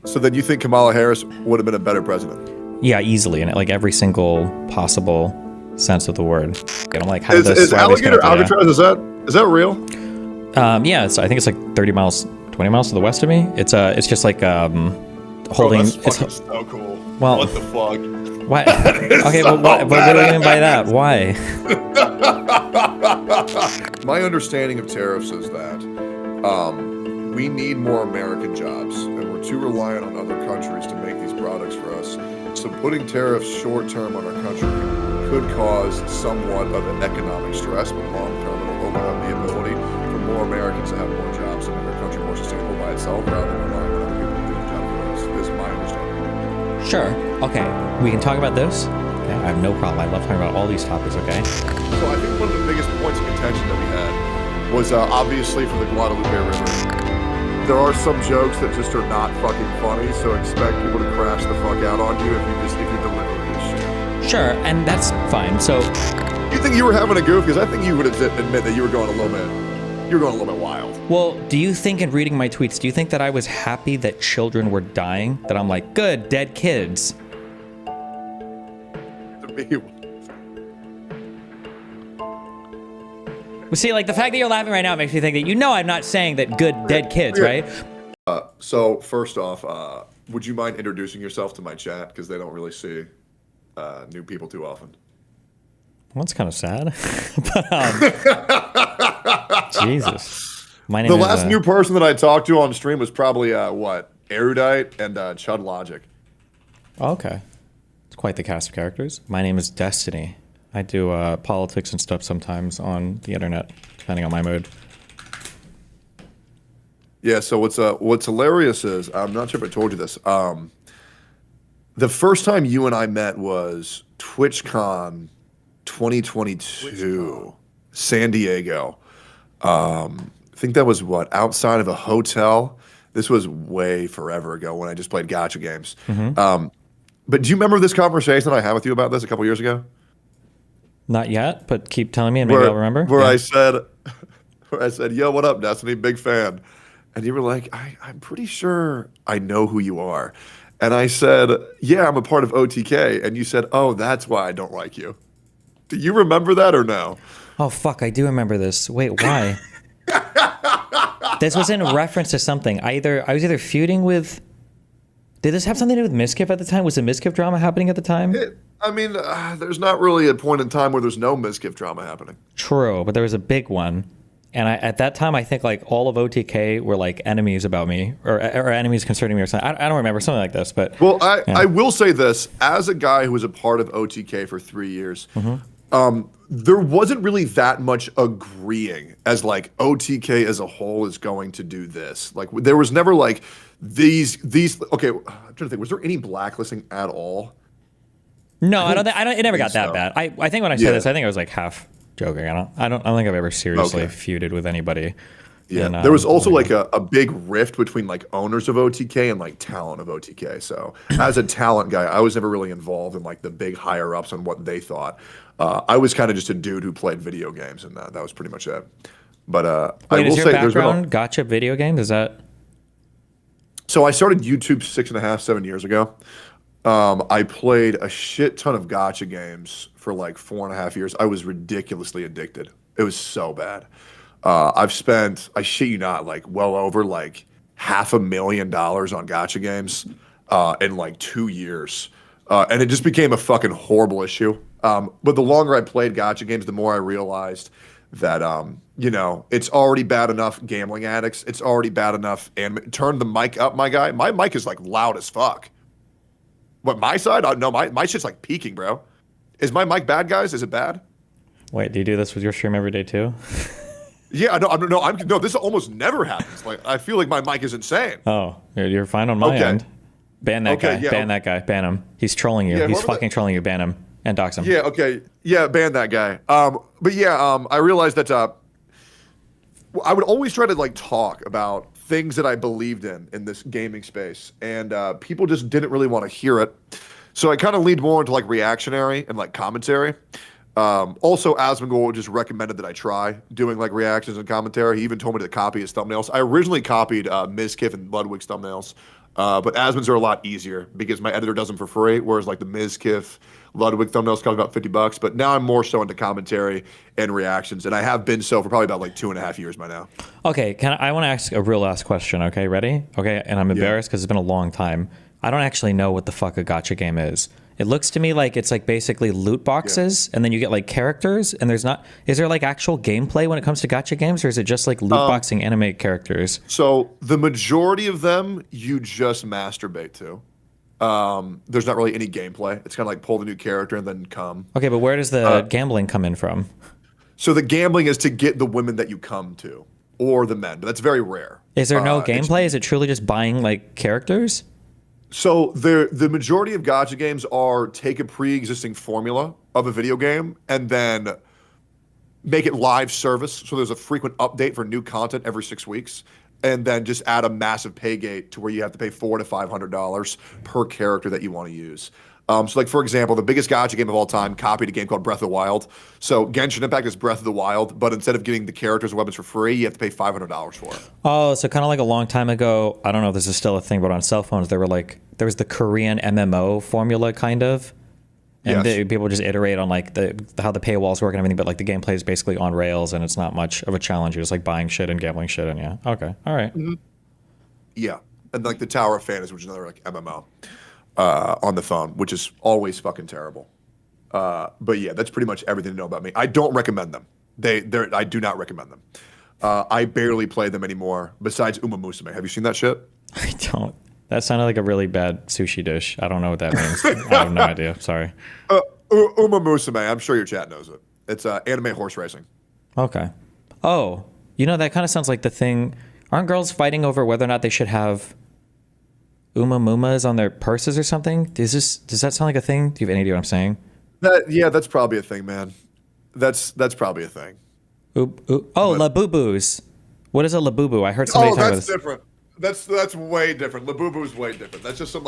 So then you think Kamala Harris would have been a better president? Yeah, easily, in like every single possible sense of the word. And I'm like, how did Is alligator Alcatraz, is that real? Yeah, I think it's like 30 miles, 20 miles to the west of me. It's just like holding. Bro, that's fucking so cool. Well, what the fuck? Why? Okay, so but what do you mean by that? Why? My understanding of tariffs is that we need more American jobs, and we're too reliant on other countries to make these products for us. So putting tariffs short term on our country could cause somewhat of an economic stress, but long term it'll open up the ability for more Americans to have more jobs and make our country more sustainable by itself rather than relying on other people to do the job for us, is my understanding. Sure. Okay. We can talk about this. Okay. I have no problem. I love talking about all these topics, okay? So I think one of the biggest points of contention that we had was obviously for the Guadalupe River. There are some jokes that just are not fucking funny, so expect people to crash the fuck out on you if you're delivering this shit. Sure, and that's fine. So you think you were having a goof? Because I think you would admit that you were going a little bit wild. Well, do you think in reading my tweets, do you think that I was happy that children were dying? That I'm like, good, dead kids. To me, well, see, like the fact that you're laughing right now makes me think that I'm not saying that good dead kids, right? So first off, would you mind introducing yourself to my chat, because they don't really see new people too often? Well, that's kind of sad. But, Jesus. My name the is, last new person that I talked to on stream was probably Erudite and Chud Logic. Oh, okay. It's quite the cast of characters. My name is Destiny. I do politics and stuff sometimes on the internet, depending on my mood. Yeah, so what's hilarious is, I'm not sure if I told you this, the first time you and I met was TwitchCon 2022, San Diego. I think that was outside of a hotel. This was way forever ago when I just played gacha games. Mm-hmm. But do you remember this conversation that I had with you about this a couple years ago? Not yet, but keep telling me and maybe I'll remember. Where I said, yo, what up, Destiny? Big fan. And you were like, I'm pretty sure I know who you are. And I said, yeah, I'm a part of OTK. And you said, oh, that's why I don't like you. Do you remember that or no? Oh, fuck, I do remember this. Wait, why? This was in reference to something. I was either feuding with... Did this have something to do with Miskiff at the time? Was the Miskiff drama happening at the time? There's not really a point in time where there's no Miskiff drama happening. True, but there was a big one. And at that time, I think like all of OTK were like enemies about me or enemies concerning me or something. I don't remember, something like this. But well, I will say this. As a guy who was a part of OTK for 3 years, there wasn't really that much agreeing as like OTK as a whole is going to do this. Like there was never like these. Okay, I'm trying to think. Was there any blacklisting at all? No, I don't. It never got that bad. I think when I said this, I think I was like half joking. I don't think I've ever seriously feuded with anybody. Yeah, there was also like a big rift between like owners of OTK and like talent of OTK. So as a talent guy, I was never really involved in like the big higher ups on what they thought. I was kind of just a dude who played video games, and that was pretty much it. But I will say, there's been gotcha video games. Is that? So I started YouTube 6.5, 7 years ago. I played a shit ton of gotcha games for like 4.5 years. I was ridiculously addicted. It was so bad. I've spent, I shit you not, like well over like $500,000 on gotcha games in like 2 years. And it just became a fucking horrible issue. But the longer I played gotcha games, the more I realized that, it's already bad enough gambling addicts. It's already bad enough. And turn the mic up, my guy. My mic is like loud as fuck. What, my side? No, my shit's like peaking, bro. Is my mic bad, guys? Is it bad? Wait, do you do this with your stream every day too? Yeah, no, this almost never happens. Like, I feel like my mic is insane. Oh, you're fine on my end. Ban that guy. Yeah, ban that guy. Ban him. He's trolling you. He's fucking trolling you. Ban him and dox him. Yeah, okay. Yeah, ban that guy. But yeah, I realized that I would always try to like talk about things that I believed in this gaming space, and people just didn't really want to hear it. So I kind of leaned more into like reactionary and like commentary. Also, Asmongold just recommended that I try doing like reactions and commentary. He even told me to copy his thumbnails. I originally copied Mizkif and Ludwig's thumbnails, But Asmon's are a lot easier because my editor does them for free, whereas like the Mizkif, Ludwig thumbnails cost about $50. But now I'm more so into commentary and reactions, and I have been so for probably about like 2.5 years by now. Okay, I want to ask a real last question. Okay, ready? Okay, and I'm embarrassed because it's been a long time. I don't actually know what the fuck a gotcha game is. It looks to me like it's like basically loot boxes, and then you get like characters, and there's not. Is there like actual gameplay when it comes to gotcha games, or is it just like loot boxing animate characters? So the majority of them you just masturbate to. There's not really any gameplay. It's kind of like pull the new character and then come. Okay, but where does the gambling come in from? So the gambling is to get the women that you come to or the men, but that's very rare. Is there no gameplay? Is it truly just buying like characters? So the majority of gacha games are take a pre-existing formula of a video game and then make it live service. So there's a frequent update for new content every 6 weeks, and then just add a massive pay gate to where you have to pay $400 to $500 per character that you want to use. So like for example, the biggest gacha game of all time copied a game called Breath of the Wild. So Genshin Impact is Breath of the Wild, but instead of getting the characters and weapons for free, you have to pay $500 for it. Oh, so kind of like a long time ago. I don't know if this is still a thing, but on cell phones, there was the Korean MMO formula kind of, and Yes. people just iterate on like how the paywalls work and everything. But like the gameplay is basically on rails, and it's not much of a challenge. You're just like buying shit and gambling shit, and yeah, okay, all right. Yeah, and like the Tower of Fantasy, which is another like MMO on the phone, which is always fucking terrible. But yeah, that's pretty much everything to know about me. I don't recommend them. I do not recommend them. I barely play them anymore. Besides Uma Musume, have you seen that shit? I don't. That sounded like a really bad sushi dish. I don't know what that means. I have no idea. Sorry. Uma Musume, I'm sure your chat knows it. It's anime horse racing. Okay. Oh, that kind of sounds like the thing. Aren't girls fighting over whether or not they should have Uma Mumas on their purses or something? Does that sound like a thing? Do you have any idea what I'm saying? That's probably a thing, man. That's probably a thing. Labubus. What is a labubu? I heard somebody talk about this. Different. That's way different. Labubu's way different. That's just some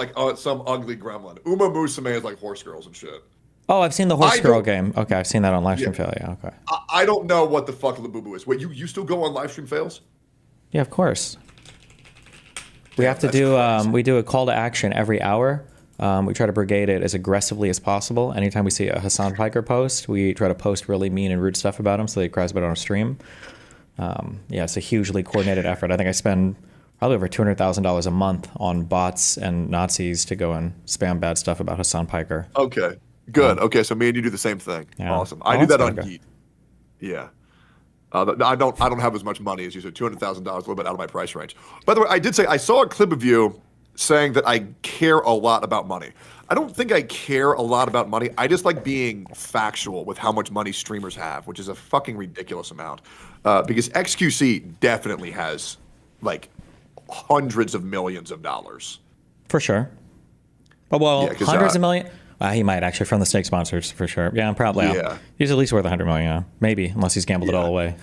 ugly gremlin. Uma Musume is like horse girls and shit. Oh, I've seen the horse girl game. Okay, I've seen that on Livestream Fail. Yeah, okay. I don't know what the fuck Labubu is. Wait, you still go on Livestream Fails? Yeah, of course. We have to do we do a call to action every hour. We try to brigade it as aggressively as possible. Anytime we see a Hassan Piker post, we try to post really mean and rude stuff about him so that he cries about it on our stream. It's a hugely coordinated effort. I think I spend probably over $200,000 a month on bots and Nazis to go and spam bad stuff about Hassan Piker. Okay, good. Okay, so me and you do the same thing. Yeah. Awesome. I do that on good. Geet. Yeah. I don't have as much money as you, so $200,000 a little bit out of my price range. By the way, I did say I saw a clip of you saying that I care a lot about money. I don't think I care a lot about money. I just like being factual with how much money streamers have, which is a fucking ridiculous amount. Because XQC definitely has like hundreds of millions of dollars. For sure. But hundreds of million. He might actually from the snake sponsors for sure. Yeah, I'm probably. Yeah. He's at least worth 100 million. Yeah. Maybe, unless he's gambled it all away.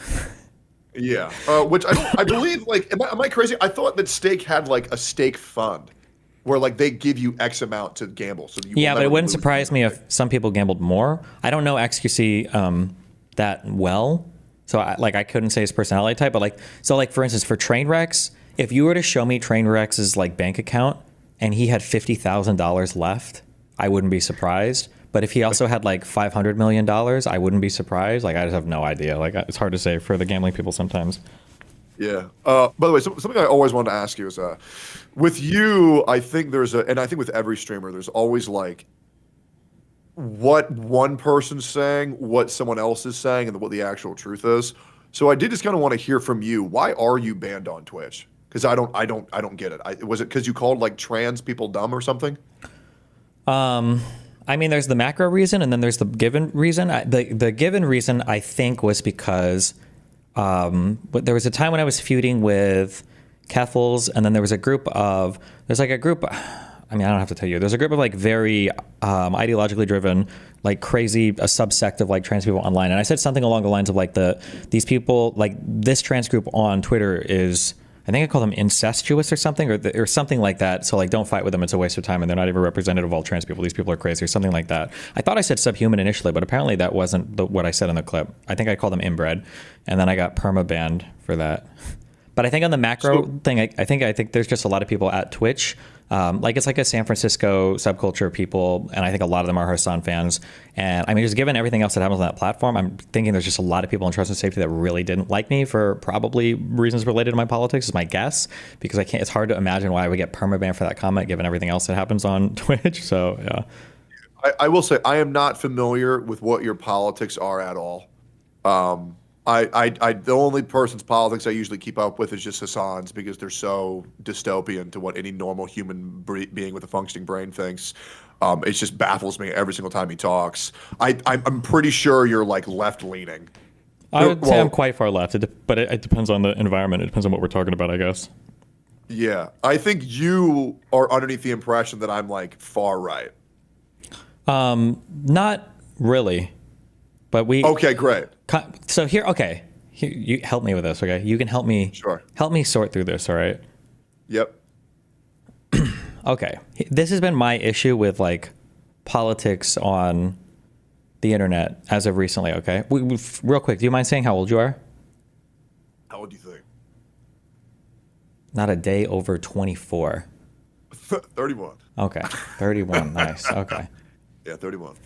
Yeah. Which I believe. Like, am I crazy? I thought that Stake had like a stake fund, where like they give you X amount to gamble. So you but it wouldn't surprise me if some people gambled more. I don't know XQC that well, so I couldn't say his personality type. But for instance, for Trainwrecks, if you were to show me Trainwrecks' like bank account and he had $50,000 left, I wouldn't be surprised. But if he also had like $500 million, I wouldn't be surprised. Like, I just have no idea. Like, it's hard to say for the gambling people sometimes. Yeah. By the way, something I always wanted to ask you is, with you, I think and I think with every streamer, there's always like what one person's saying, what someone else is saying, and what the actual truth is. So I did just kind of want to hear from you. Why are you banned on Twitch? Because I don't get it. Was it because you called like trans people dumb or something? I mean, there's the macro reason, and then there's the given reason. The given reason, I think, was because but there was a time when I was feuding with Keffels, and then there's a group. I mean, I don't have to tell you. There's a group of like very ideologically driven, like crazy, a subsect of like trans people online. And I said something along the lines of like these people, like this trans group on Twitter is, I think I call them incestuous or something, or something like that. So like, don't fight with them; it's a waste of time, and they're not even representative of all trans people. These people are crazy, or something like that. I thought I said subhuman initially, but apparently that wasn't what I said in the clip. I think I called them inbred, and then I got perma banned for that. But I think on the macro So thing, I think there's just a lot of people at Twitch. Like it's like a San Francisco subculture of people, and I think a lot of them are Hassan fans. And I mean, just given everything else that happens on that platform, I'm thinking there's just a lot of people in trust and safety that really didn't like me for probably reasons related to my politics, is my guess. Because I can't. It's hard to imagine why I would get permabanned for that comment, given everything else that happens on Twitch. So yeah. I will say I am not familiar with what your politics are at all. Um, the only person's politics I usually keep up with is just Hassan's because they're so dystopian to what any normal human being with a functioning brain thinks. It just baffles me every single time he talks. I'm pretty sure you're like left leaning. I would say I'm Well, quite far left, but it depends on the environment. It depends on what we're talking about, I guess. yeah, I think you are underneath the impression that I'm like far right. Not really, but we. Okay, great. So here, okay, here, you help me with this. Okay, you can Sure. help me sort through this. All right. Yep. Okay, this has been my issue with like politics on the internet as of recently. Okay, real quick, do you mind saying how old you are? How old do you think? Not a day over 24. 31. Okay, 31. Nice. Okay. Yeah, 31.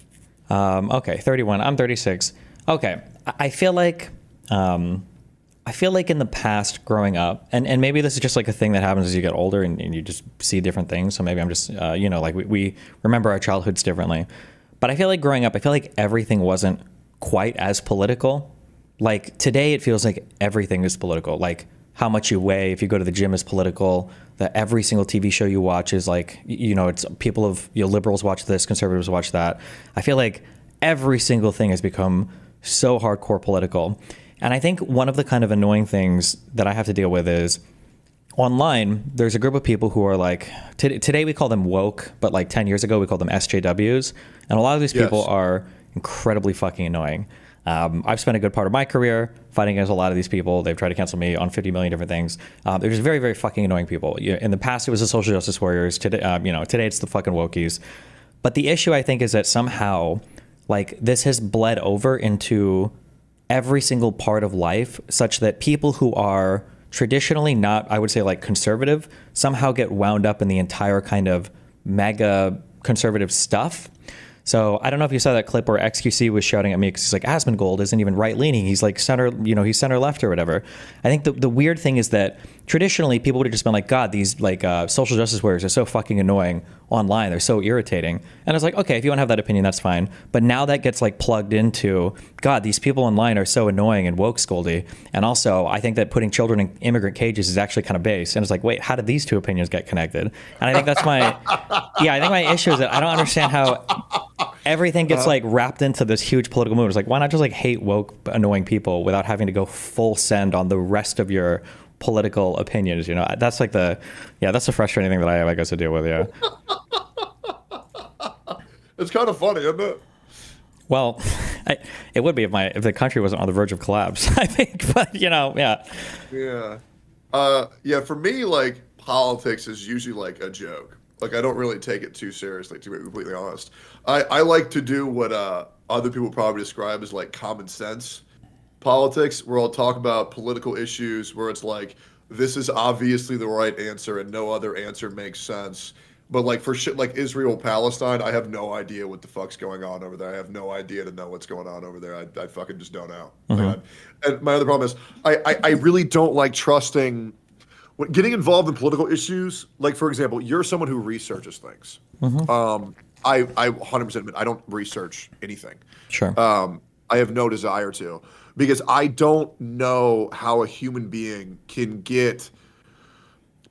Okay, 31. I'm 36. Okay, I feel like in the past growing up, and maybe this is just like a thing that happens as you get older and you just see different things. So maybe I'm just, like we remember our childhoods differently. But I feel like growing up, I feel like everything wasn't quite as political. Like today, it feels like everything is political. Like how much you weigh, if you go to the gym, is political. That every single TV show you watch is like, it's people of, liberals watch this, conservatives watch that. I feel like every single thing has become so hardcore political. And I think one of the kind of annoying things that I have to deal with is online, there's a group of people who are like, today we call them woke, but like 10 years ago we called them SJWs. And a lot of these people Yes. are incredibly fucking annoying. I've spent a good part of my career fighting against a lot of these people. They've tried to cancel me on 50 million different things. They're just very, very fucking annoying people. In the past, it was the social justice warriors. Today, today it's the fucking wokies. But the issue, I think, is that somehow, like, this has bled over into every single part of life, such that people who are traditionally not, I would say, like conservative, somehow get wound up in the entire kind of mega conservative stuff. So I don't know if you saw that clip where XQC was shouting at me because he's like, Asmongold isn't even right leaning. He's like center, he's center left or whatever. I think the weird thing is that traditionally people would have just been like, God, these like social justice warriors are so fucking annoying online. They're so irritating. And it's like, okay, if you want to have that opinion, that's fine. But now that gets like plugged into, God, these people online are so annoying and woke scoldy. And also, I think that putting children in immigrant cages is actually kind of base. And it's like, wait, how did these two opinions get connected? And I think that's I think my issue is that I don't understand how everything gets like wrapped into this huge political movement. It's like, why not just like hate woke, annoying people without having to go full send on the rest of your political opinions? That's like that's the frustrating thing that I have, I guess, to deal with. Yeah. It's kind of funny, isn't it? Well, it would be if the country wasn't on the verge of collapse, I think. But yeah. Yeah. Yeah, for me, like, politics is usually like a joke. Like, I don't really take it too seriously, to be completely honest. I like to do what other people probably describe as like common sense politics, where I'll talk about political issues where it's like, this is obviously the right answer and no other answer makes sense. But like for shit like Israel, Palestine, I have no idea what the fuck's going on over there. I have no idea to know what's going on over there. I fucking just don't know. And my other problem is I really don't like trusting getting involved in political issues. Like, for example, you're someone who researches things. I 100% admit I don't research anything. Sure. I have no desire to, because I don't know how a human being can get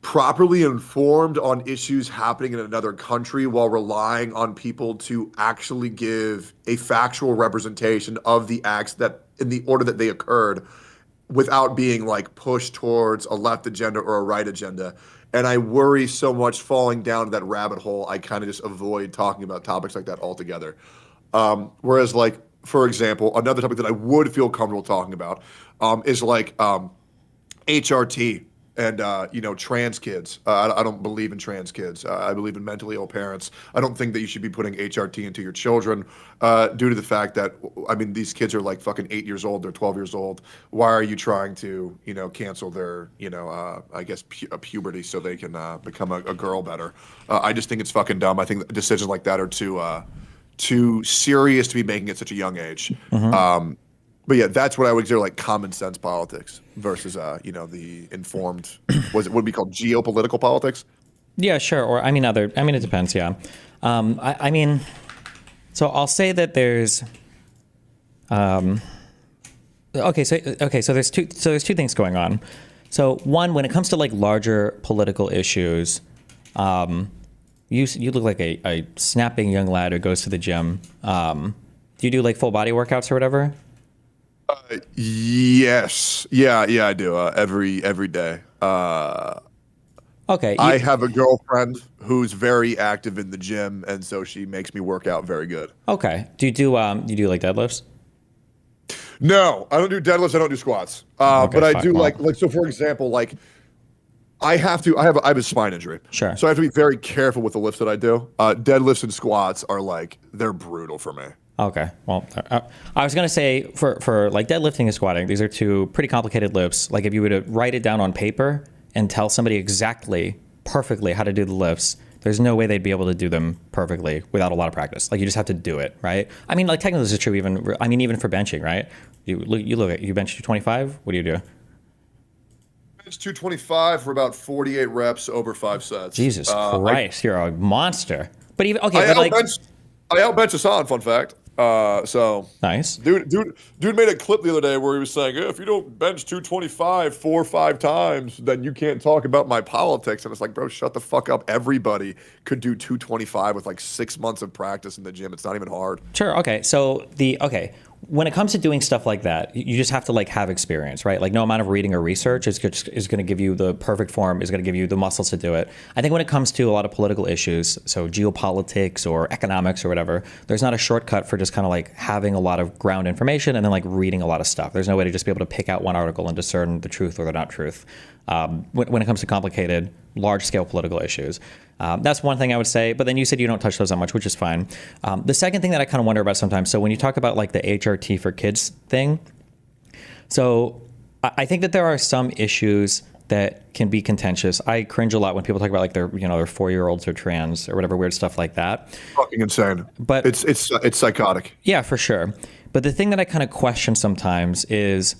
properly informed on issues happening in another country while relying on people to actually give a factual representation of the acts that in the order that they occurred without being like pushed towards a left agenda or a right agenda. And I worry so much falling down that rabbit hole, I kind of just avoid talking about topics like that altogether. Whereas, like, for example, another topic that I would feel comfortable talking about is like HRT and trans kids. I don't believe in trans kids. I believe in mentally ill parents. I don't think that you should be putting HRT into your children, due to the fact that, I mean, these kids are like fucking 8 years old. They're 12 years old. Why are you trying to cancel their I guess puberty so they can become a girl better? I just think it's fucking dumb. I think decisions like that are too serious to be making at such a young age. But yeah, that's what I would consider like common sense politics versus the informed, was it what would be called geopolitical politics? Yeah, sure. Or I mean, it depends. Yeah. I mean, so I'll say that there's. So there's two things going on. So one, when it comes to like larger political issues, you look like a snapping young lad who goes to the gym. Do you do like full body workouts or whatever? Yes. Yeah, I do. Every day. Okay. I have a girlfriend who's very active in the gym, and so she makes me work out very good. Okay. Do you do like deadlifts? No, I don't do deadlifts. I don't do squats. Okay, But I fuck, do well. like so. For example, like I have a spine injury. Sure. So I have to be very careful with the lifts that I do. Deadlifts and squats are like they're brutal for me. Okay. Well, I was gonna say for like deadlifting and squatting, these are two pretty complicated lifts. Like if you were to write it down on paper and tell somebody exactly, perfectly how to do the lifts, there's no way they'd be able to do them perfectly without a lot of practice. Like you just have to do it, right? I mean, like technically this is true even for benching, right? You bench 225. What do you do? Bench 225 for about 48 reps over 5 sets. Jesus Christ, you're a monster. But even I okay, but like outbench Hassan. Fun fact. So nice. dude made a clip the other day where he was saying, if you don't bench 225 4 or 5 times, then you can't talk about my politics. And it's like, bro, shut the fuck up. Everybody could do 225 with like 6 months of practice in the gym. It's not even hard. Sure. Okay. So when it comes to doing stuff like that, you just have to like have experience, right? Like no amount of reading or research is going to give you the perfect form, is going to give you the muscles to do it. I think when it comes to a lot of political issues, so geopolitics or economics or whatever, there's not a shortcut for just kind of like having a lot of ground information and then like reading a lot of stuff. There's no way to just be able to pick out one article and discern the truth or the not truth. When it comes to complicated, large-scale political issues. That's one thing I would say, but then you said you don't touch those that much, which is fine. The second thing that I kind of wonder about sometimes, so when you talk about like the HRT for kids thing, so I think that there are some issues that can be contentious. I cringe a lot when people talk about like their 4-year-olds or trans or whatever weird stuff like that. Fucking insane. But it's psychotic. Yeah, for sure. But the thing that I kind of question sometimes is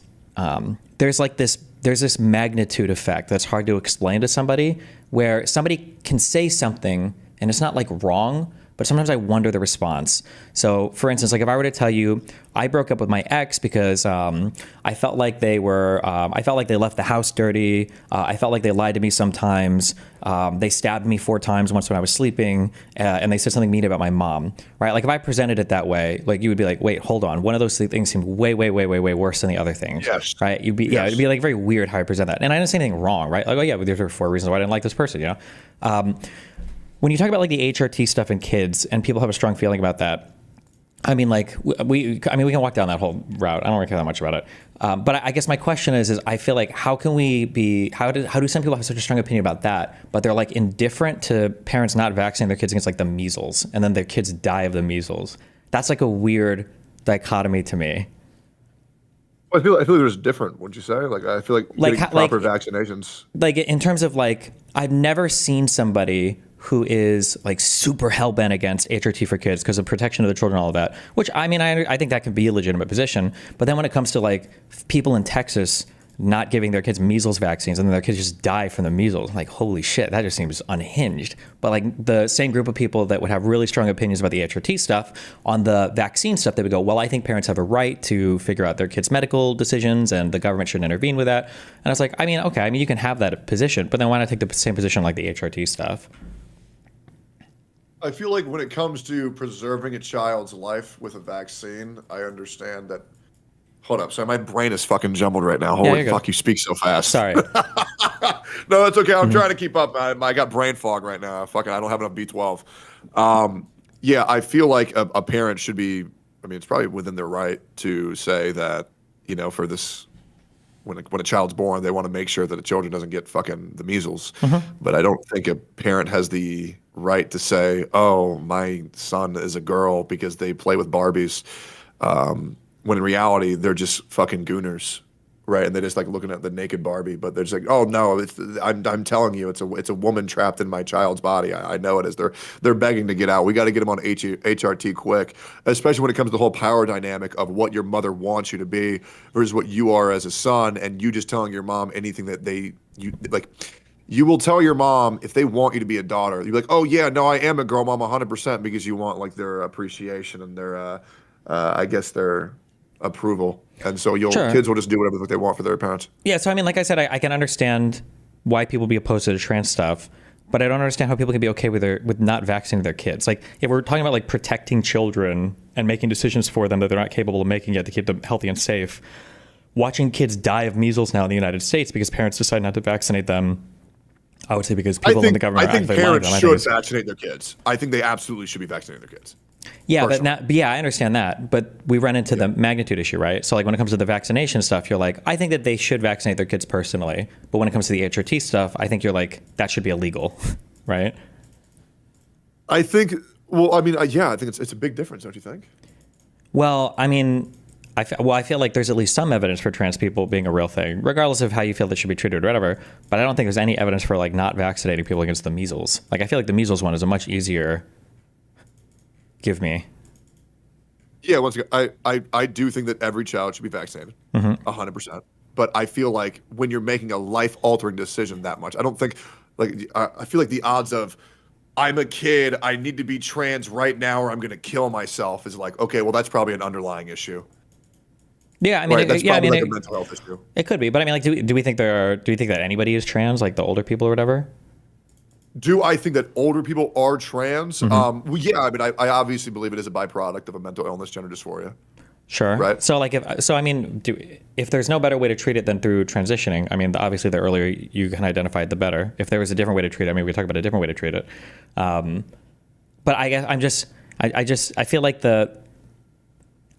there's this magnitude effect that's hard to explain to somebody, where somebody can say something and it's not like wrong, but sometimes I wonder the response. So for instance, like if I were to tell you I broke up with my ex because I felt like they left the house dirty. I felt like they lied to me sometimes. They stabbed me 4 times once when I was sleeping, and they said something mean about my mom, right? Like if I presented it that way, like you would be like, wait, hold on. One of those things seemed way, way, way, way, way worse than the other thing. Yes. Right? It'd be like very weird how I present that. And I didn't say anything wrong, right? Like, oh yeah, but there's 4 reasons why I didn't like this person, when you talk about like the HRT stuff in kids and people have a strong feeling about that, I mean, like we can walk down that whole route. I don't really care that much about it. But I guess my question is I feel like how do some people have such a strong opinion about that, but they're like indifferent to parents not vaccinating their kids against like the measles, and then their kids die of the measles? That's like a weird dichotomy to me. I feel like there's different. Wouldn't you say? Like I feel like getting proper vaccinations. Like in terms of like, I've never seen somebody who is like super hell-bent against HRT for kids because of protection of the children, all of that, which I mean, I think that can be a legitimate position. But then when it comes to like people in Texas not giving their kids measles vaccines and then their kids just die from the measles, like, holy shit, that just seems unhinged. But like the same group of people that would have really strong opinions about the HRT stuff on the vaccine stuff, they would go, well, I think parents have a right to figure out their kids' medical decisions and the government shouldn't intervene with that. And I was like, I mean, okay, I mean, you can have that position, but then why not take the same position like the HRT stuff? I feel like when it comes to preserving a child's life with a vaccine, I understand that. Hold up, sorry, my brain is fucking jumbled right now. Holy fuck, you speak so fast. Sorry. No, that's okay. I'm trying to keep up. I got brain fog right now. I don't have enough B12. Yeah, I feel like a parent should be. I mean, it's probably within their right to say that, for this when a child's born, they want to make sure that a children doesn't get fucking the measles. Mm-hmm. But I don't think a parent has the right to say, "Oh, my son is a girl because they play with Barbies," when in reality they're just fucking gooners, right? And they just like looking at the naked Barbie, but they're just like, "Oh no, I'm telling you, it's a woman trapped in my child's body. I know it is. They're begging to get out. We got to get them on HRT quick, especially when it comes to the whole power dynamic of what your mother wants you to be versus what you are as a son, and you just telling your mom anything that you like." You will tell your mom if they want you to be a daughter. You're like, "Oh yeah, no, I am a girl, mom, 100%," because you want like their appreciation and their, I guess their approval. And so Sure. kids will just do whatever the fuck they want for their parents. Yeah, so I mean, like I said, I can understand why people be opposed to the trans stuff, but I don't understand how people can be okay with not vaccinating their kids. Like, if we're talking about like protecting children and making decisions for them that they're not capable of making yet to keep them healthy and safe, watching kids die of measles now in the United States because parents decide not to vaccinate them, I would say because people in the government I are think actively lying to parents them. I think should it's, vaccinate their kids. I think they absolutely should be vaccinating their kids. yeah, Personally. but yeah, I understand that. But we run into the magnitude issue, right? So like when it comes to the vaccination stuff, you're like, I think that they should vaccinate their kids personally. But when it comes to the HRT stuff, I think you're like, that should be illegal, right? I think. Well, I mean, yeah, I think it's a big difference, don't you think? Well, I mean, I feel like there's at least some evidence for trans people being a real thing, regardless of how you feel they should be treated or whatever. But I don't think there's any evidence for like not vaccinating people against the measles. Like I feel like the measles one is a much easier give me. Yeah, once again, I do think that every child should be vaccinated, 100%. But I feel like when you're making a life-altering decision that much, I don't think, like, I feel like the odds of, I'm a kid, I need to be trans right now or I'm going to kill myself is like, okay, well, that's probably an underlying issue, Yeah, I mean, right? That's yeah, I probably mean, like a mental health issue. it could be, but I mean, like, do we think do we think that anybody is trans, like the older people or whatever? Do I think that older people are trans? Well, yeah, I mean, I obviously believe it is a byproduct of a mental illness, gender dysphoria, Sure. right? So like I mean, if there's no better way to treat it than through transitioning, I mean, obviously the earlier you can identify it, the better. If there was a different way to treat it, I mean, we talk about a different way to treat it. But I guess I feel like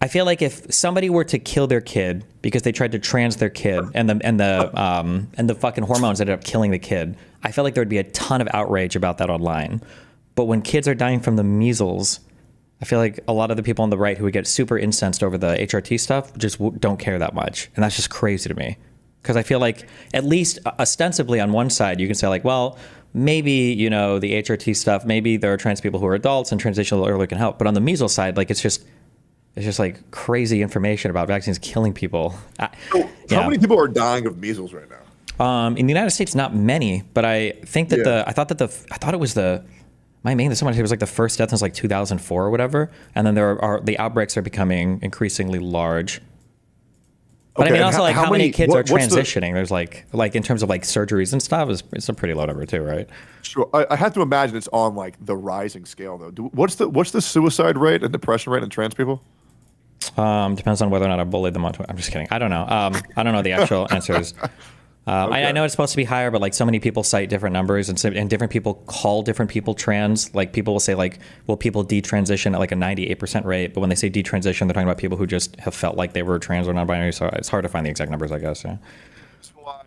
I feel like if somebody were to kill their kid because they tried to trans their kid and the fucking hormones ended up killing the kid, I feel like there would be a ton of outrage about that online. But when kids are dying from the measles, I feel like a lot of the people on the right who would get super incensed over the HRT stuff just don't care that much. And that's just crazy to me. Because I feel like at least ostensibly on one side, you can say like, well, maybe, you know, the HRT stuff, maybe there are trans people who are adults and transition a little earlier can help. But on the measles side, like it's just like crazy information about vaccines killing people. So how many people are dying of measles right now? In the United States, not many, but I think that Yeah. I thought it was someone said it was like the first death was like 2004 or whatever. And then the outbreaks are becoming increasingly large. But I Okay, mean, and also like how many kids are what's the- transitioning? There's like in terms of like surgeries and stuff, it's a pretty low number too, right? Sure, I have to imagine it's on like the rising scale though. What's the suicide rate and depression rate in trans people? Depends on whether or not I bullied them on Twitter. I'm just kidding. I don't know. I don't know the actual answers. I know it's supposed to be higher, but like so many people cite different numbers and different people call different people trans. Like people will say like, well, people detransition at like a 98% rate. But when they say detransition, they're talking about people who just have felt like they were trans or non-binary. So it's hard to find the exact numbers, I guess. Yeah. That's why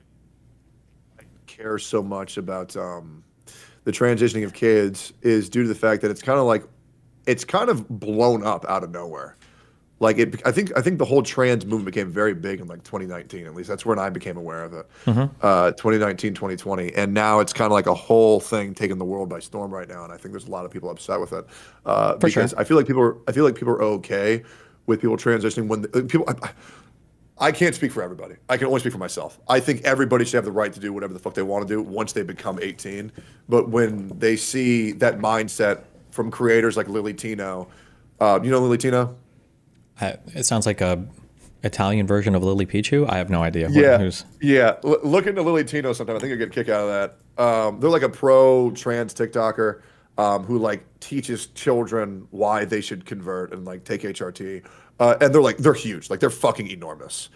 I care so much about the transitioning of kids is due to the fact that it's kind of blown up out of nowhere. Like I think the whole trans movement became very big in like 2019. At least that's when I became aware of it. 2019, 2020, and now it's kind of like a whole thing taking the world by storm right now. And I think there's a lot of people upset with it because sure. I feel like people are okay with people transitioning when people. I can't speak for everybody. I can only speak for myself. I think everybody should have the right to do whatever the fuck they want to do once they become 18. But when they see that mindset from creators like Lily Tino, you know Lily Tino? It sounds like a Italian version of Lily Pichu. I have no idea. Yeah. Look into Lily Tino sometime. I think you'll get a kick out of that. They're like a pro trans TikToker who like teaches children why they should convert and like take HRT. And they're huge. Like they're fucking enormous.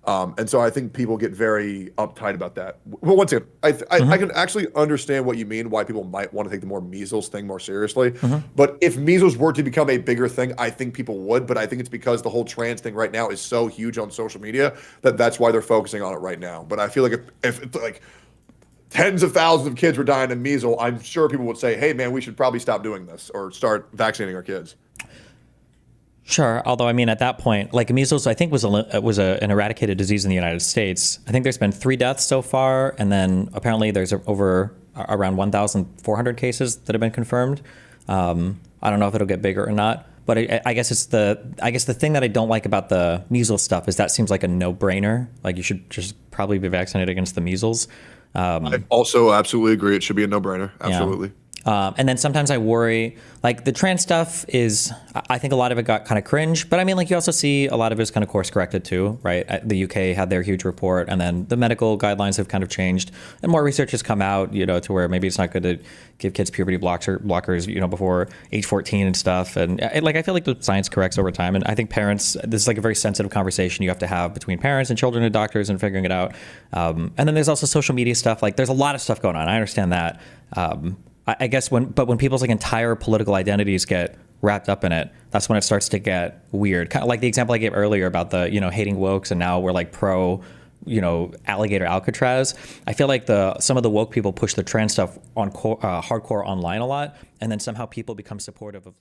And so I think people get very uptight about that. Well, once again, I Hmm. can actually understand what you mean, why people might want to take the more measles thing more seriously. Hmm. But if measles were to become a bigger thing, I think people would. But I think it's because the whole trans thing right now is so huge on social media that that's why they're focusing on it right now. But I feel like if like tens of thousands of kids were dying of measles, I'm sure people would say, "Hey, man, we should probably stop doing this or start vaccinating our kids." Sure. Although, I mean, at that point, like measles, I think an eradicated disease in the United States. I think there's been 3 deaths so far, and then apparently there's over around 1,400 cases that have been confirmed. I don't know if it'll get bigger or not, but I guess I guess the thing that I don't like about the measles stuff is that seems like a no-brainer. Like you should just probably be vaccinated against the measles. I also absolutely agree. It should be a no-brainer. Yeah. Absolutely. And then sometimes I worry, like the trans stuff is, I think a lot of it got kind of cringe, but I mean, like you also see a lot of it's kind of course corrected too, right? The UK had their huge report, and then the medical guidelines have kind of changed, and more research has come out, to where maybe it's not good to give kids puberty blockers, before age 14 and stuff. And like, I feel like the science corrects over time. And I think parents, this is like a very sensitive conversation you have to have between parents and children and doctors and figuring it out. And then there's also social media stuff. Like there's a lot of stuff going on. I understand that. I guess when people's like entire political identities get wrapped up in it, that's when it starts to get weird. Kind of like the example I gave earlier about the hating wokes, and now we're like pro alligator Alcatraz. I feel like some of the woke people push the trans stuff on hardcore online a lot, and then somehow people become supportive of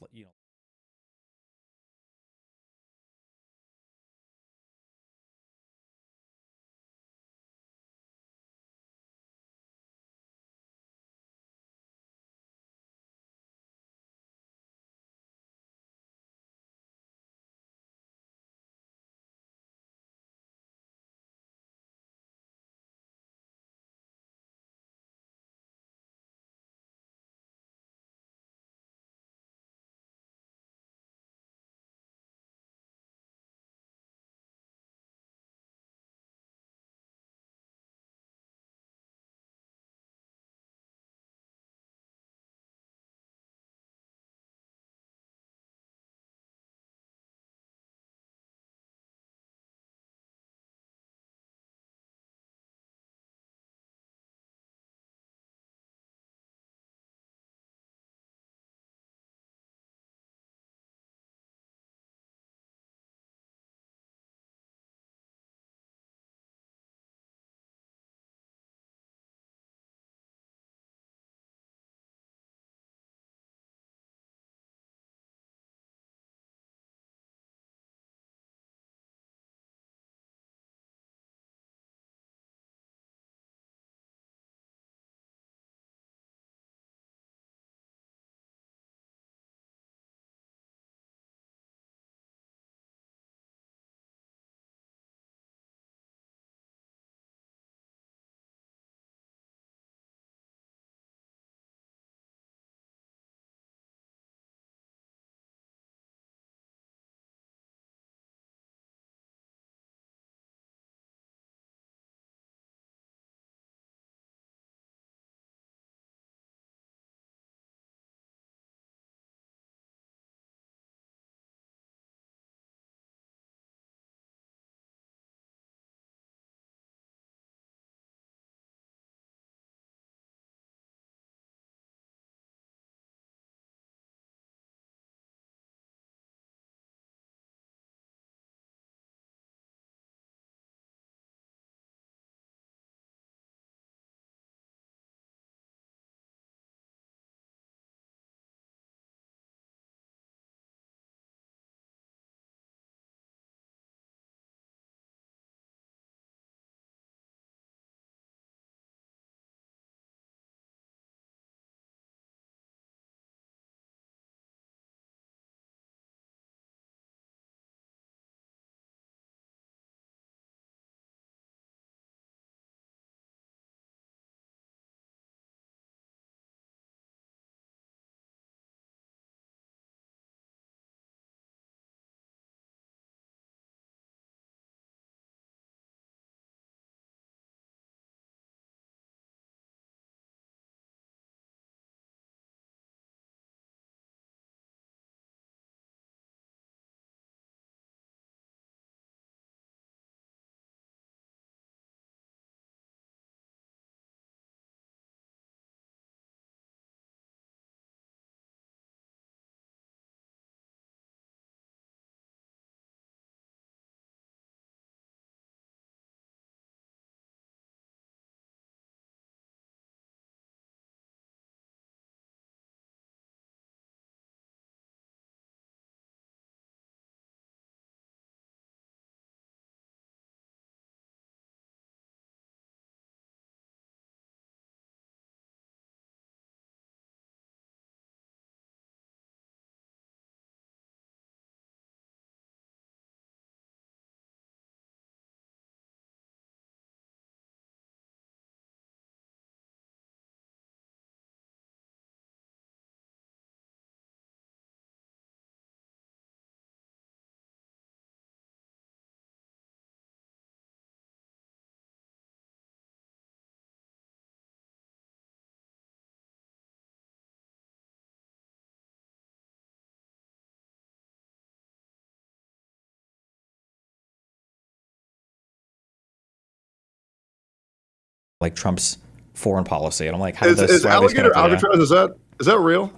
like Trump's foreign policy, and I'm like, how did Is why are they alligator connected? Yeah. Alcatraz, is that real?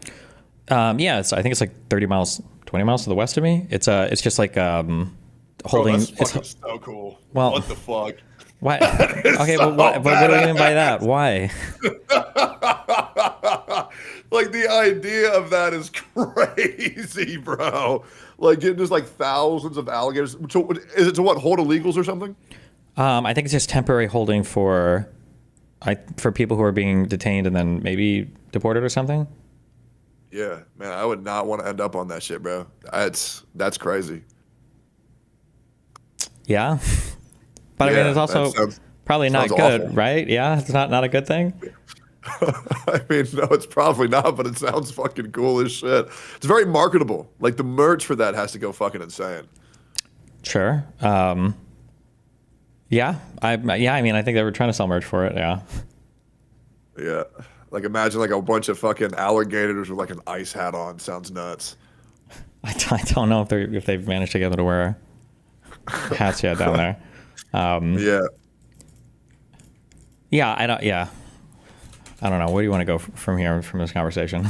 Yeah, I think it's like 30 miles, 20 miles to the west of me. It's just like Bro, holding. that's It's fucking so cool. well, What the fuck? why? That is Okay, so but what do you mean by badass. that? Why? Like the idea of that is crazy, bro. Like getting just like thousands of alligators. So is it to what, hold illegals or something? I think it's just temporary holding for people who are being detained and then maybe deported or something. Yeah, man, I would not want to end up on that shit, bro. That's crazy. Yeah, but I mean, it's Yeah, that also probably sounds not awful. good, right? Yeah, it's not a good thing. I mean, no, it's probably not, but it sounds fucking cool as shit. It's very marketable. Like the merch for that has to go fucking insane. Sure. Yeah. I mean, I think they were trying to sell merch for it. Yeah. Yeah. Like imagine like a bunch of fucking alligators with like an ice hat on. Sounds nuts. I don't know if they've managed to get them to wear hats yet down there. Yeah. Yeah. I don't. Yeah. I don't know. Where do you want to go from here from this conversation?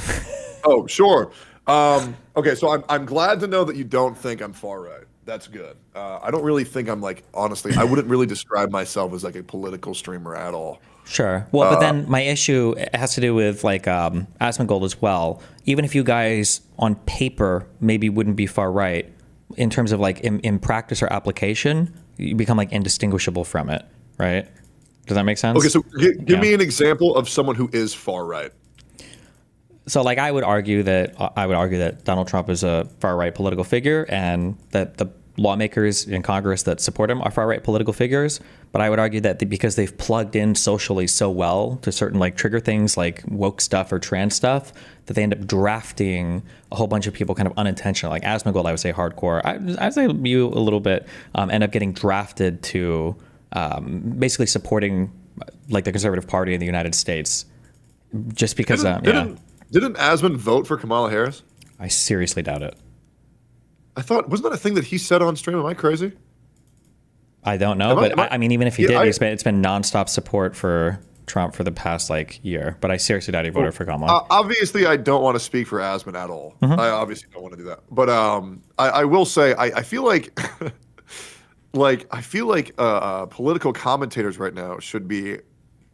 Oh, sure. Okay, so I'm glad to know that you don't think I'm far right. That's good. I don't really think I'm like honestly. I wouldn't really describe myself as like a political streamer at all. Sure. Well, but then my issue has to do with like Asmongold as well. Even if you guys on paper maybe wouldn't be far right, in terms of like in practice or application, you become like indistinguishable from it, right? Does that make sense? Okay, so give Yeah. me an example of someone who is far right. So like I would argue that Donald Trump is a far right political figure, and that the lawmakers in Congress that support him are far right political figures. But I would argue that because they've plugged in socially so well to certain like trigger things like woke stuff or trans stuff, that they end up drafting a whole bunch of people kind of unintentional. Like Asmongold, I would say hardcore. I'd say you a little bit end up getting drafted to basically supporting like the Conservative Party in the United States, just because Didn't Asmund vote for Kamala Harris? I seriously doubt it. I thought wasn't that a thing that he said on stream? Am I crazy? I don't know, Am I, but am I, I mean, even if he yeah, did, I, it's been nonstop support for Trump for the past like year. But I seriously doubt he voted for Kamala. obviously, I don't want to speak for Asmund at all. Mm-hmm. I obviously don't want to do that. But I will say I feel like political commentators right now should be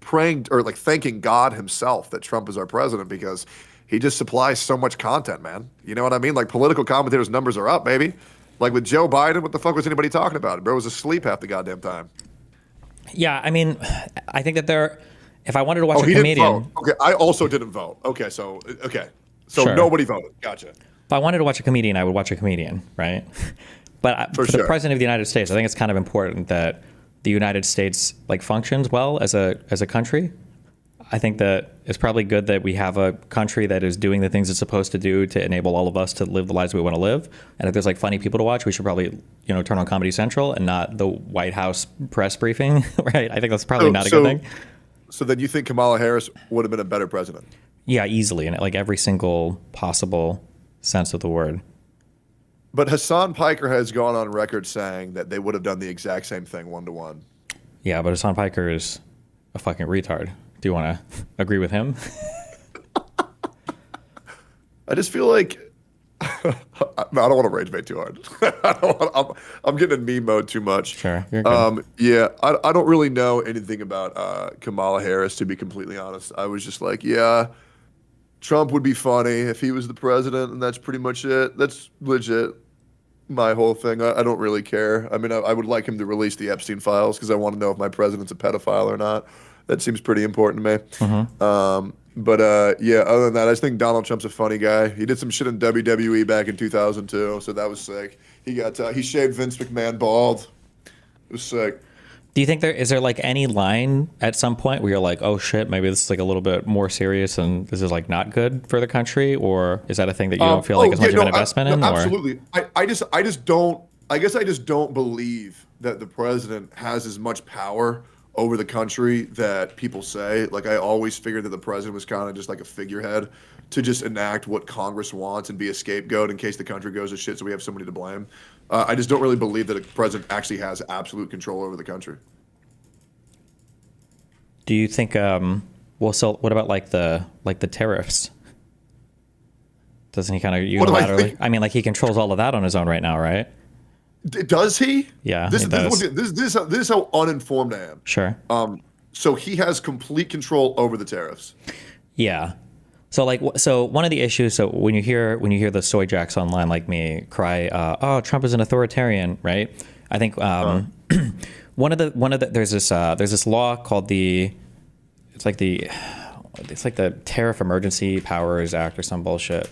praying or like thanking God himself that Trump is our president because he just supplies so much content, man. You know what I mean? Like political commentators' numbers are up, baby. Like with Joe Biden, what the fuck was anybody talking about? Bro was asleep half the goddamn time. Yeah, I mean, I think that if I wanted to watch Oh, a he didn't vote. comedian, Okay, I also didn't vote. So sure. nobody voted. Gotcha. If I wanted to watch a comedian, I would watch a comedian, right? But For for the sure. president of the United States, I think it's kind of important that the United States like functions well as a country. I think that it's probably good that we have a country that is doing the things it's supposed to do to enable all of us to live the lives we want to live. And if there's like funny people to watch, we should probably, turn on Comedy Central and not the White House press briefing, right? I think that's probably not a good thing. So then you think Kamala Harris would have been a better president? Yeah, easily, in like every single possible sense of the word. But Hassan Piker has gone on record saying that they would have done the exact same thing 1-to-1. Yeah, but Hassan Piker is a fucking retard. Do you want to agree with him? I just feel like I don't want to rage bait too hard. I'm getting in meme mode too much. Sure, you're good. Yeah, I don't really know anything about Kamala Harris, to be completely honest. I was just like, yeah, Trump would be funny if he was the president, and that's pretty much it. That's legit my whole thing. I don't really care. I mean, I would like him to release the Epstein files because I want to know if my president's a pedophile or not. That seems pretty important to me. Yeah, other than that, I just think Donald Trump's a funny guy. He did some shit in WWE back in 2002, so that was sick. He shaved Vince McMahon bald. It was sick. Do you think is there like any line at some point where you're like, oh shit, maybe this is like a little bit more serious and this is like not good for the country? Or is that a thing that you don't feel like as much of an investment in? Absolutely. I just don't, I guess I just don't believe that the president has as much power over the country that people say. Like, I always figured that the president was kind of just like a figurehead to just enact what Congress wants and be a scapegoat in case the country goes to shit so we have somebody to blame. I just don't really believe that a president actually has absolute control over the country. Do you think well, so what about like the tariffs? Doesn't he kind of What do I unilaterally? think? I mean, like he controls all of that on his own right now, right? Does he? Yeah, This he is this, does. is- this, this is how uninformed I am. Sure. So he has complete control over the tariffs. Yeah. So like, so one of the issues. So when you hear the soy jacks online like me cry, "Oh, Trump is an authoritarian," right? I think one of the there's this law called it's like the Tariff Emergency Powers Act or some bullshit.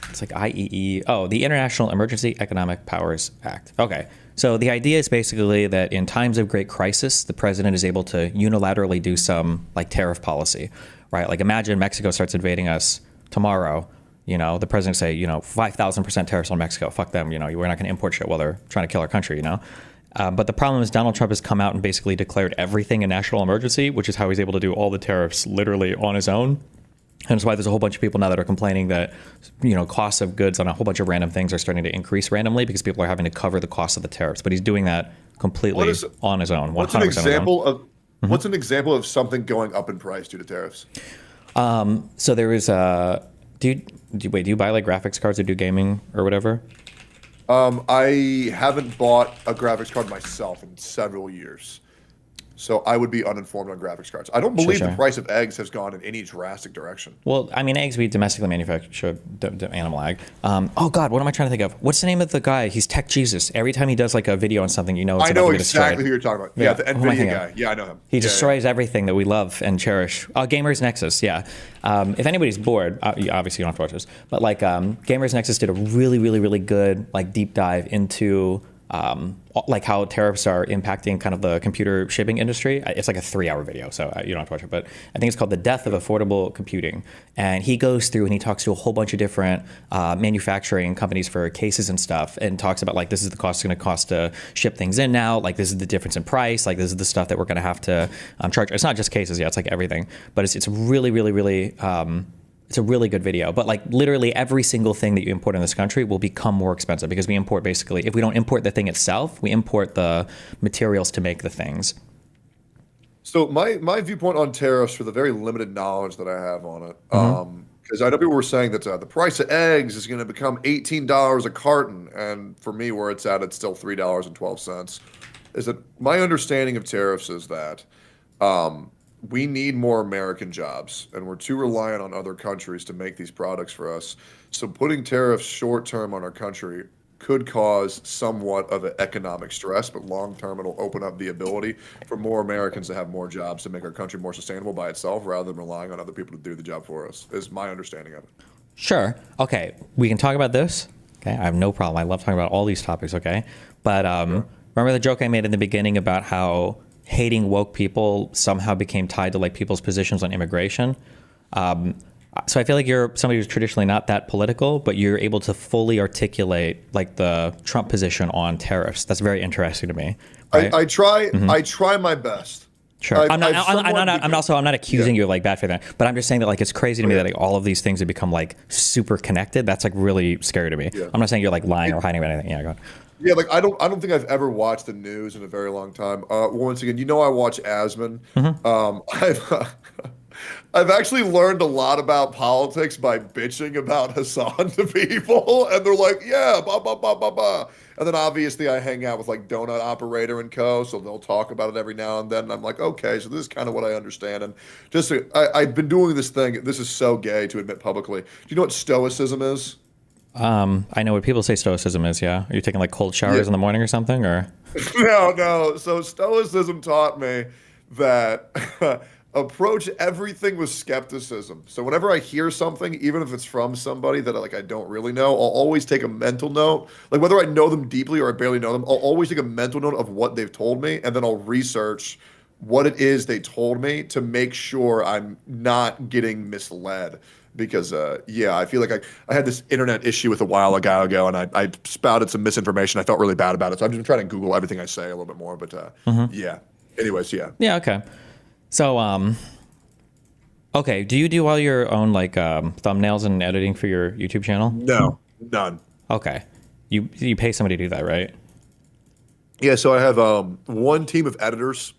It's like IEE. Oh, the International Emergency Economic Powers Act. Okay. So the idea is basically that in times of great crisis, the president is able to unilaterally do some like tariff policy, right? Like imagine Mexico starts invading us tomorrow. The president say, 5,000% tariffs on Mexico. Fuck them. We're not going to import shit while they're trying to kill our country. But the problem is Donald Trump has come out and basically declared everything a national emergency, which is how he's able to do all the tariffs literally on his own. And that's why there's a whole bunch of people now that are complaining that, costs of goods on a whole bunch of random things are starting to increase randomly because people are having to cover the cost of the tariffs. But he's doing that completely on his own. 100% What's an on his own. example of what's an example of something going up in price due to tariffs? So there is do you buy like graphics cards or do gaming or whatever? I haven't bought a graphics card myself in several years. So I would be uninformed on graphics cards. I don't believe Sure. the price of eggs has gone in any drastic direction. Well, I mean, eggs we domestically manufactured animal ag. Oh God, what am I trying to think of? What's the name of the guy? He's Tech Jesus. Every time he does like a video on something, it's I about know to be exactly destroyed. who you're talking about. Yeah. Yeah, the Who am I Nvidia thinking guy. of? Yeah, I know him. He Yeah, destroys everything that we love and cherish. Gamers Nexus, yeah. If anybody's bored, obviously you don't have to watch this, but like Gamers Nexus did a really, really, really good like deep dive into like how tariffs are impacting kind of the computer shipping industry. It's like a 3-hour video, so you don't have to watch it. But I think it's called "The Death of Affordable Computing," and he goes through and he talks to a whole bunch of different manufacturing companies for cases and stuff, and talks about like this is the cost it's going to cost to ship things in now. Like this is the difference in price. Like this is the stuff that we're going to have to charge. It's not just cases, yeah. It's like everything, but it's really, really, really. It's a really good video, but like literally every single thing that you import in this country will become more expensive because we import basically, if we don't import the thing itself, we import the materials to make the things. So my viewpoint on tariffs, for the very limited knowledge that I have on it, because I know people were saying that the price of eggs is going to become $18 a carton, and for me, where it's at, it's still $3.12. Is that my understanding of tariffs is that we need more American jobs, and we're too reliant on other countries to make these products for us. So putting tariffs short term on our country could cause somewhat of an economic stress, but long term it'll open up the ability for more Americans to have more jobs to make our country more sustainable by itself rather than relying on other people to do the job for us, is my understanding of it. Sure. Okay. We can talk about this. Okay. I have no problem. I love talking about all these topics. Okay. But remember the joke I made in the beginning about how hating woke people somehow became tied to like people's positions on immigration. So I feel like you're somebody who's traditionally not that political, but you're able to fully articulate like the Trump position on tariffs. That's very interesting to me. Right? I try my best. Sure. I'm not accusing you of like bad faith, but I'm just saying that like it's crazy to me that like all of these things have become like super connected. That's like really scary to me. Yeah. I'm not saying you're like lying or hiding about anything. Yeah, go ahead. Yeah, like I don't think I've ever watched the news in a very long time. Once again, I watch Asman. I've actually learned a lot about politics by bitching about Hassan to people, and they're like, yeah, blah blah blah blah blah. And then obviously I hang out with like Donut Operator and Co. So they'll talk about it every now and then. And I'm like, okay, so this is kind of what I understand. And I've been doing this thing. This is so gay to admit publicly. Do you know what stoicism is? I know what people say stoicism is, yeah. Are you taking like cold showers in the morning or something, or? No. So stoicism taught me that approach everything with skepticism. So whenever I hear something, even if it's from somebody that I don't really know, I'll always take a mental note. Like whether I know them deeply or I barely know them, I'll always take a mental note of what they've told me, and then I'll research what it is they told me to make sure I'm not getting misled. Because, I feel like I had this internet issue with a while ago, and I spouted some misinformation. I felt really bad about it. So I've been trying to Google everything I say a little bit more. But, yeah. Anyways, yeah. Yeah, okay. So, okay, do you do all your own, like, thumbnails and editing for your YouTube channel? No, none. Okay. You pay somebody to do that, right? Yeah, so I have one team of editors.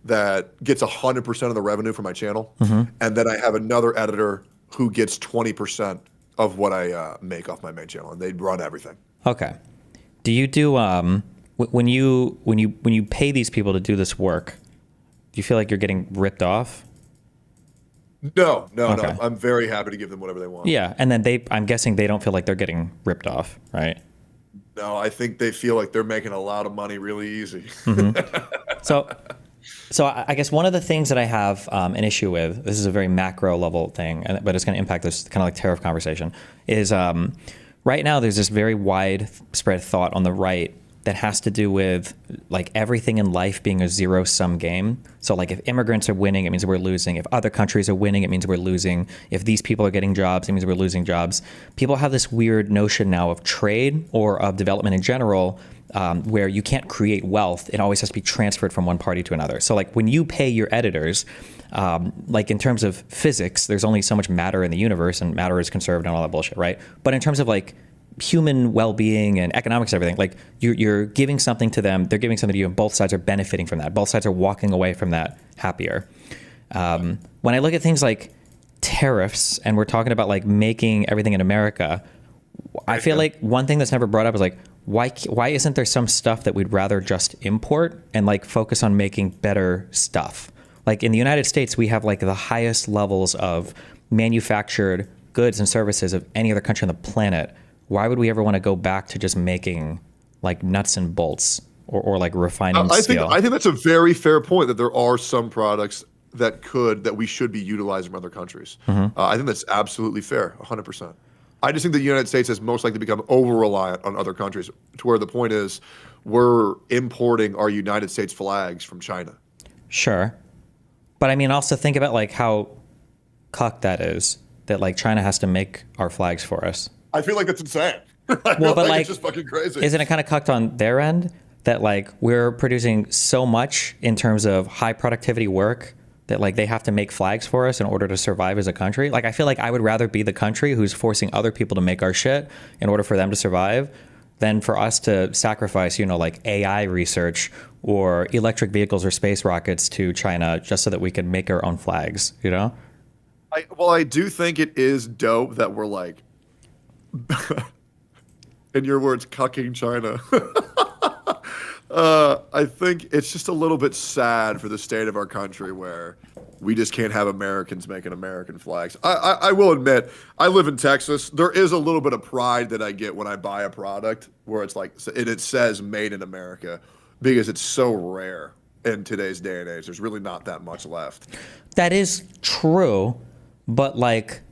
that gets 100% of the revenue for my channel, Mm-hmm. and then I have another editor who gets 20% of what I make off my main channel, and they run everything. Okay. Do you do when you pay these people to do this work? Do you feel like you're getting ripped off? No, no, Okay. no. I'm very happy to give them whatever they want. Yeah, and then I'm guessing they don't feel like they're getting ripped off, right? No, I think they feel like they're making a lot of money really easy. So, so I guess one of the things that I have an issue with, this is a very macro level thing, but it's going to impact this kind of like tariff conversation, is right now there's this very widespread thought on the right that has to do with like everything in life being a zero-sum game. So like if immigrants are winning, it means we're losing. If other countries are winning, it means we're losing. If these people are getting jobs, it means we're losing jobs. People have this weird notion now of trade or of development in general, where you can't create wealth. It always has to be transferred from one party to another. So like when you pay your editors, like in terms of physics, there's only so much matter in the universe, and matter is conserved and all that bullshit, right? But in terms of like human well-being and economics and everything, like you're giving something to them, they're giving something to you, and both sides are benefiting from that. Both sides are walking away from that happier. When I look at things like tariffs and we're talking about like making everything in America, I feel like one thing that's never brought up is like, why isn't there some stuff that we'd rather just import and like focus on making better stuff? Like in the United States, we have like the highest levels of manufactured goods and services of any other country on the planet. Why would we ever want to go back to just making like nuts and bolts or like refining steel? I think that's a very fair point, that there are some products that we should be utilizing from other countries. I think that's absolutely fair, 100%. I just think the United States has most likely become over-reliant on other countries, to where the point is we're importing our United States flags from China. Sure. But I mean, also think about like how cucked that is, that like China has to make our flags for us. I feel like that's insane. Well, but like, it's just fucking crazy. Isn't it kind of cucked on their end that like we're producing so much in terms of high productivity work that like they have to make flags for us in order to survive as a country? Like I feel like I would rather be the country who's forcing other people to make our shit in order for them to survive than for us to sacrifice, like AI research or electric vehicles or space rockets to China just so that we can make our own flags, I do think it is dope that we're like, in your words, cucking China. I think it's just a little bit sad for the state of our country where we just can't have Americans making American flags. I will admit, I live in Texas. There is a little bit of pride that I get when I buy a product where it's like, and it says made in America, because it's so rare in today's day and age. There's really not that much left. That is true, but like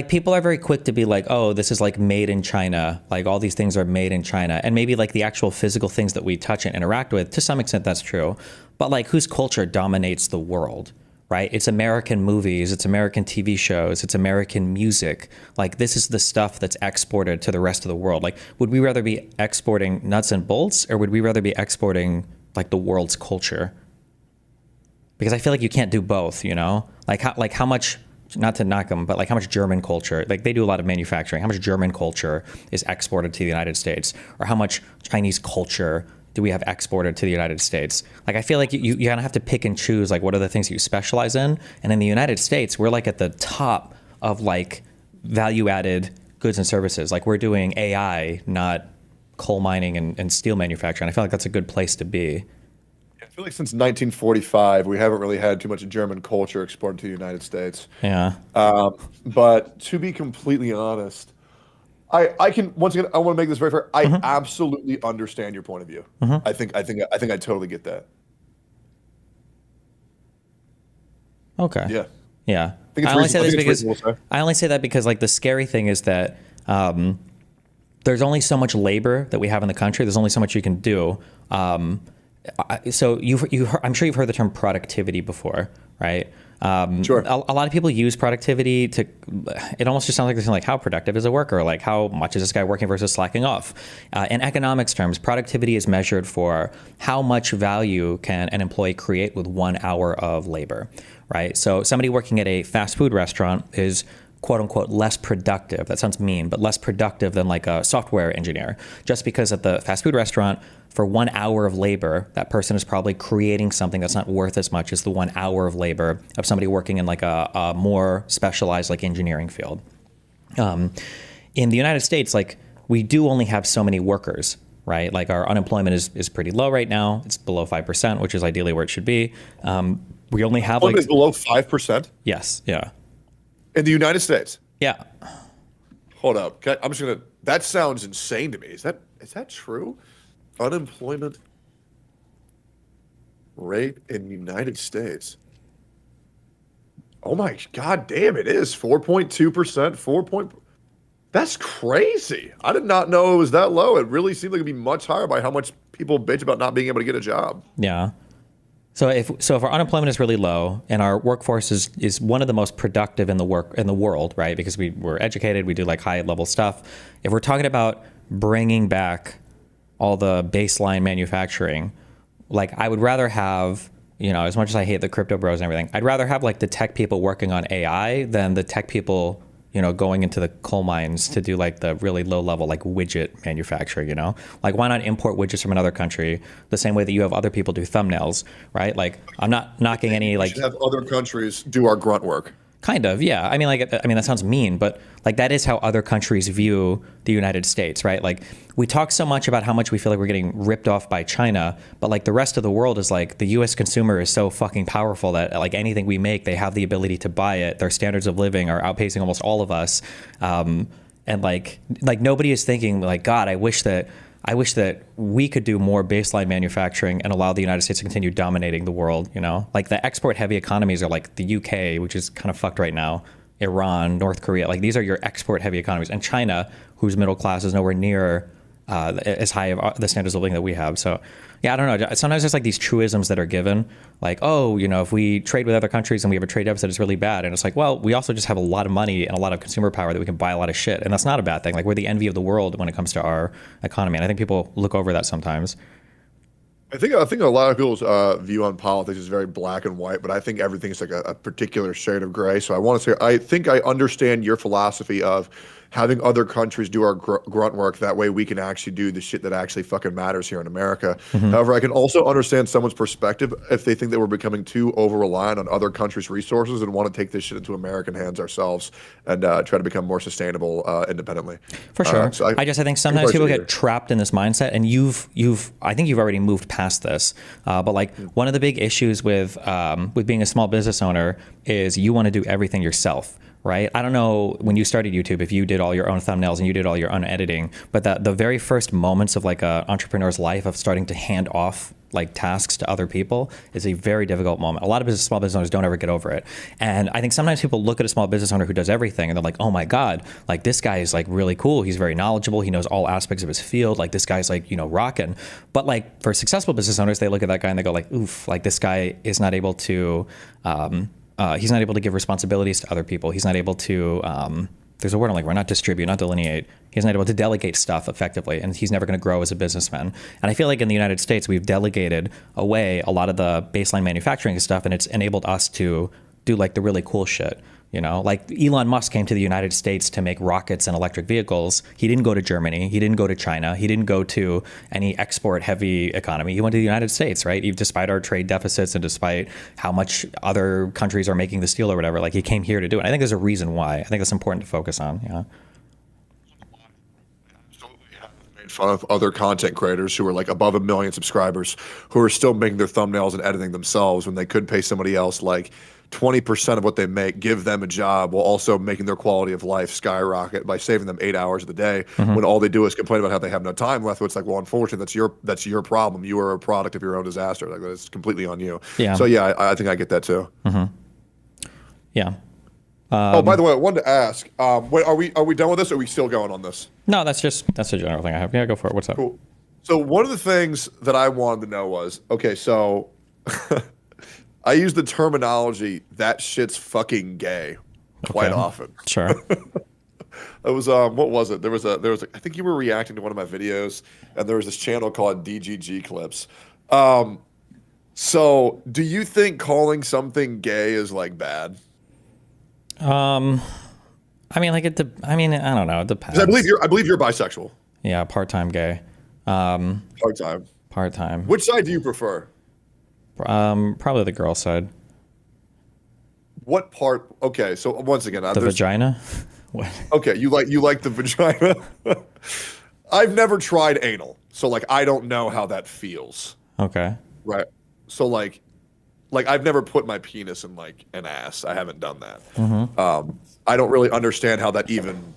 people are very quick to be like, oh, this is like made in China. Like all these things are made in China. And maybe like the actual physical things that we touch and interact with, to some extent that's true. But like whose culture dominates the world, right? It's American movies, it's American TV shows, it's American music. Like this is the stuff that's exported to the rest of the world. Like would we rather be exporting nuts and bolts, or would we rather be exporting like the world's culture? Because I feel like you can't do both, Like how much, not to knock them, but like how much German culture, like they do a lot of manufacturing, how much German culture is exported to the United States, or how much Chinese culture do we have exported to the United States? Like I feel like you kind of have to pick and choose, like what are the things you specialize in? And in the United States, we're like at the top of like value added goods and services. Like we're doing AI, not coal mining and steel manufacturing. I feel like that's a good place to be. I feel like since 1945, we haven't really had too much German culture exported to the United States. Yeah. But to be completely honest, I can, once again, I want to make this very fair. I absolutely understand your point of view. I think I totally get that. Okay. Yeah. Yeah. I only say that because like the scary thing is that there's only so much labor that we have in the country. There's only so much you can do. So I'm sure you've heard the term productivity before, right? Sure. A lot of people use productivity to, it almost just sounds like they're saying like, how productive is a worker? Like how much is this guy working versus slacking off? In economics terms, productivity is measured for how much value can an employee create with 1 hour of labor, right? So somebody working at a fast food restaurant is quote unquote less productive. That sounds mean, but less productive than like a software engineer. Just because at the fast food restaurant, for 1 hour of labor, that person is probably creating something that's not worth as much as the 1 hour of labor of somebody working in like a more specialized like engineering field. In the United States, like we do only have so many workers, right? Like our unemployment is pretty low right now. It's below 5%, which is ideally where it should be. We only have like Is below 5% yes, yeah, in the United States. yeah. Hold up. I'm just gonna. That sounds insane to me. Is that true? Unemployment rate in the United States. Oh my god, damn! It is 4.2%. 4 point. That's crazy. I did not know it was that low. It really seemed like it'd be much higher by how much people bitch about not being able to get a job. Yeah. So if our unemployment is really low and our workforce is one of the most productive in the world, right? Because we're educated, we do like high level stuff. If we're talking about bringing back all the baseline manufacturing, like I would rather have, as much as I hate the crypto bros and everything, I'd rather have like the tech people working on AI than the tech people going into the coal mines to do like the really low level like widget manufacturing, like why not import widgets from another country the same way that you have other people do thumbnails, right? Like I'm not knocking any like have other countries do our grunt work. Kind of, yeah. I mean, that sounds mean, but like that is how other countries view the United States, right? Like we talk so much about how much we feel like we're getting ripped off by China, but like the rest of the world is like the U.S. consumer is so fucking powerful that like anything we make, they have the ability to buy it. Their standards of living are outpacing almost all of us, and like nobody is thinking like, God, I wish that we could do more baseline manufacturing and allow the United States to continue dominating the world, Like the export heavy economies are like the UK, which is kind of fucked right now, Iran, North Korea. Like these are your export heavy economies. And China, whose middle class is nowhere near as high of the standards of living that we have. So yeah, I don't know. Sometimes there's like these truisms that are given, like, oh, if we trade with other countries and we have a trade deficit, it's really bad. And it's like, well, we also just have a lot of money and a lot of consumer power that we can buy a lot of shit. And that's not a bad thing. Like we're the envy of the world when it comes to our economy. And I think people look over that sometimes. I think a lot of people's view on politics is very black and white, but I think everything is like a particular shade of gray. So I want to say I think I understand your philosophy of having other countries do our grunt work. That way we can actually do the shit that actually fucking matters here in America. Mm-hmm. However, I can also understand someone's perspective if they think that we're becoming too over-reliant on other countries' resources and want to take this shit into American hands ourselves and try to become more sustainable independently. For sure. I think sometimes people get trapped in this mindset, and I think you've already moved past this. But like one of the big issues with being a small business owner is you want to do everything yourself. Right? I don't know when you started YouTube if you did all your own thumbnails and you did all your own editing, but the very first moments of like an entrepreneur's life of starting to hand off like tasks to other people is a very difficult moment. A lot of small business owners don't ever get over it. And I think sometimes people look at a small business owner who does everything and they're like, oh my God, like this guy is like really cool. He's very knowledgeable. He knows all aspects of his field. Like this guy's like, rocking. But like for successful business owners, they look at that guy and they go like, oof, like this guy is not able to, he's not able to give responsibilities to other people. He's not able to, there's a word I'm like, not distribute, not delineate. He's not able to delegate stuff effectively, and he's never going to grow as a businessman. And I feel like in the United States, we've delegated away a lot of the baseline manufacturing stuff, and it's enabled us to do like the really cool shit. Like Elon Musk came to the United States to make rockets and electric vehicles. He didn't go to Germany. He didn't go to China. He didn't go to any export heavy economy. He went to the United States, right? Despite our trade deficits and despite how much other countries are making the steel or whatever, like he came here to do it. I think there's a reason why. I think that's important to focus on. Yeah. Made fun of other content creators who are like above 1 million subscribers who are still making their thumbnails and editing themselves when they could pay somebody else like 20% of what they make, give them a job while also making their quality of life skyrocket by saving them 8 hours of the day when all they do is complain about how they have no time left. It's like, well, unfortunately, that's your problem. You are a product of your own disaster. Like that's completely on you. Yeah. So yeah, I think I get that too. Mm-hmm. Yeah. Oh, by the way, I wanted to ask, wait, are we done with this or are we still going on this? No, that's a general thing I have. Yeah, go for it. What's up? Cool. So one of the things that I wanted to know was, okay, so I use the terminology "that shit's fucking gay" quite often. Sure. It was what was it? There was I think you were reacting to one of my videos, and there was this channel called DGG Clips. So do you think calling something gay is like bad? I mean, like I mean, I don't know. It 'Cause I believe depends. you're bisexual. Yeah, part-time gay. Part time. Part-time. Which side do you prefer? Probably the girl side. What part? Okay, so once again, The there's vagina. What? okay. You like the vagina. I've never tried anal, so like I don't know how that feels. Okay. Right. So like I've never put my penis in like an ass. I haven't done that. I don't really understand how that even.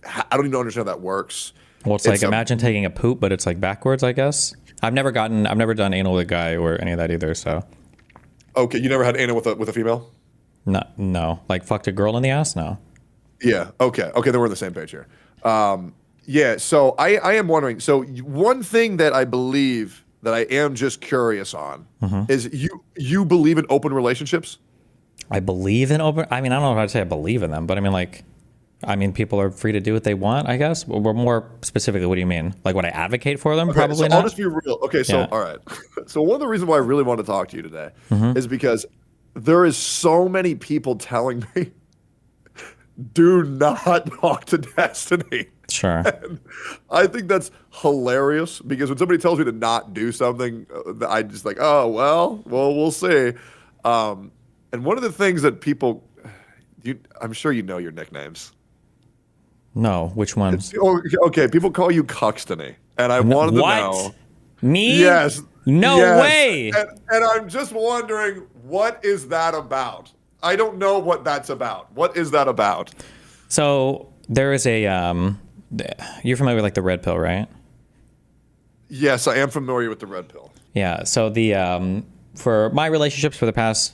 I don't even understand how that works. Well, it's like It's a imagine taking a poop, but it's like backwards, I guess. I've never done anal with a guy or any of that either. So, okay. You never had anal with a female? no, like fucked a girl in the ass. No. Yeah. Okay. Okay. Then we're on the same page here. Yeah. So I am wondering. So one thing that I believe that I am just curious on is you believe in open relationships? I believe in open. I mean, I don't know if I'd say I believe in them, but I mean, like, people are free to do what they want, I guess. Well, we're more specifically, what do you mean? Like, would I advocate for them? Okay. So Probably I'll not. just be real. Okay. So Yeah. all right. So one of the reasons why I really want to talk to you today is because there is so many people telling me do not talk to Destiny. Sure. And I think that's hilarious because when somebody tells me to not do something, I just like, oh well, we'll see. And one of the things that people, I'm sure you know your nicknames. No. Which ones? Oh, okay, people call you Cuxtony, and I wanted to What? know. Me? Yes, No yes, way. and I'm just wondering what is that about? I don't know what that's about. What is that about? So there is a you're familiar with like the red pill, right? Yes, I am familiar with the red pill. Yeah. So the for my relationships for the past,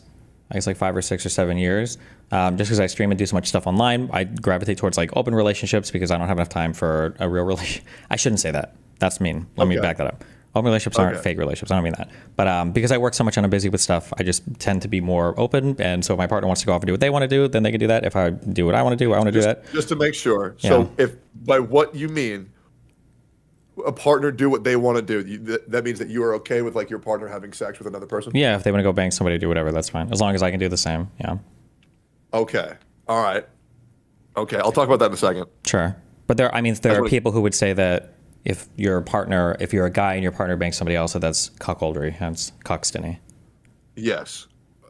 I guess, like 5 or 6 or 7 years, just because I stream and do so much stuff online, I gravitate towards like open relationships because I don't have enough time for a real relation. I shouldn't say that. That's mean. Let me Okay. back that up. Open relationships aren't Okay. fake relationships. I don't mean that. But because I work so much and I'm busy with stuff, I just tend to be more open. And so if my partner wants to go off and do what they want to do, then they can do that. If I do what I want to do, I want to do that. Just to make sure. Yeah. So if by what you mean, a partner do what they want to do, that means that you are okay with like your partner having sex with another person? Yeah, if they want to go bang somebody, do whatever, that's fine. As long as I can do the same. Yeah. Okay. All right. Okay. I'll talk about that in a second. Sure. But there are wanna- people who would say that if you're a guy and your partner bangs somebody else, that that's cuckoldry, hence cockstiny. Yes.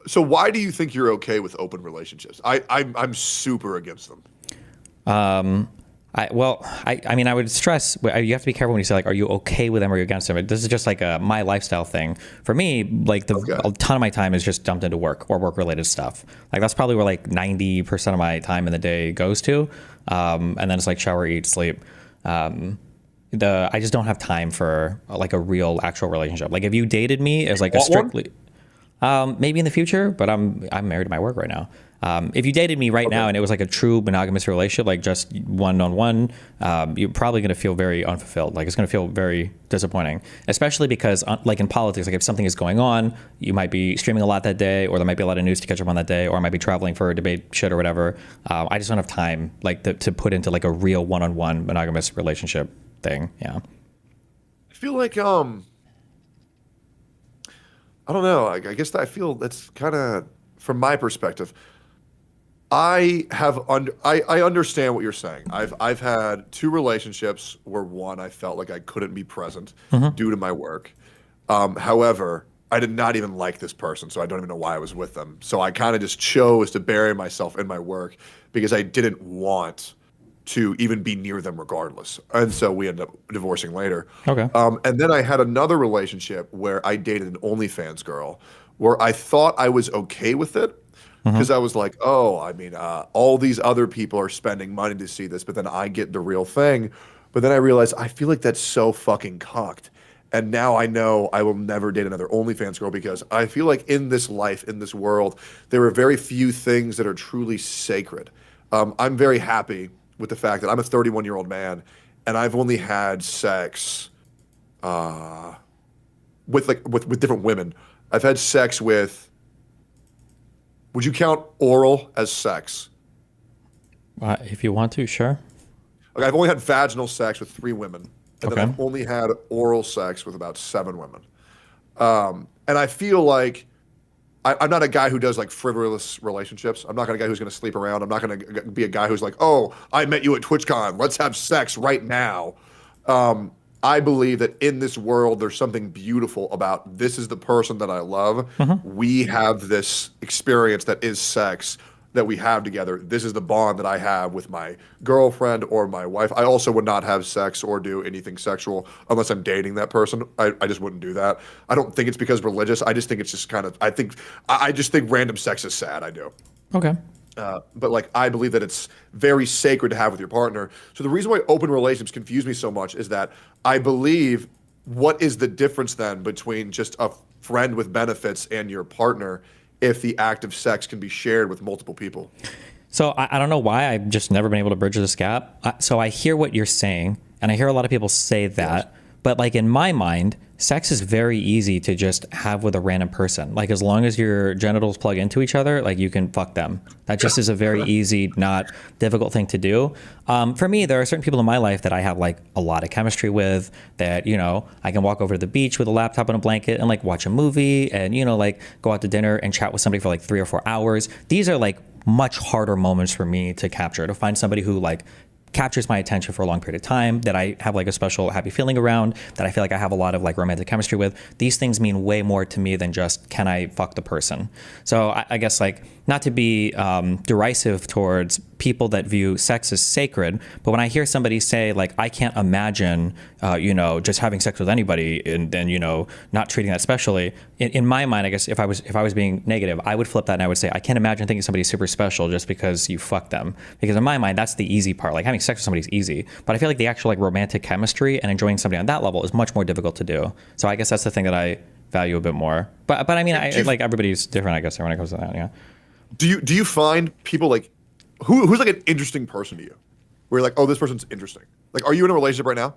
So why do you think you're okay with open relationships? I'm super against them. I mean, I would stress, you have to be careful when you say, like, are you okay with them or are you against them? This is just like my lifestyle thing. For me, like, Okay. a ton of my time is just dumped into work or work-related stuff. Like, that's probably where, like, 90% of my time in the day goes to. And then it's like shower, eat, sleep. I just don't have time for, like, a real, actual relationship. Like, if you dated me as, like, a Want one? strictly... maybe in the future, but I'm married to my work right now. If you dated me right now and it was like a true monogamous relationship, like just one-on-one, you're probably going to feel very unfulfilled. Like it's going to feel very disappointing, especially because like in politics, like if something is going on, you might be streaming a lot that day, or there might be a lot of news to catch up on that day, or I might be traveling for a debate shit or whatever. I just don't have time like to put into like a real one-on-one monogamous relationship thing. Yeah. I feel like I don't know. I guess I feel that's kind of from my perspective. I understand what you're saying. I've had two relationships where one I felt like I couldn't be present due to my work. However, I did not even like this person, so I don't even know why I was with them. So I kind of just chose to bury myself in my work because I didn't want to even be near them regardless. And so we ended up divorcing later. Okay. And then I had another relationship where I dated an OnlyFans girl where I thought I was okay with it because I was like, oh, I mean, all these other people are spending money to see this, but then I get the real thing. But then I realized I feel like that's so fucking cocked. And now I know I will never date another OnlyFans girl because I feel like in this life, in this world, there are very few things that are truly sacred. I'm very happy with the fact that I'm a 31-year-old man and I've only had sex with different women. I've had sex with. Would you count oral as sex? If you want to, sure. Okay, I've only had vaginal sex with 3 women, and Okay. then I've only had oral sex with about 7 women. And I feel like I'm not a guy who does like frivolous relationships. I'm not a guy who's going to sleep around. I'm not going to be a guy who's like, oh, I met you at TwitchCon. Let's have sex right now. Um, I believe that in this world, there's something beautiful about this is the person that I love. We have this experience that is sex that we have together. This is the bond that I have with my girlfriend or my wife. I also would not have sex or do anything sexual unless I'm dating that person. I just wouldn't do that. I don't think it's because religious. I just think it's just kind of, I just think random sex is sad. I do. Okay. But like I believe that it's very sacred to have with your partner. So the reason why open relationships confuse me so much is that I believe what is the difference then between just a friend with benefits and your partner if the act of sex can be shared with multiple people? So I don't know why I've just never been able to bridge this gap. So I hear what you're saying, and I hear a lot of people say that. Yes. But like in my mind, sex is very easy to just have with a random person. Like as long as your genitals plug into each other, like you can fuck them. That just is a very easy, not difficult thing to do. For me, there are certain people in my life that I have like a lot of chemistry with that, you know, I can walk over to the beach with a laptop and a blanket and like watch a movie and, you know, like go out to dinner and chat with somebody for like 3 or 4 hours. These are like much harder moments for me to capture, to find somebody who like captures my attention for a long period of time, that I have like a special happy feeling around, that I feel like I have a lot of like romantic chemistry with. These things mean way more to me than just can I fuck the person. So I guess like not to be derisive towards people that view sex as sacred, but when I hear somebody say like I can't imagine you know, just having sex with anybody and then, you know, not treating that specially, in my mind, I guess if I was being negative, I would flip that and I would say I can't imagine thinking somebody's super special just because you fuck them, because in my mind that's the easy part. Like having sex with somebody is easy, but I feel like the actual like romantic chemistry and enjoying somebody on that level is much more difficult to do. So I guess that's the thing that I value a bit more. But I mean, like everybody's different, I guess, when it comes to that. Yeah. Do you find people like who's like an interesting person to you? Where you're like, oh, this person's interesting. Like, are you in a relationship right now?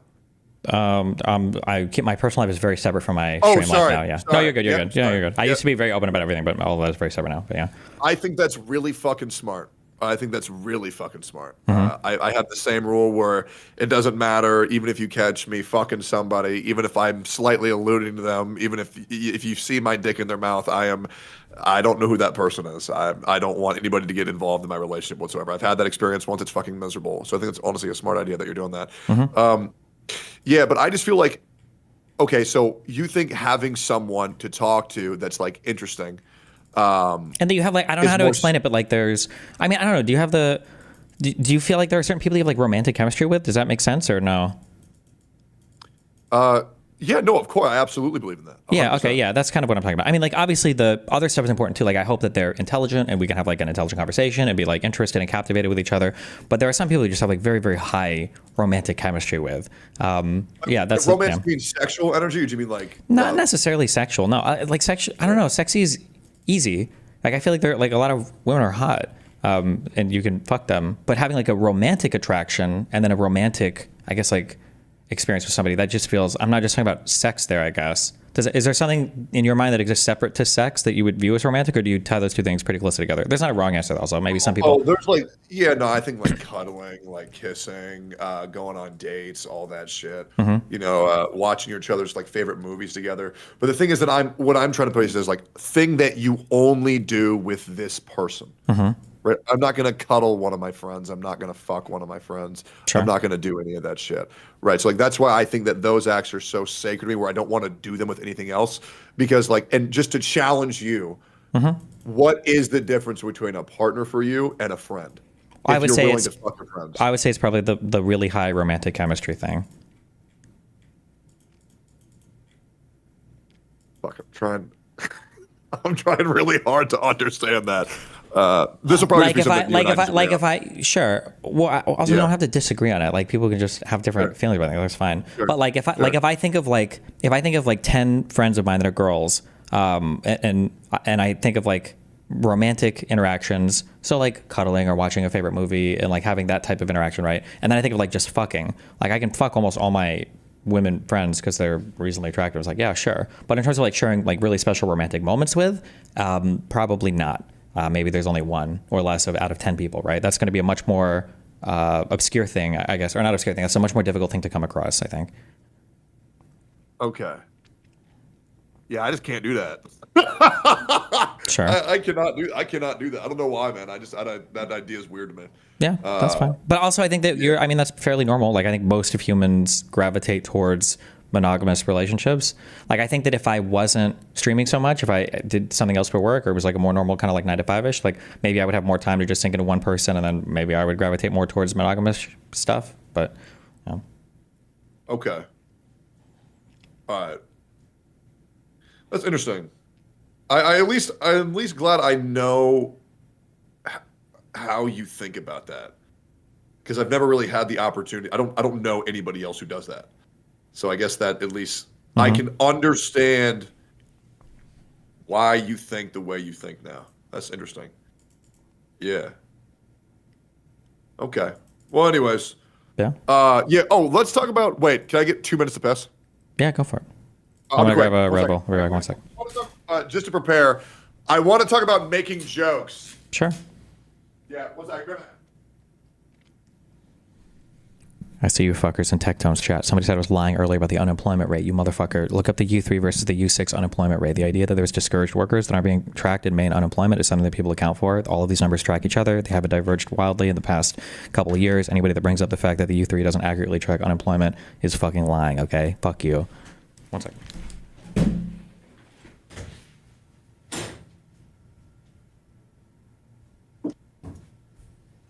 I keep my personal life is very separate from my Oh, stream life sorry. now. Yeah. Sorry. No, you're good. You're Yeah, good. Yeah, sorry. you're good. I Yeah. used to be very open about everything, but all of that is very separate now. But yeah. I think that's really fucking smart. I think that's really fucking smart. I have the same rule where it doesn't matter, even if you catch me fucking somebody, even if I'm slightly alluding to them, even if you see my dick in their mouth, I don't know who that person is. I don't want anybody to get involved in my relationship whatsoever. I've had that experience once. It's fucking miserable. So I think it's honestly a smart idea that you're doing that. Yeah, but I just feel like, okay, so you think having someone to talk to that's like interesting. And then you have like, I don't know how to explain it, but like there's, I mean, I don't know. Do you have do you feel like there are certain people you have like romantic chemistry with? Does that make sense or no? Yeah, no, of course. I absolutely believe in that. 100%. Yeah. Okay. Yeah. That's kind of what I'm talking about. I mean, like, obviously the other stuff is important too. Like, I hope that they're intelligent and we can have like an intelligent conversation and be like interested and captivated with each other. But there are some people you just have like very, very high romantic chemistry with. Yeah. That's romance. Mean sexual energy, or do you mean like not necessarily sexual? No, like sexual. I don't know. Sexy is easy. Like, I feel like they're like a lot of women are hot. And you can fuck them, but having like a romantic attraction and then a romantic, I guess, like experience with somebody, that just feels, I'm not just talking about sex there, I guess. Is there something in your mind that exists separate to sex that you would view as romantic, or do you tie those two things pretty closely together? There's not a wrong answer also. Maybe some people. Oh, there's like, yeah, no, I think like cuddling, like kissing, going on dates, all that shit. You know, watching each other's like favorite movies together. But the thing is that what I'm trying to put is like thing that you only do with this person. Right? I'm not going to cuddle one of my friends. I'm not going to fuck one of my friends. Sure. I'm not going to do any of that shit. Right? So like that's why I think that those acts are so sacred to me, where I don't want to do them with anything else, because like, and just to challenge you, what is the difference between a partner for you and a friend? I would say it's, to fuck your friends. I would say it's probably the really high romantic chemistry thing. Fuck, I'm trying really hard to understand that. This will probably if I sure. Well, I also don't have to disagree on it. Like, people can just have different feelings about it. That's fine. But like if I think of like 10 friends of mine that are girls, and I think of like romantic interactions, so like cuddling or watching a favorite movie and like having that type of interaction, right? And then I think of like just fucking. Like, I can fuck almost all my women friends because they're reasonably attractive. It's like, yeah, sure. But in terms of like sharing like really special romantic moments with, probably not. Maybe there's only one or less out of 10 people, right? That's going to be a much more obscure thing, I guess, or not obscure thing. That's a much more difficult thing to come across, I think. Okay. Yeah, I just can't do that. Sure. I cannot do that. I don't know why, man. That idea is weird to me. Yeah, that's fine. But also, I think that I mean, that's fairly normal. Like, I think most of humans gravitate towards monogamous relationships. Like, I think that if I wasn't streaming so much, if I did something else for work, or it was like a more normal kind of like 9 to 5-ish, like maybe I would have more time to just sink into one person, and then maybe I would gravitate more towards monogamous stuff. But, you know. Okay. All right. That's interesting. I'm at least glad I know how you think about that, because I've never really had the opportunity. I don't know anybody else who does that. So I guess that at least I can understand why you think the way you think now. That's interesting. Yeah. Okay. Well, anyways. Yeah. Yeah. Oh, let's talk about. Wait, can I get 2 minutes to piss? Yeah, go for it. I'm gonna grab a Red Bull. We'll be back 1 sec. Just to prepare, I want to talk about making jokes. Sure. Yeah. What's that? Grab that. I see you fuckers in Tectone's chat. Somebody said I was lying earlier about the unemployment rate. You motherfucker. Look up the U3 versus the U6 unemployment rate. The idea that there's discouraged workers that aren't being tracked in Maine unemployment is something that people account for. All of these numbers track each other. They haven't diverged wildly in the past couple of years. Anybody that brings up the fact that the U3 doesn't accurately track unemployment is fucking lying, okay? Fuck you. 1 sec.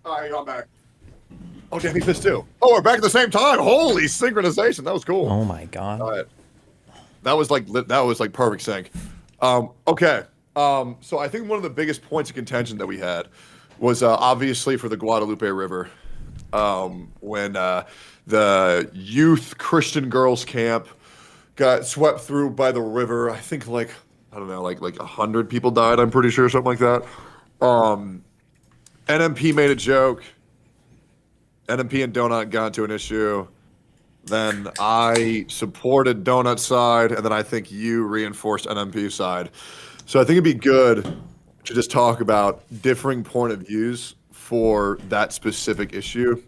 All right, I'm back. Oh, damn, he pissed too. Oh, we're back at the same time. Holy synchronization. That was cool. Oh my god. All right. That was like perfect sync. Okay. So I think one of the biggest points of contention that we had was obviously for the Guadalupe River, when the youth Christian girls camp got swept through by the river. I think like 100 people died. I'm pretty sure, something like that. NMP made a joke. NMP and Donut got into an issue. Then I supported Donut's side, and then I think you reinforced NMP's side. So I think it'd be good to just talk about differing point of views for that specific issue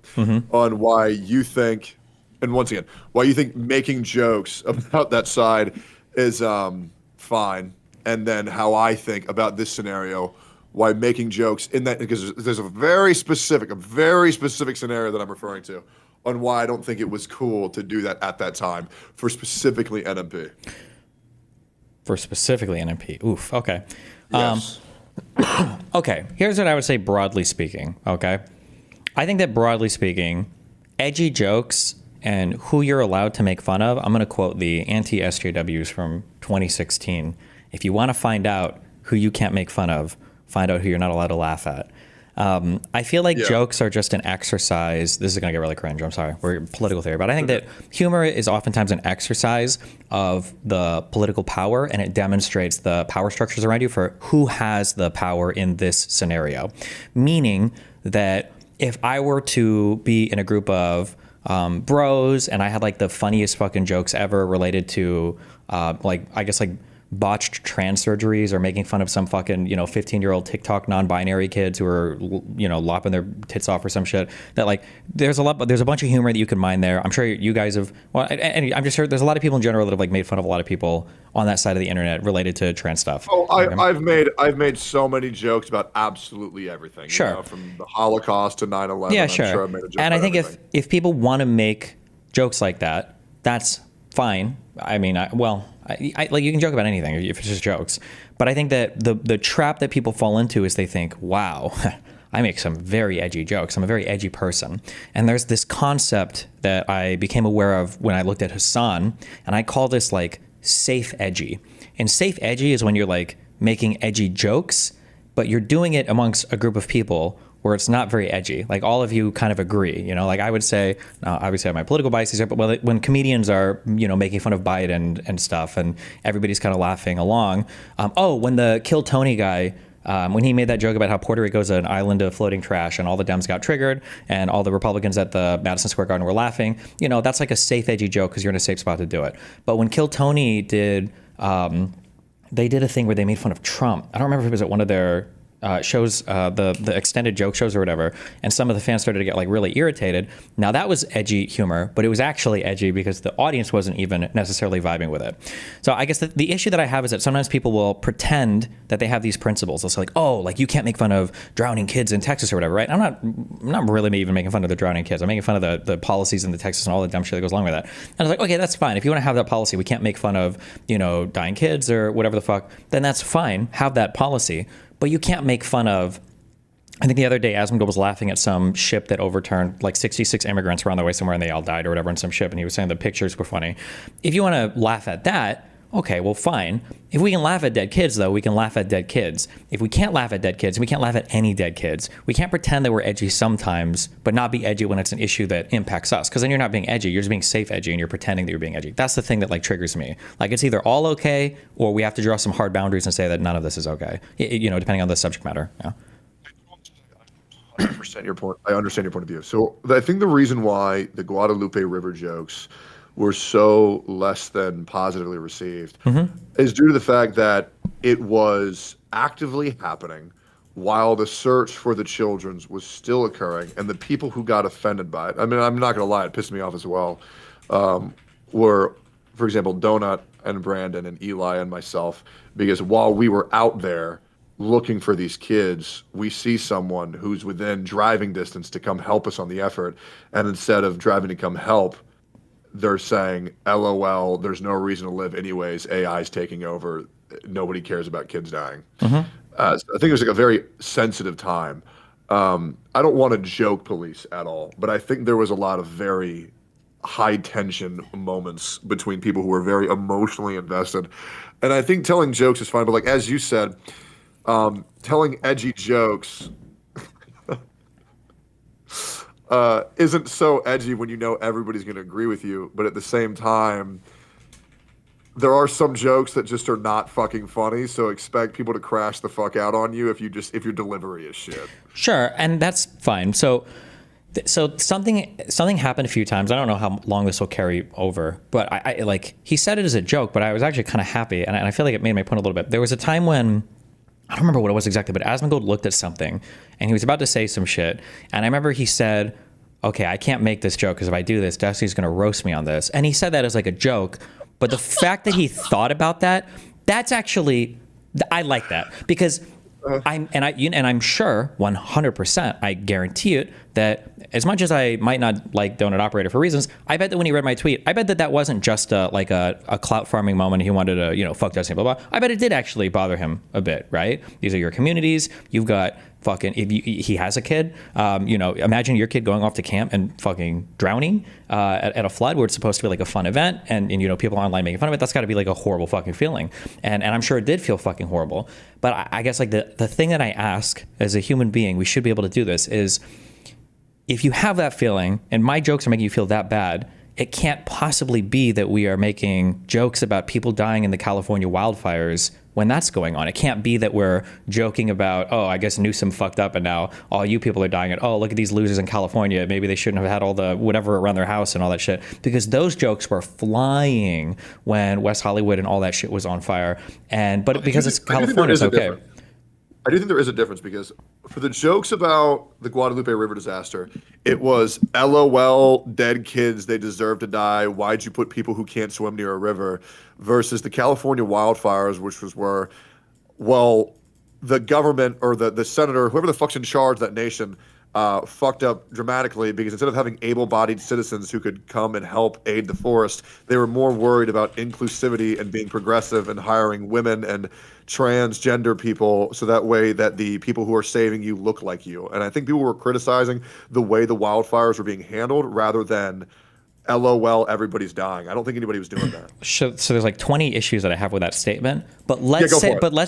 on why you think, and once again, why you think making jokes about that side is fine, and then how I think about this scenario, why making jokes in that, because there's a very specific scenario that I'm referring to on why I don't think it was cool to do that at that time for specifically NMP. For specifically NMP. Oof. Okay. Yes. Okay. Here's what I would say broadly speaking. Okay. I think that broadly speaking, edgy jokes and who you're allowed to make fun of, I'm going to quote the anti-SJWs from 2016. If you want to find out who you can't make fun of, find out who you're not allowed to laugh at. I feel like jokes are just an exercise. This is going to get really cringe. I'm sorry. We're political theory. But I think that humor is oftentimes an exercise of the political power, and it demonstrates the power structures around you for who has the power in this scenario. Meaning that if I were to be in a group of bros and I had like the funniest fucking jokes ever related to botched trans surgeries or making fun of some fucking 15-year-old TikTok non-binary kids who are lopping their tits off or some shit, that like there's a bunch of humor that you can mine there. I'm sure you guys have, and I'm just sure there's a lot of people in general that have like made fun of a lot of people on that side of the internet related to trans stuff. Oh, I've made so many jokes about absolutely everything. Sure. From the Holocaust to 9/11. Yeah, I'm sure. sure I've made a joke and I about think everything. if people want to make jokes like that, that's fine. I mean, I like, you can joke about anything if it's just jokes. But I think that the trap that people fall into is they think, wow, I make some very edgy jokes. I'm a very edgy person. And there's this concept that I became aware of when I looked at Hassan, and I call this like safe edgy. And safe edgy is when you're like making edgy jokes, but you're doing it amongst a group of people where it's not very edgy. Like all of you kind of agree, like I would say, obviously I have my political biases here, but when comedians are, making fun of Biden and stuff and everybody's kind of laughing along. When the Kill Tony guy, when he made that joke about how Puerto Rico is an island of floating trash and all the Dems got triggered and all the Republicans at the Madison Square Garden were laughing, that's like a safe edgy joke because you're in a safe spot to do it. But when Kill Tony did, they did a thing where they made fun of Trump. I don't remember if it was at one of their shows, the extended joke shows or whatever, and some of the fans started to get like really irritated. Now that was edgy humor, but it was actually edgy because the audience wasn't even necessarily vibing with it. So I guess the issue that I have is that sometimes people will pretend that they have these principles. They'll say like, oh, like you can't make fun of drowning kids in Texas or whatever, right? I'm not really even making fun of the drowning kids. I'm making fun of the policies in the Texas and all the dumb shit that goes along with that. And I was like, okay, that's fine. If you want to have that policy, we can't make fun of, dying kids or whatever the fuck, then that's fine. Have that policy. But you can't make fun of. I think the other day, Asmongold was laughing at some ship that overturned like 66 immigrants were on their way somewhere and they all died or whatever in some ship. And he was saying the pictures were funny. If you want to laugh at that, okay, well, fine. If we can laugh at dead kids, though, we can laugh at dead kids. If we can't laugh at dead kids, we can't laugh at any dead kids. We can't pretend that we're edgy sometimes, but not be edgy when it's an issue that impacts us. Because then you're not being edgy. You're just being safe edgy and you're pretending that you're being edgy. That's the thing that like triggers me. Like it's either all okay or we have to draw some hard boundaries and say that none of this is okay. Depending on the subject matter. Yeah. 100% your point. I understand your point of view. So I think the reason why the Guadalupe River jokes were so less than positively received is due to the fact that it was actively happening while the search for the children's was still occurring, and the people who got offended by it, I mean, I'm not going to lie, it pissed me off as well, were, for example, Donut and Brandon and Eli and myself, because while we were out there looking for these kids, we see someone who's within driving distance to come help us on the effort, and instead of driving to come help, they're saying, LOL, there's no reason to live anyways, AI's taking over, nobody cares about kids dying. So I think it was like a very sensitive time. I don't want to joke police at all, but I think there was a lot of very high tension moments between people who were very emotionally invested. And I think telling jokes is fine, but like as you said, telling edgy jokes isn't so edgy when you know everybody's going to agree with you. But at the same time, there are some jokes that just are not fucking funny. So expect people to crash the fuck out on you if your delivery is shit. Sure, and that's fine. So something happened a few times. I don't know how long this will carry over, but I like he said it as a joke, but I was actually kind of happy, and I feel like it made my point a little bit. There was a time when I don't remember what it was exactly, but Asmongold looked at something and he was about to say some shit. And I remember he said, okay, I can't make this joke because if I do this, Destiny's going to roast me on this. And he said that as like a joke. But the fact that he thought about that, that's actually, I like that because I'm sure 100%, I guarantee it, that as much as I might not like Donut Operator for reasons, I bet that when he read my tweet, I bet that wasn't just a clout farming moment. He wanted to, fuck Destiny, blah, blah. I bet it did actually bother him a bit, right? These are your communities. You've got fucking, he has a kid, imagine your kid going off to camp and fucking drowning at a flood where it's supposed to be like a fun event and people online making fun of it. That's got to be like a horrible fucking feeling. And I'm sure it did feel fucking horrible. But I guess like the thing that I ask as a human being, we should be able to do this is, if you have that feeling and my jokes are making you feel that bad, it can't possibly be that we are making jokes about people dying in the California wildfires when that's going on. It can't be that we're joking about, oh, I guess Newsom fucked up and now all you people are dying, and oh, look at these losers in California. Maybe they shouldn't have had all the whatever around their house and all that shit. Because those jokes were flying when West Hollywood and all that shit was on fire. But because it's California, it's okay. I do think there is a difference because for the jokes about the Guadalupe River disaster, it was LOL, dead kids, they deserve to die. Why'd you put people who can't swim near a river? Versus the California wildfires, which were, well, the government or the senator, whoever the fuck's in charge of that nation, fucked up dramatically because instead of having able-bodied citizens who could come and help aid the forest, they were more worried about inclusivity and being progressive and hiring women and transgender people so that way that the people who are saving you look like you. And I think people were criticizing the way the wildfires were being handled rather than LOL, everybody's dying. I don't think anybody was doing that. So there's like 20 issues that I have with that statement. But let's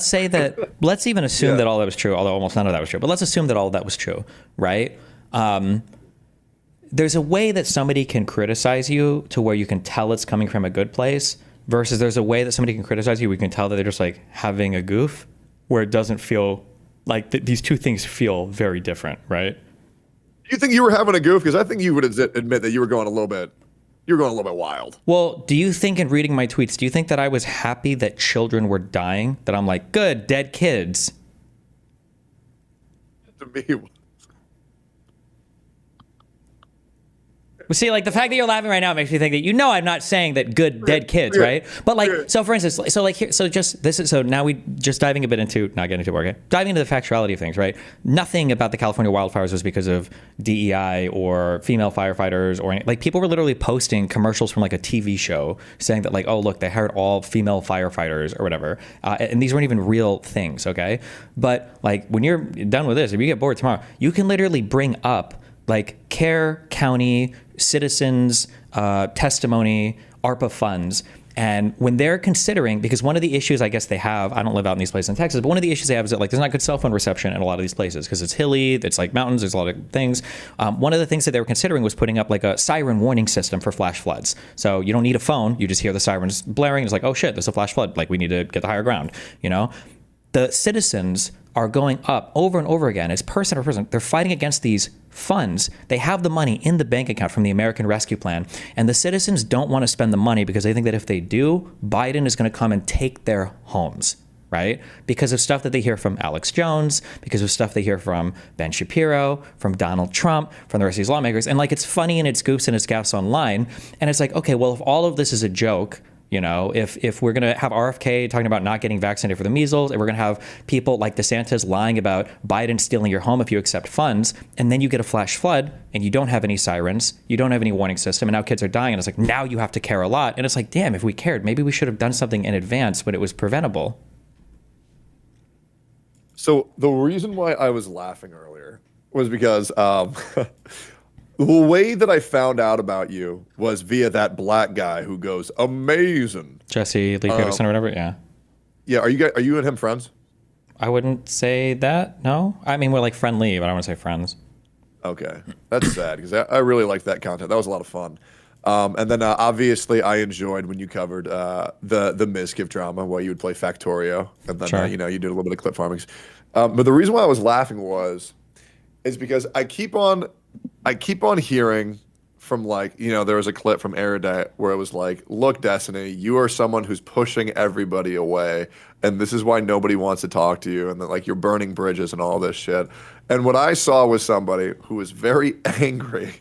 say that let's even assume that all that was true, although almost none of that was true. But let's assume that all of that was true, right? There's a way that somebody can criticize you to where you can tell it's coming from a good place, versus there's a way that somebody can criticize you where you can tell that they're just like having a goof, where it doesn't feel like these two things feel very different, right? Do you think you were having a goof? Because I think you would admit that you were going a little bit wild. Well, do you think in reading my tweets, do you think that I was happy that children were dying? That I'm like, good, dead kids? to me was Well, see, like the fact that you're laughing right now makes me think that I'm not saying that good dead kids, yeah, right? But like, yeah. so for instance, so like here, so just this is so now we just diving a bit into not getting too far, okay? Diving into the factuality of things, right? Nothing about the California wildfires was because of DEI or female firefighters or like people were literally posting commercials from like a TV show saying that like, oh look, they hired all female firefighters or whatever, and these weren't even real things, okay? But like when you're done with this, if you get bored tomorrow, you can literally bring up like Care County citizens' testimony, ARPA funds. And when they're considering, because one of the issues I guess they have, I don't live out in these places in Texas, but one of the issues they have is that like there's not good cell phone reception in a lot of these places because it's hilly, it's like mountains, there's a lot of things. One of the things that they were considering was putting up like a siren warning system for flash floods. So you don't need a phone, you just hear the sirens blaring. It's like, oh shit, there's a flash flood. Like we need to get the higher ground, you know? The citizens are going up over and over again as person or person. They're fighting against these funds. They have the money in the bank account from the American Rescue Plan. And the citizens don't want to spend the money because they think that if they do, Biden is going to come and take their homes, right? Because of stuff that they hear from Alex Jones, because of stuff they hear from Ben Shapiro, from Donald Trump, from the rest of these lawmakers. And like, it's funny and it's goofs and it's gaffes online. And it's like, okay, well, if all of this is a joke, you know, if we're going to have RFK talking about not getting vaccinated for the measles, and we're going to have people like DeSantis lying about Biden stealing your home if you accept funds, and then you get a flash flood and you don't have any sirens, you don't have any warning system, and now kids are dying, and it's like, now you have to care a lot. And it's like, damn, if we cared, maybe we should have done something in advance when it was preventable. So the reason why I was laughing earlier was because the way that I found out about you was via that black guy who goes amazing. Jesse Lee Peterson or whatever, yeah. Yeah, are you and him friends? I wouldn't say that, no. I mean, we're like friendly, but I don't want to say friends. Okay, that's sad because I really liked that content. That was a lot of fun. And then obviously I enjoyed when you covered the Mizkiff drama where you would play Factorio, and then Sure. you did a little bit of clip farming. But the reason why I was laughing is because I keep on hearing from like, there was a clip from Erudite where it was like, look, Destiny, you are someone who's pushing everybody away, and this is why nobody wants to talk to you, and that like you're burning bridges and all this shit. And what I saw was somebody who was very angry,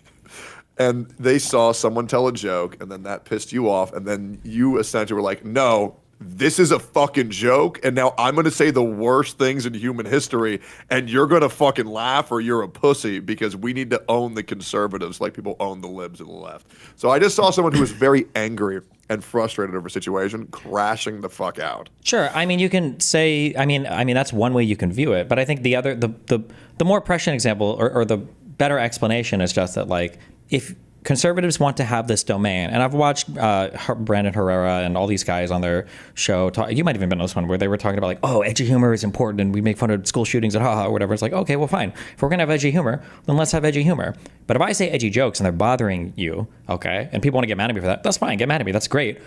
and they saw someone tell a joke, and then that pissed you off, and then you essentially were like, no, this is a fucking joke, and now I'm going to say the worst things in human history, and you're going to fucking laugh or you're a pussy because we need to own the conservatives like people own the libs and the left. So I just saw someone who was very angry and frustrated over a situation crashing the fuck out. Sure. I mean, you can say, I mean, that's one way you can view it. But I think the more prescient example or the better explanation is just that, like, if conservatives want to have this domain, and I've watched Brandon Herrera and all these guys on their show talk. You might have even been on this one where they were talking about like, oh, edgy humor is important, and we make fun of school shootings and haha or whatever. It's like, okay, well, fine. If we're gonna have edgy humor, then let's have edgy humor. But if I say edgy jokes and they're bothering you, okay, and people want to get mad at me for that, that's fine. Get mad at me. That's great.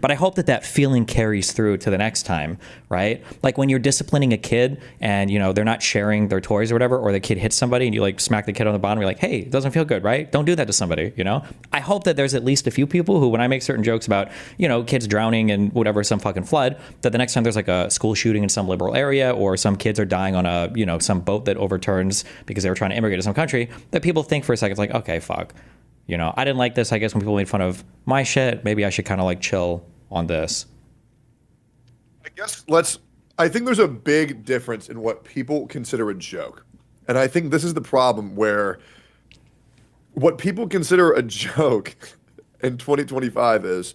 But I hope that feeling carries through to the next time, right? Like when you're disciplining a kid and, they're not sharing their toys or whatever, or the kid hits somebody and you like smack the kid on the bottom, you're like, hey, it doesn't feel good, right? Don't do that to somebody, I hope that there's at least a few people who, when I make certain jokes about, kids drowning and whatever, some fucking flood, that the next time there's like a school shooting in some liberal area or some kids are dying on a, some boat that overturns because they were trying to immigrate to some country, that people think for a second, it's like, okay, fuck. I didn't like this. I guess when people made fun of my shit, maybe I should kind of like chill on this. I think there's a big difference in what people consider a joke. And I think this is the problem where what people consider a joke in 2025 is,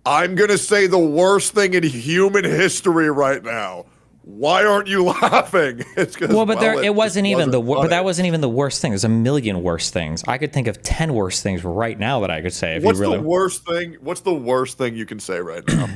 I'm going to say the worst thing in human history right now. Why aren't you laughing? It's because it wasn't even but that wasn't even the worst thing. There's a million worse things. I could think of 10 worse things right now that I could say. What's the worst thing? What's the worst thing you can say right now?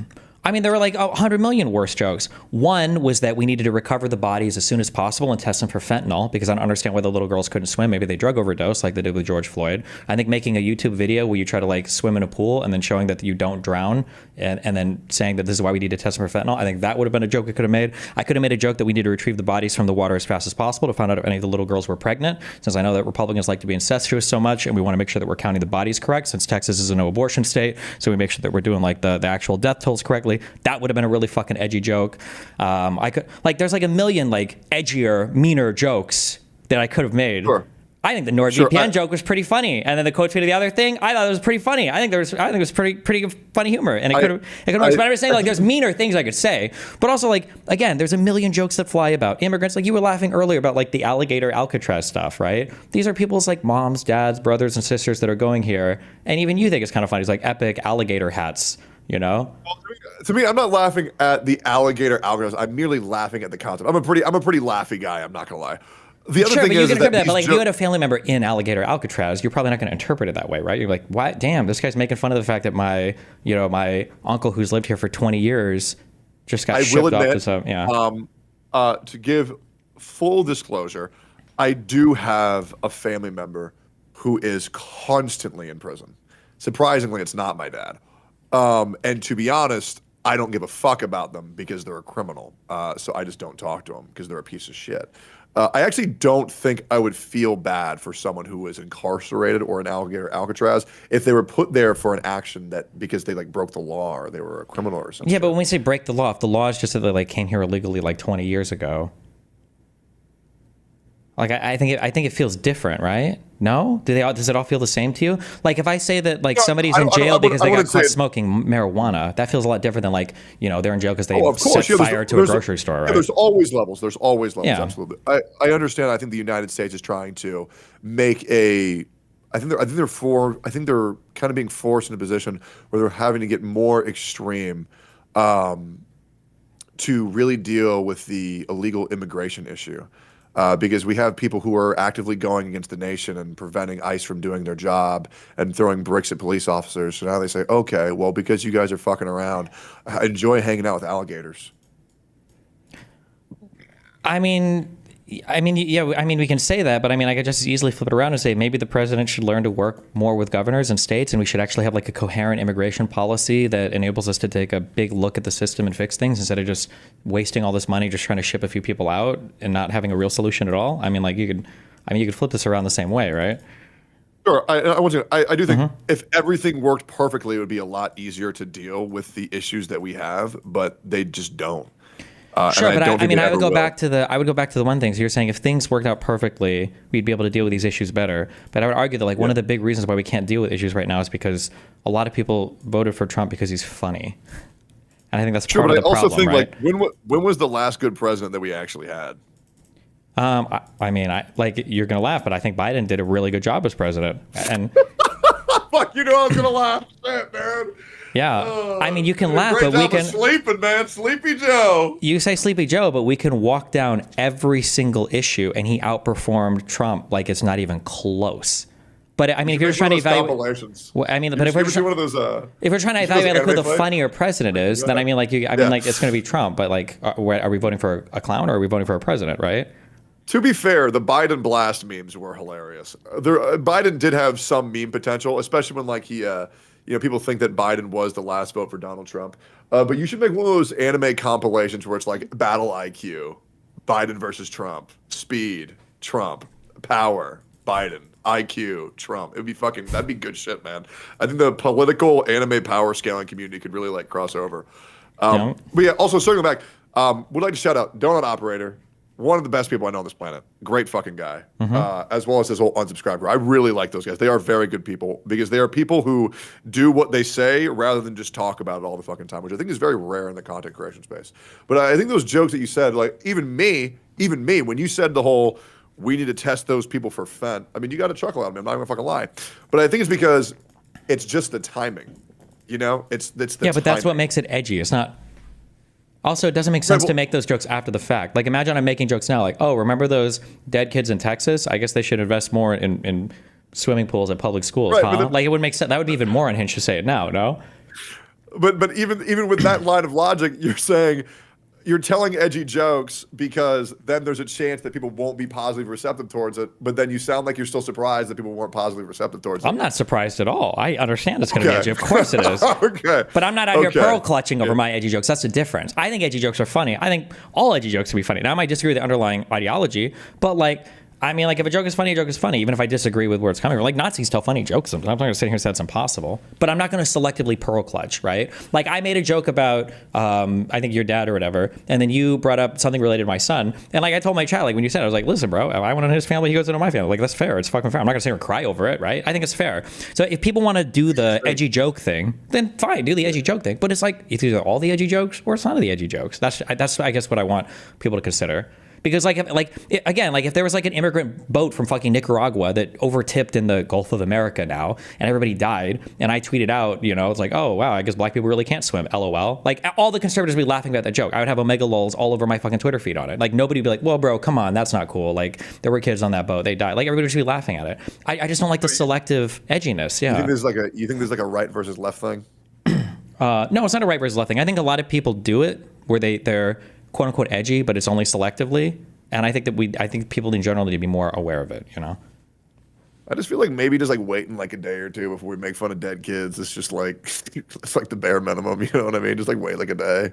I mean, there were like 100 million worse jokes. One was that we needed to recover the bodies as soon as possible and test them for fentanyl, because I don't understand why the little girls couldn't swim. Maybe they drug overdose like they did with George Floyd. I think making a YouTube video where you try to like swim in a pool and then showing that you don't drown and then saying that this is why we need to test them for fentanyl, I think that would have been a joke I could have made. I could have made a joke that we need to retrieve the bodies from the water as fast as possible to find out if any of the little girls were pregnant, since I know that Republicans like to be incestuous so much, and we want to make sure that we're counting the bodies correct, since Texas is a no abortion state. So we make sure that we're doing like the actual death tolls correctly. That would have been a really fucking edgy joke. There's like a million like edgier, meaner jokes that I could have made. Sure. I think the NordVPN joke was pretty funny, and then the quote tweeted the other thing. I thought it was pretty funny. I think it was pretty funny humor, and it could have. But I was saying, like, there's meaner things I could say, but also, like, again, there's a million jokes that fly about immigrants. Like, you were laughing earlier about, like, the alligator Alcatraz stuff, right? These are people's, like, moms, dads, brothers, and sisters that are going here, and even you think it's kind of funny. It's like epic alligator hats, you know? Well, to me, I'm not laughing at the alligator Alcatraz. I'm merely laughing at the concept. I'm a pretty laughy guy. I'm not gonna lie. The other thing but you is can interpret that. But like, if you jo- had a family member in Alligator Alcatraz, you're probably not going to interpret it that way, right? You're like, what? Damn, this guy's making fun of the fact that my uncle who's lived here for 20 years just got shipped off to some. Yeah. To give full disclosure, I do have a family member who is constantly in prison. Surprisingly, it's not my dad. And to be honest, I don't give a fuck about them because they're a criminal. So I just don't talk to them because they're a piece of shit. I actually don't think I would feel bad for someone who was incarcerated or in Alligator Alcatraz if they were put there for an action that because they like broke the law or they were a criminal or something. Yeah, but when we say break the law, if the law is just that they like came here illegally like 20 years ago, like I think it feels different, right? No? Does it all feel the same to you? Like if I say that like somebody's in jail because they got caught smoking marijuana, that feels a lot different than like, they're in jail because they set fire to a grocery store, right? Yeah, there's always levels. There's always levels, Yeah. absolutely. I understand. I think the United States is trying to make I think they're kind of being forced in a position where they're having to get more extreme to really deal with the illegal immigration issue. Because we have people who are actively going against the nation and preventing ICE from doing their job and throwing bricks at police officers. So now they say, okay, well, because you guys are fucking around, enjoy hanging out with alligators. I mean, we can say that, but I mean, I could just as easily flip it around and say maybe the president should learn to work more with governors and states, and we should actually have like a coherent immigration policy that enables us to take a big look at the system and fix things instead of just wasting all this money just trying to ship a few people out and not having a real solution at all. I mean, like you could flip this around the same way, right? Sure. I do think if everything worked perfectly, it would be a lot easier to deal with the issues that we have, but they just don't. Sure, but I would go back to the one thing. So you're saying if things worked out perfectly, we'd be able to deal with these issues better. But I would argue that like one of the big reasons why we can't deal with issues right now is because a lot of people voted for Trump because he's funny, and I think that's part of the problem. Sure, but I also think right? like when was the last good president that we actually had? You're gonna laugh, but I think Biden did a really good job as president, and fuck, I was gonna laugh, shit, man. Yeah, I mean, you can laugh, but we can sleeping, man, Sleepy Joe. You say Sleepy Joe, but we can walk down every single issue, and he outperformed Trump like it's not even close. But I mean, if you're just trying to evaluate, but if we're trying to evaluate like, who the funnier president is, then I mean, like it's going to be Trump. But like, are we voting for a clown or are we voting for a president? Right? To be fair, the Biden blast memes were hilarious. Biden did have some meme potential, especially when like he. People think that Biden was the last vote for Donald Trump. But you should make one of those anime compilations where it's like battle IQ, Biden versus Trump, speed, Trump, power, Biden, IQ, Trump. That'd be good shit, man. I think the political anime power scaling community could really like cross over. But yeah, also circling back, would like to shout out Donut Operator. One of the best people I know on this planet. Great fucking guy. As well as his whole unsubscriber. I really like those guys. They are very good people because they are people who do what they say rather than just talk about it all the fucking time, which I think is very rare in the content creation space. But I think those jokes that you said, like even me, when you said the whole, we need to test those people for fent, I mean, you got to chuckle at me. I'm not going to fucking lie. But I think it's because it's just the timing. It's the yeah, but timing. that's what makes it edgy. It's not. Also, it doesn't make sense to make those jokes after the fact. Like, imagine I'm making jokes now, like, oh, remember those dead kids in Texas? I guess they should invest more in swimming pools at public schools, right, huh? Like, it would make sense. That would be even more unhinged to say it now, no? But even with that line of logic, you're telling edgy jokes because then there's a chance that people won't be positively receptive towards it. But then you sound like you're still surprised that people weren't positively receptive towards it. I'm not surprised at all. I understand it's going to be edgy. Of course it is. Okay. But I'm not out here pearl clutching over my edgy jokes. That's the difference. I think edgy jokes are funny. I think all edgy jokes can be funny. Now, I might disagree with the underlying ideology, but like, I mean, like, if a joke is funny, a joke is funny, even if I disagree with where it's coming from. Like, Nazis tell funny jokes sometimes. I'm not going to sit here and say it's impossible, but I'm not going to selectively pearl clutch, right? Like, I made a joke about, I think your dad or whatever, and then you brought up something related to my son. And, like, I told my child, like, when you said it, I was like, listen, bro, I went into his family, he goes into my family. Like, that's fair. It's fucking fair. I'm not going to sit here and cry over it, right? I think it's fair. So if people want to do the edgy joke thing, then fine, do the edgy joke thing. But it's like, it's either all the edgy jokes or it's none of the edgy jokes. That's I guess, what I want people to consider. Because again, like if there was like an immigrant boat from fucking Nicaragua that overtipped in the Gulf of America now and everybody died and I tweeted out, it's like, oh wow, I guess black people really can't swim, LOL. Like all the conservatives would be laughing about that joke. I would have omega lols all over my fucking Twitter feed on it. Like nobody would be like, well bro, come on, that's not cool. Like there were kids on that boat, they died. Like everybody would just be laughing at it. I just don't like the selective edginess. Yeah. You think there's like a right versus left thing? No, it's not a right versus left thing. I think a lot of people do it where they're quote unquote edgy, but it's only selectively. And I think people in general need to be more aware of it, I just feel like maybe just like waiting like a day or two before we make fun of dead kids. It's just like it's like the bare minimum, you know what I mean? Just like wait like a day.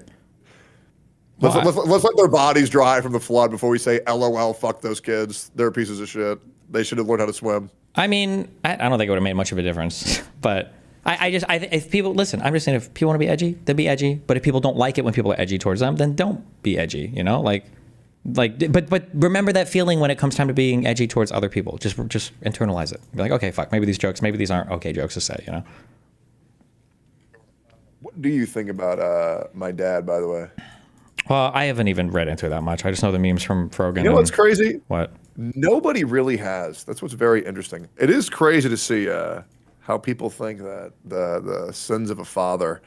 Let's let their bodies dry from the flood before we say LOL, fuck those kids. They're pieces of shit. They should have learned how to swim. I mean, I don't think it would have made much of a difference, but if people listen, I'm just saying if people want to be edgy, then be edgy. But if people don't like it when people are edgy towards them, then don't be edgy. But remember that feeling when it comes time to being edgy towards other people. Just internalize it. Be like, okay, fuck, maybe these aren't okay jokes to say. What do you think about my dad, by the way? Well, I haven't even read into it that much. I just know the memes from Frogan. You know what's crazy? What? Nobody really has. That's what's very interesting. It is crazy to see how people think that the sins of a father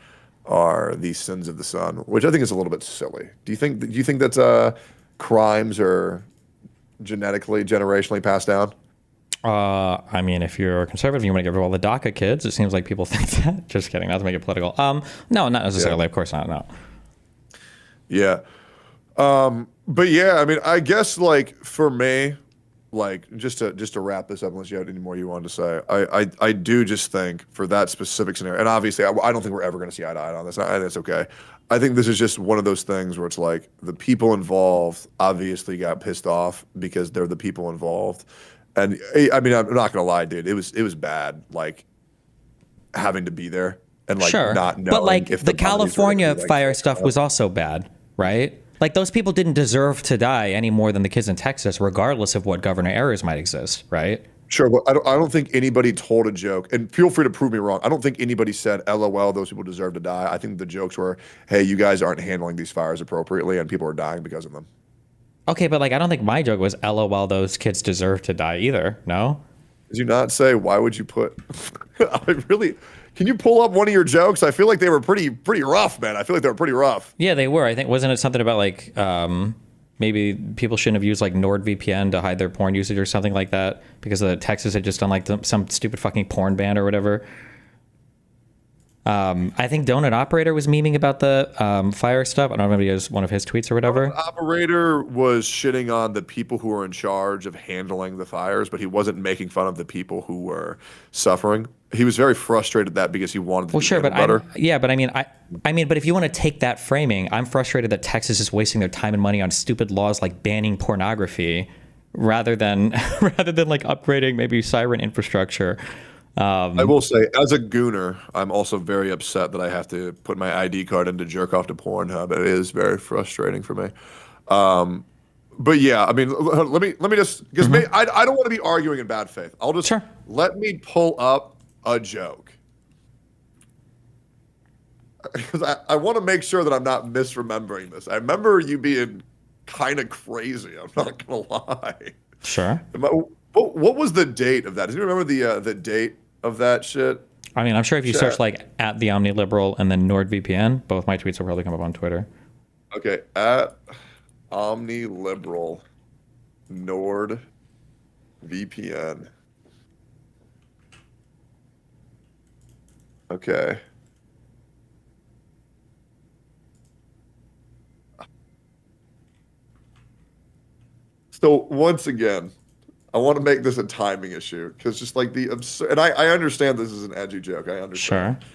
are the sins of the son, which I think is a little bit silly. Do you think that's crimes are generationally passed down? I mean, if you're a conservative, you want to get rid of all the DACA kids. It seems like people think that. Just kidding. Not to make it political. No, not necessarily. Yeah. Of course not. No. Yeah. But yeah, I mean, I guess like for me, like just to wrap this up, unless you had any more you wanted to say, I do just think for that specific scenario, and obviously I don't think we're ever going to see eye to eye on this, and that's okay. I think this is just one of those things where it's like the people involved obviously got pissed off because they're the people involved, and I mean I'm not gonna lie, dude, it was bad, like having to be there and like sure. not knowing. But like if the California fire stuff was also bad, right? Like those people didn't deserve to die any more than the kids in Texas, regardless of what governor errors might exist, right? Sure, but I don't think anybody told a joke, and feel free to prove me wrong. I don't think anybody said, LOL, those people deserve to die. I think the jokes were, hey, you guys aren't handling these fires appropriately, and people are dying because of them. Okay, but like I don't think my joke was, LOL, those kids deserve to die either, no? Did you not say, why would you put... Can you pull up one of your jokes? I feel like they were pretty rough, man. I feel like they were pretty rough. Yeah, they were. I think, wasn't it something about like... maybe people shouldn't have used like NordVPN to hide their porn usage or something like that because Texas had just done like some stupid fucking porn ban or whatever. I think Donut Operator was memeing about the fire stuff. I don't know if it was one of his tweets or whatever. Donut Operator was shitting on the people who were in charge of handling the fires, but he wasn't making fun of the people who were suffering. He was very frustrated that because he wanted to sure, but better. But if you want to take that framing, I'm frustrated that Texas is wasting their time and money on stupid laws like banning pornography rather than like upgrading maybe siren infrastructure. I will say, as a gooner, I'm also very upset that I have to put my ID card in to jerk off to Pornhub. It is very frustrating for me. But yeah, I mean, let me just because I don't want to be arguing in bad faith. I'll just let me pull up a joke because I want to make sure that I'm not misremembering this. I remember you being kind of crazy. I'm not gonna lie. Sure. What was the date of that? Do you remember the date of that shit? I mean, I'm sure if you search like at the OmniLiberal and then NordVPN, both my tweets will probably come up on Twitter. Okay, at OmniLiberal NordVPN. Okay. So once again, I want to make this a timing issue because just like the absurd, and I understand this is an edgy joke. I understand. Sure.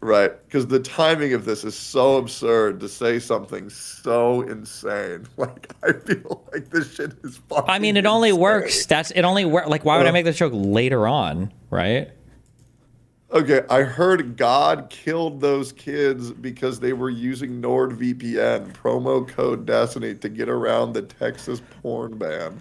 Right, because the timing of this is so absurd to say something so insane. Like, I feel like this shit is I mean, fucking it only insane. works. It only works. Like, why would I Uh, make this joke later on, right? okay, I heard God killed those kids because they were using NordVPN, promo code Destiny, to get around the Texas porn ban.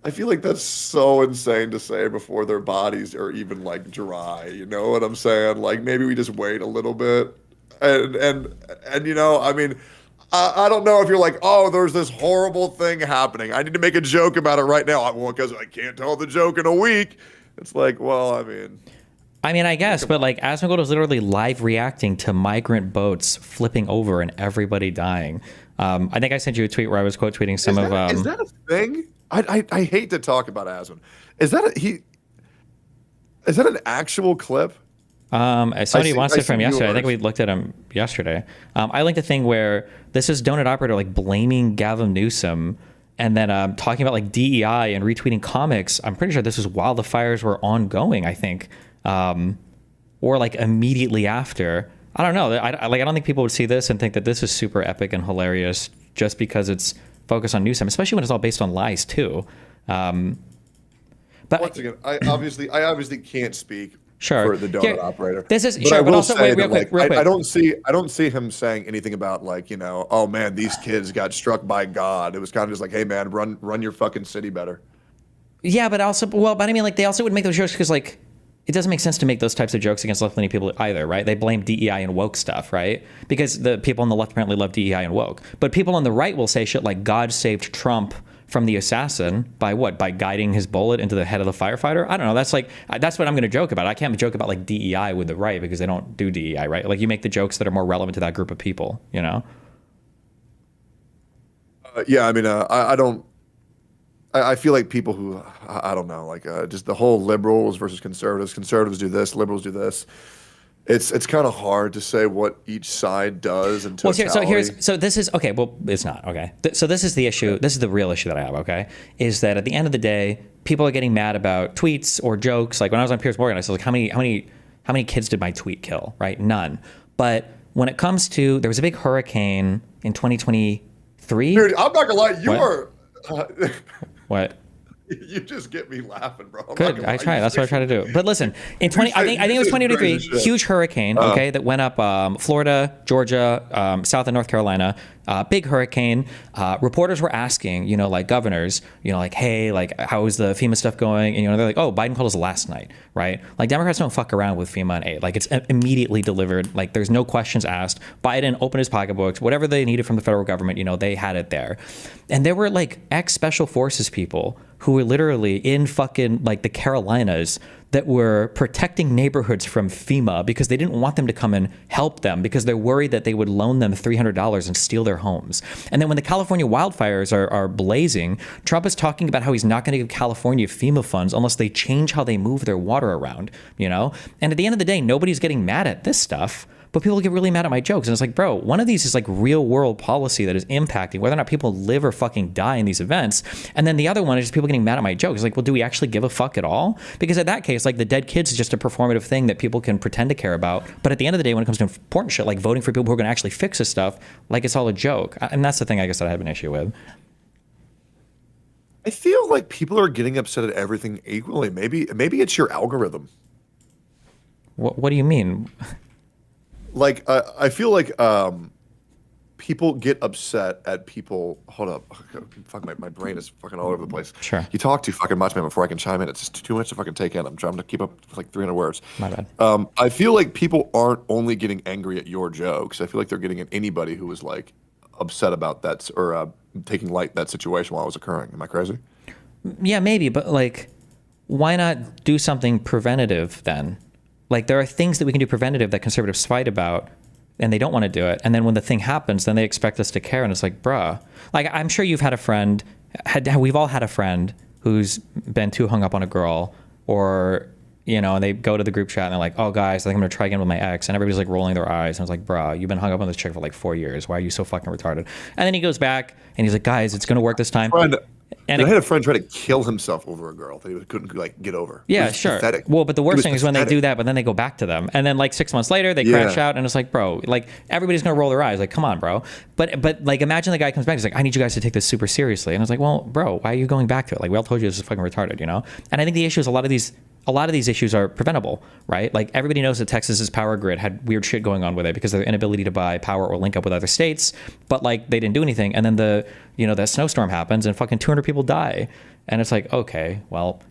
I feel like that's so insane to say before their bodies are even like dry. You know what I'm saying? Like maybe we just wait a little bit, and I mean, I don't know if you're like, oh, there's this horrible thing happening. I need to make a joke about it right now. Well, because I can't tell the joke in a week. It's like, well, I mean, I guess, come but on. like Asmongold was literally live reacting to migrant boats flipping over and everybody dying. I think I sent you a tweet where I was quote tweeting some of Is that a thing? I hate to talk about Aslan. Is that is that an actual clip? somebody wants I it see from yesterday. I think yours. we looked at him yesterday. I linked a thing where this is Donut Operator like blaming Gavin Newsom and then talking about like DEI and retweeting comics. I'm pretty sure this was while the fires were ongoing, I think, or like immediately after. I don't know. I don't think people would see this and think that this is super epic and hilarious just because it's focused on Newsom, especially when it's all based on lies too. But Once again, I obviously can't speak sure, for the here, donut operator, this is but I sure. But will also, say wait, real that quick, like real quick. I don't see him saying anything about like oh man, these kids got struck by God. It was kind of just like, hey man, run your fucking city better. Yeah, but also, well, but I mean, like, they also would make those jokes because, like, it doesn't make sense to make those types of jokes against left-leaning people either, right? They blame DEI and woke stuff, right? Because the people on the left apparently love DEI and woke. But people on the right will say shit like God saved Trump from the assassin by what? By guiding his bullet into the head of the firefighter? I don't know. That's like, that's what I'm going to joke about. I can't joke about, like, DEI with the right because they don't do DEI, right? Like, you make the jokes that are more relevant to that group of people, you know? Yeah, I mean, I don't. I feel like people who I don't know, like just the whole liberals versus conservatives. Conservatives do this, liberals do this. It's kind of hard to say what each side does in Well, totality. so this is okay. Well, it's not okay. So this is the issue. This is the real issue that I have. Okay, is that at the end of the day, people are getting mad about tweets or jokes. Like when I was on Piers Morgan, I said, like, how many kids did my tweet kill? Right, none. But when it comes to, there was a big hurricane in 2023. Dude, I'm not gonna lie, you What? are. What? You just get me laughing, bro. I'm not Good. gonna I lie. try. That's what I try to do. But listen, in 20, I think it was you say 2023, crazy shit. huge hurricane. Okay, that went up Florida, Georgia, South and North Carolina. Big hurricane. Reporters were asking, like governors, like, hey, like, how is the FEMA stuff going? And they're like, oh, Biden called us last night, right? Like, Democrats don't fuck around with FEMA and aid. Like, it's immediately delivered. Like, there's no questions asked. Biden opened his pocketbooks, whatever they needed from the federal government, they had it there. And there were like ex-special forces people who were literally in fucking like the Carolinas that were protecting neighborhoods from FEMA because they didn't want them to come and help them because they're worried that they would loan them $300 and steal their homes. And then when the California wildfires are blazing, Trump is talking about how he's not going to give California FEMA funds unless they change how they move their water around, And at the end of the day, nobody's getting mad at this stuff. But people get really mad at my jokes. And it's like, bro, one of these is like real world policy that is impacting whether or not people live or fucking die in these events. And then the other one is just people getting mad at my jokes. It's like, well, do we actually give a fuck at all? Because at that case, like the dead kids is just a performative thing that people can pretend to care about. But at the end of the day, when it comes to important shit, like voting for people who are going to actually fix this stuff, like it's all a joke. And that's the thing I guess that I have an issue with. I feel like people are getting upset at everything equally. Maybe it's your algorithm. What do you mean? Like I feel like people get upset at people. Hold up, fuck my brain is fucking all over the place. Sure. You talk too fucking much, man. Before I can chime in, it's just too much to fucking take in. I'm trying to keep up with like 300 words. My bad. I feel like people aren't only getting angry at your jokes. I feel like they're getting at anybody who was like upset about that or taking light that situation while it was occurring. Am I crazy? Yeah, maybe, but like, why not do something preventative then? Like, there are things that we can do preventative that conservatives fight about, and they don't want to do it. And then when the thing happens, then they expect us to care. And it's like, bruh. Like, I'm sure you've had a friend, we've all had a friend who's been too hung up on a girl, or, and they go to the group chat and they're like, oh, guys, I think I'm going to try again with my ex. And everybody's like rolling their eyes. And it's like, bruh, you've been hung up on this chick for like 4 years. Why are you so fucking retarded? And then he goes back and he's like, guys, it's going to work this time. And And I had a friend try to kill himself over a girl that he couldn't like get over. It yeah, was sure. pathetic. Well, but the It worst was thing is when they do pathetic. that, but then they go back to them, and then like 6 months later they crash Yeah. out, and it's like, bro, like everybody's gonna roll their eyes, like, come on, bro. But like, imagine the guy comes back, he's like, I need you guys to take this super seriously, and I was like, well, bro, why are you going back to it? Like, we all told you this is fucking retarded, you know. And I think the issue is a lot of these issues are preventable, right? Like everybody knows that Texas's power grid had weird shit going on with it because of their inability to buy power or link up with other states, but like they didn't do anything, and then that snowstorm happens and fucking 200 people die. And it's like, okay, well,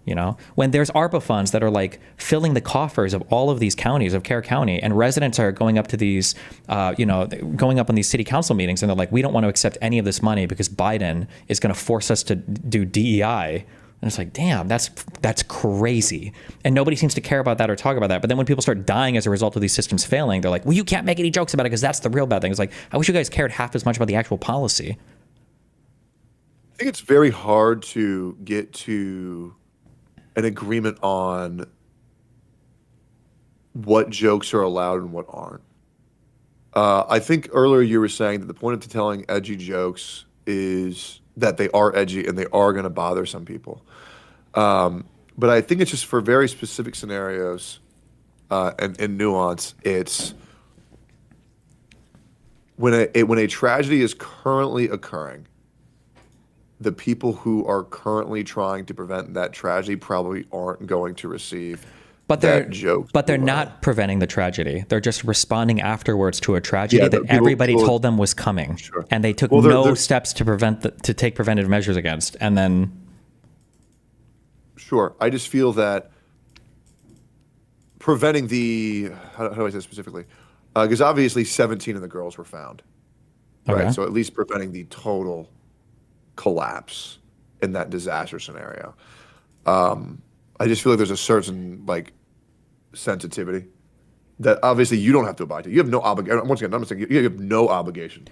when there's ARPA funds that are like filling the coffers of all of these counties of Kerr County, and residents are going up to these, going up on these city council meetings, and they're like, we don't want to accept any of this money because Biden is going to force us to do DEI. And it's like, damn, that's crazy. And nobody seems to care about that or talk about that. But then when people start dying as a result of these systems failing, they're like, well, you can't make any jokes about it because that's the real bad thing. It's like, I wish you guys cared half as much about the actual policy. I think it's very hard to get to an agreement on what jokes are allowed and what aren't. I think earlier you were saying that the point of telling edgy jokes is that they are edgy and they are going to bother some people. But I think it's just for very specific scenarios and nuance. It's when a tragedy is currently occurring, the people who are currently trying to prevent that tragedy probably aren't going to receive that joke. But they're not preventing the tragedy. They're just responding afterwards to a tragedy that people everybody told them was coming, Sure. and they took Well, no steps to take preventive measures against. And then, sure, I just feel that preventing how do I say this specifically? Because obviously 17 of the girls were found, okay, right? So at least preventing the total collapse in that disaster scenario. I just feel like there's a certain like sensitivity that obviously you don't have to abide to. You have no obligation. Once again, I'm saying you have no obligation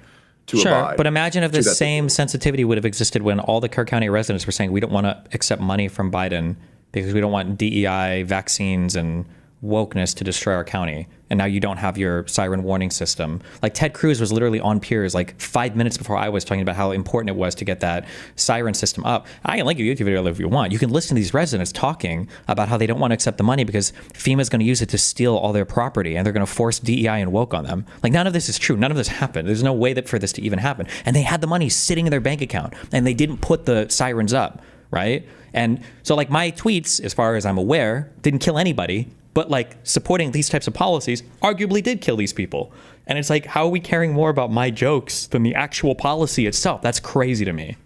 to sure. abide. But imagine if the to that same sensitivity would have existed when all the Kerr County residents were saying we don't want to accept money from Biden because we don't want DEI, vaccines, and wokeness to destroy our county. And now you don't have your siren warning system. Like Ted Cruz was literally on Piers like 5 minutes before I was talking about how important it was to get that siren system up. I can link a YouTube video if you want. You can listen to these residents talking about how they don't want to accept the money because FEMA is going to use it to steal all their property and they're going to force DEI and woke on them. Like none of this is true. None of this happened. There's no way that for this to even happen. And they had the money sitting in their bank account and they didn't put the sirens up, right? And so like my tweets, as far as I'm aware, didn't kill anybody. But like supporting these types of policies arguably did kill these people. And it's like, how are we caring more about my jokes than the actual policy itself? That's crazy to me.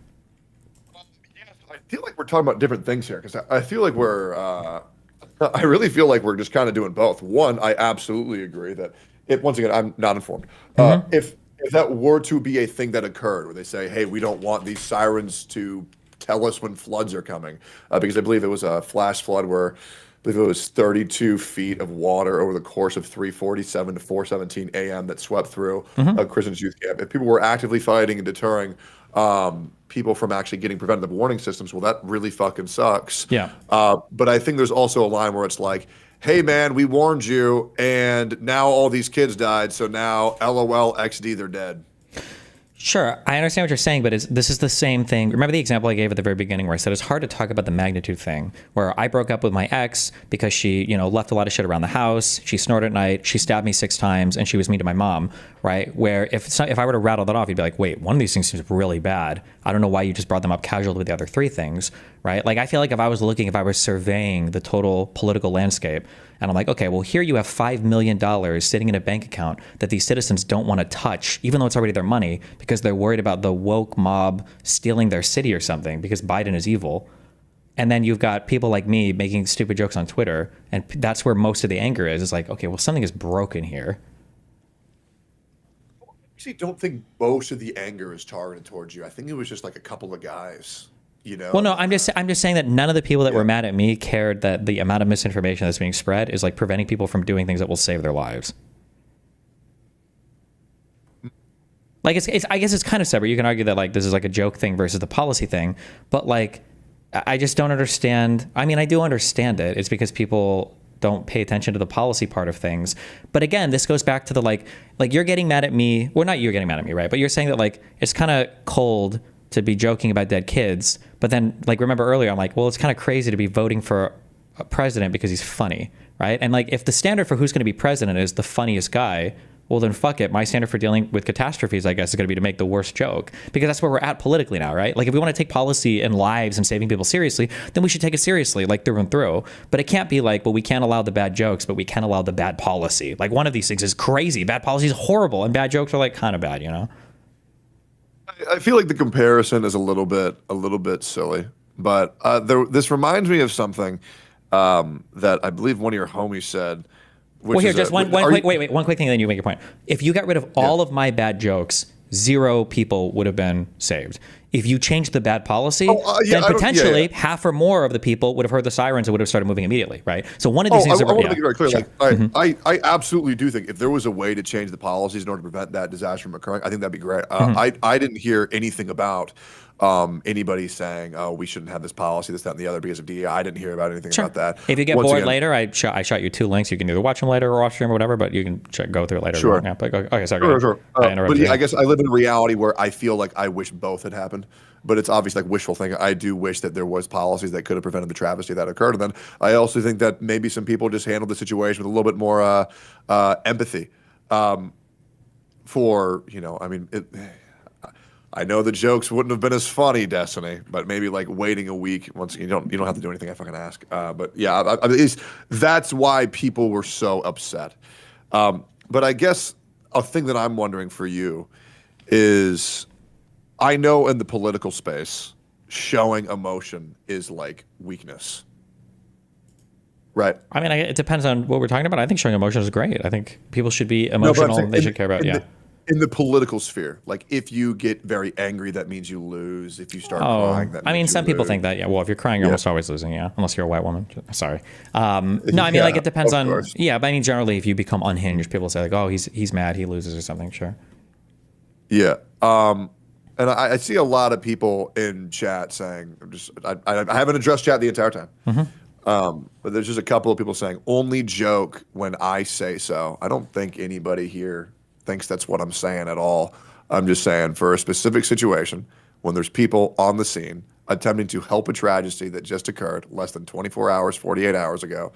I feel like we're talking about different things here because I feel like I really feel like we're just kind of doing both. One, I absolutely agree that once again, I'm not informed. If that were to be a thing that occurred where they say, hey, we don't want these sirens to tell us when floods are coming, because I believe it was a flash flood where I believe it was 32 feet of water over the course of 3:47 to 4:17 a.m. that swept through a Christian's youth camp. If people were actively fighting and deterring people from actually getting preventative warning systems, well, that really fucking sucks. Yeah. But I think there's also a line where it's like, hey, man, we warned you, and now all these kids died, so now LOL XD, they're dead. Sure, I understand what you're saying, but this is the same thing. Remember the example I gave at the very beginning where I said it's hard to talk about the magnitude thing, where I broke up with my ex because she, left a lot of shit around the house. She snored at night. She stabbed me 6 times, and she was mean to my mom, right? Where if I were to rattle that off, you'd be like, wait, one of these things seems really bad. I don't know why you just brought them up casually with the other 3 things, right? Like I feel like if I was surveying the total political landscape, and I'm like, okay, well, here you have $5 million sitting in a bank account that these citizens don't want to touch, even though it's already their money, because they're worried about the woke mob stealing their city or something because Biden is evil. And then you've got people like me making stupid jokes on Twitter, and that's where most of the anger is. It's like, okay, well, something is broken here. I actually don't think most of the anger is targeted towards you. I think it was just like a couple of guys. Well, no, I'm just saying that none of the people that were mad at me cared that the amount of misinformation that's being spread is like preventing people from doing things that will save their lives. Like I guess it's kind of separate. You can argue that like this is like a joke thing versus the policy thing, but like I just don't understand. I mean, I do understand it. It's because people don't pay attention to the policy part of things. But again, this goes back to the like you're getting mad at me. Well, not you're getting mad at me, right? But you're saying that like it's kind of cold to be joking about dead kids, But then, like, remember earlier, I'm like, well, it's kind of crazy to be voting for a president because he's funny, right? And like, if the standard for who's going to be president is the funniest guy, well, then fuck it. My standard for dealing with catastrophes, I guess, is going to be to make the worst joke, because that's where we're at politically now, right? Like, if we want to take policy and lives and saving people seriously, then we should take it seriously, like through and through. But it can't be like, well, we can't allow the bad jokes, but we can't allow the bad policy. Like, one of these things is crazy. Bad policy is horrible, and bad jokes are like kind of bad, you know? I feel like the comparison is a little bit silly, but this reminds me of something that I believe one of your homies said. Which Well, here, is just a- one are quick, you- wait, one quick thing, then you make your point. If you got rid of all of my bad jokes, 0 people would have been saved. If you changed the bad policy, then potentially half or more of the people would have heard the sirens and would have started moving immediately, right? So one of these things. I want to make it very clear. Sure. Like, I absolutely do think if there was a way to change the policies in order to prevent that disaster from occurring, I think that'd be great. I didn't hear anything about anybody saying, "Oh, we shouldn't have this policy, this, that, and the other because of DEI." I didn't hear about anything about that. If you get Once bored again, later, I shot you 2 links. You can either watch them later or watch them or whatever, but you can go through it later. Sure. Yeah, but, okay, sorry. Go Sure, ahead. sure. I interrupted But you. I guess I live in a reality where I feel like I wish both had happened. But it's obvious like wishful thinking. I do wish that there was policies that could have prevented the travesty that occurred. And then I also think that maybe some people just handled the situation with a little bit more empathy. For I mean, I know the jokes wouldn't have been as funny, Destiny, but maybe like waiting a week. Once you don't have to do anything I fucking ask. But yeah, that's why people were so upset. But I guess a thing that I'm wondering for you is, I know in the political space, showing emotion is like weakness. Right. I mean, it depends on what we're talking about. I think showing emotion is great. I think people should be No, but I'm emotional. saying They should care about, in the political sphere, like if you get very angry, that means you lose. If you start crying, that means I mean, some people lose. think that, yeah. Well, if you're crying, you're almost always losing, yeah. Unless you're a white woman. Sorry. No, I mean, like, it depends of on, course. yeah, but I mean, generally, if you become unhinged, people say, like, oh, he's mad, he loses or something, sure. Yeah. And I see a lot of people in chat saying, I haven't addressed chat the entire time. But there's just a couple of people saying, only joke when I say so. I don't think anybody here thinks that's what I'm saying at all. I'm just saying for a specific situation, when there's people on the scene attempting to help a tragedy that just occurred less than 24 hours, 48 hours ago,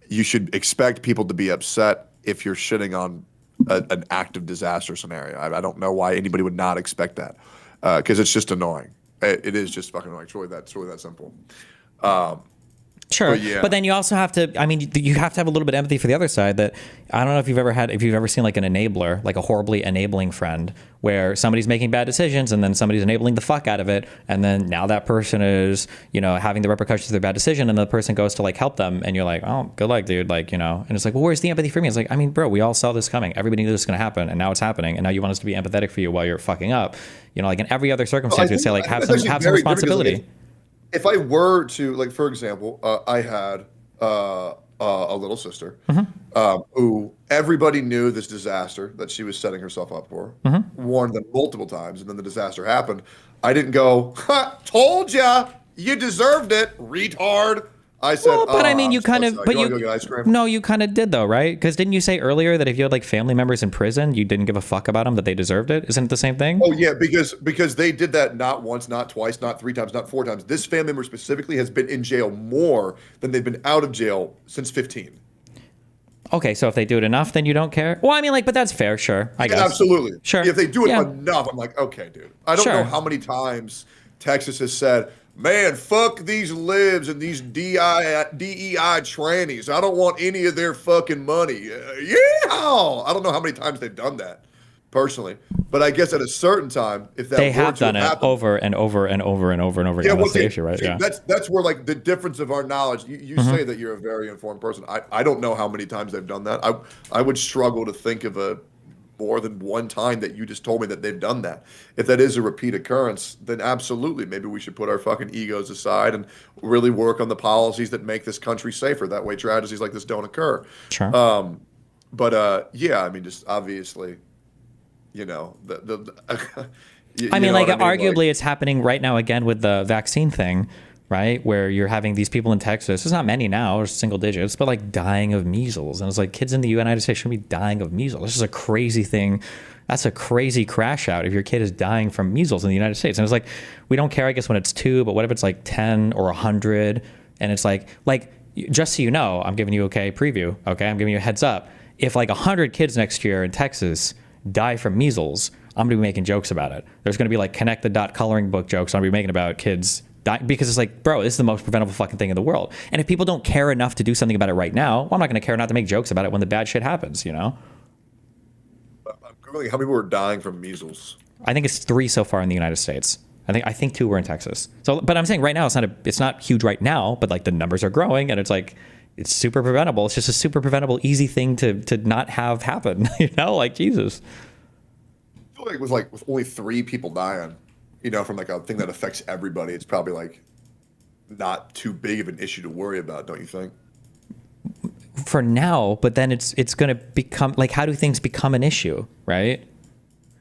you should expect people to be upset if you're shitting on an active disaster scenario. I don't know why anybody would not expect that, because it's just annoying. It is just fucking annoying. It's really that simple. Sure, yeah. but then you also have to. I mean, you have to have a little bit of empathy for the other side. That I don't know if you've ever seen like an enabler, like a horribly enabling friend, where somebody's making bad decisions and then somebody's enabling the fuck out of it, and then now that person is having the repercussions of their bad decision, and the person goes to like help them, and you're like, oh, good luck, dude, like and it's like, well, where's the empathy for me? It's like, I mean, bro, we all saw this coming. Everybody knew this was gonna happen, and now it's happening, and now you want us to be empathetic for you while you're fucking up. Like in every other circumstance, you'd say like have some responsibility. If I were to, like, for example, I had a little sister who everybody knew this disaster that she was setting herself up for, warned them multiple times, and then the disaster happened. I didn't go, ha, told ya, you deserved it, retard. I said, well, but I mean, you kind of, so but you wanna go get ice cream? no, you kind of did though, right? Because didn't you say earlier that if you had like family members in prison, you didn't give a fuck about them, that they deserved it? Isn't it the same thing? Oh yeah, because they did that not once, not twice, not 3 times, not 4 times. This family member specifically has been in jail more than they've been out of jail since 15. Okay, so if they do it enough, then you don't care? Well, I mean, like, but that's fair, sure, I guess. Absolutely. Sure. If they do it Yeah. enough, I'm like, okay, dude. I don't Sure. know how many times Texas has said, man, fuck these libs and these DEI trannies. I don't want any of their fucking money. Yeah. I don't know how many times they've done that, personally. But I guess at a certain time, if that They were have to done it happen, over and over and over and over and over again. well, That's the issue, right? see, Yeah. That's where like the difference of our knowledge. You say that you're a very informed person. I don't know how many times they've done that. I would struggle to think of more than one time that you just told me that they've done that. If that is a repeat occurrence, then absolutely, maybe we should put our fucking egos aside and really work on the policies that make this country safer. That way tragedies like this don't occur. Sure. Yeah, I mean, just obviously, the I mean, like, arguably like, it's happening right now again with the vaccine thing, right? Where you're having these people in Texas, there's not many now, or single digits, but like dying of measles. And it's like kids in the United States shouldn't be dying of measles. This is a crazy thing That's a crazy crash out if your kid is dying from measles in the United States. And it's like, we don't care, I guess, when it's 2, but what if it's like 10 or 100? And it's like, just so you know, I'm giving you preview. Okay, I'm giving you a heads up. If like 100 kids next year in Texas die from measles, I'm gonna be making jokes about it. There's gonna be like connect the dot coloring book jokes I'm gonna be making about kids die, because it's like, bro, this is the most preventable fucking thing in the world. And if people don't care enough to do something about it right now, well, I'm not gonna care not to make jokes about it when the bad shit happens, you know? I'm Googling how many people are dying from measles. I think it's 3 so far in the United States. I think 2 were in Texas. So, but I'm saying right now it's not huge right now, but like the numbers are growing, and it's like, it's super preventable. It's just a super preventable, easy thing to not have happen. You know, like Jesus. I feel like it was like with only 3 people dying, you know, from like a thing that affects everybody, it's probably like not too big of an issue to worry about, don't you think? For now, but then it's going to become like, how do things become an issue, right?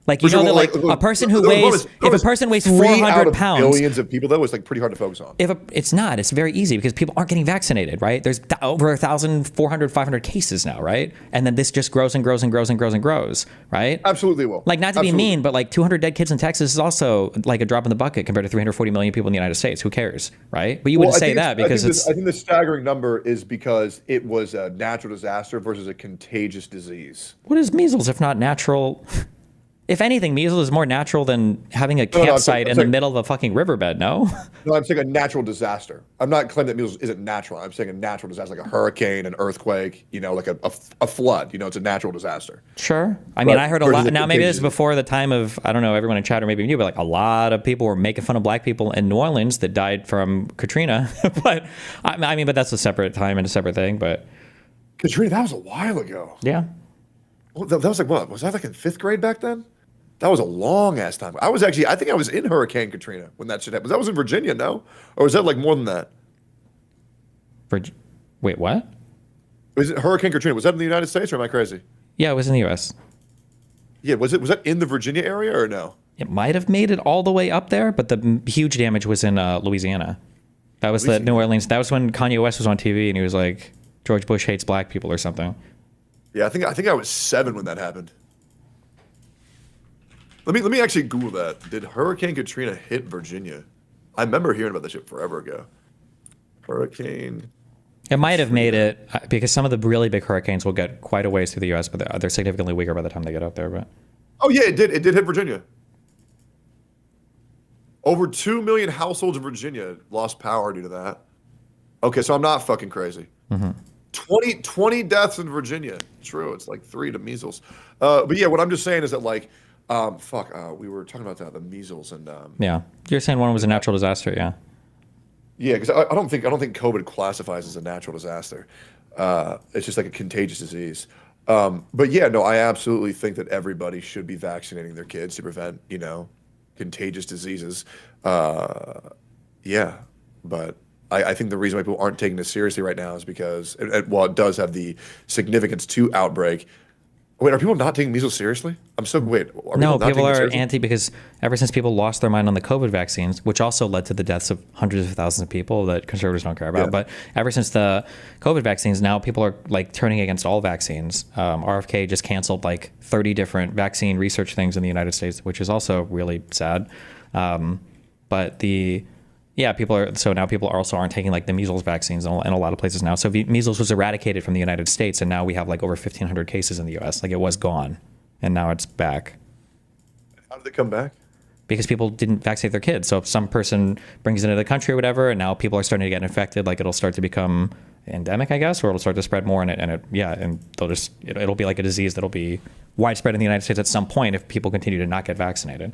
Like, you know, that like a person who weighs, if a person weighs 400 pounds, billions of people, that was like pretty hard to focus on. It's not, it's very easy because people aren't getting vaccinated, right? There's over 1,400, 500 cases now, right? And then this just grows and grows and grows and grows and grows, right? Absolutely will. Like, not to be mean, but like 200 dead kids in Texas is also like a drop in the bucket compared to 340 million people in the United States. Who cares, right? But you wouldn't say that because I think the staggering number is because it was a natural disaster versus a contagious disease. What is measles if not natural? If anything, measles is more natural than having a campsite in the middle of a fucking riverbed, no? No, I'm saying a natural disaster. I'm not claiming that measles isn't natural. I'm saying a natural disaster, like a hurricane, an earthquake, you know, like a flood. You know, it's a natural disaster. Sure. I mean, I heard a lot. Now, maybe this is before the time of, I don't know, everyone in chat or maybe you, but like a lot of people were making fun of black people in New Orleans that died from Katrina. But I mean, but that's a separate time and a separate thing. But Katrina, that was a while ago. Yeah. Well, that was like, what? Was that like in 5th grade back then? That was a long ass time. I think I was in Hurricane Katrina when that shit happened. That was in Virginia, no? Or was that like more than that? Wait, what? Was it Hurricane Katrina? Was that in the United States or am I crazy? Yeah, it was in the U.S. Yeah, was that in the Virginia area or no? It might have made it all the way up there, but the huge damage was in Louisiana. That was the New Orleans. That was when Kanye West was on TV and he was like, George Bush hates black people or something. Yeah, I think I was 7 when that happened. Let me actually Google that. Did Hurricane Katrina hit Virginia? I remember hearing about this shit forever ago. Hurricane. It might have made it because some of the really big hurricanes will get quite a ways through the U.S., but they're significantly weaker by the time they get out there. But oh yeah, it did. It did hit Virginia. Over 2 million households in Virginia lost power due to that. Okay, so I'm not fucking crazy. Mm-hmm. 20 deaths in Virginia. True, it's like 3 to measles. But yeah, what I'm just saying is that like. We were talking about the measles and yeah, you're saying one was a natural disaster, yeah. Yeah, because I don't think COVID classifies as a natural disaster. It's just like a contagious disease. But yeah, no, I absolutely think that everybody should be vaccinating their kids to prevent, you know, contagious diseases. Yeah, but I think the reason why people aren't taking this seriously right now is because while it does have the significance to outbreak. Wait, are people not taking measles seriously? No, people are anti because ever since people lost their mind on the COVID vaccines, which also led to the deaths of hundreds of thousands of people that conservatives don't care about. Yeah. But ever since the COVID vaccines, now people are like turning against all vaccines. RFK just canceled like 30 different vaccine research things in the United States, which is also really sad. Now people also aren't taking like the measles vaccines in a lot of places now. So measles was eradicated from the United States, and now we have like over 1,500 cases in the U.S. Like it was gone, and now it's back. How did it come back? Because people didn't vaccinate their kids. So if some person brings it into the country or whatever, and now people are starting to get infected, like it'll start to become endemic, I guess, or it'll start to spread more, and it'll be like a disease that'll be widespread in the United States at some point if people continue to not get vaccinated.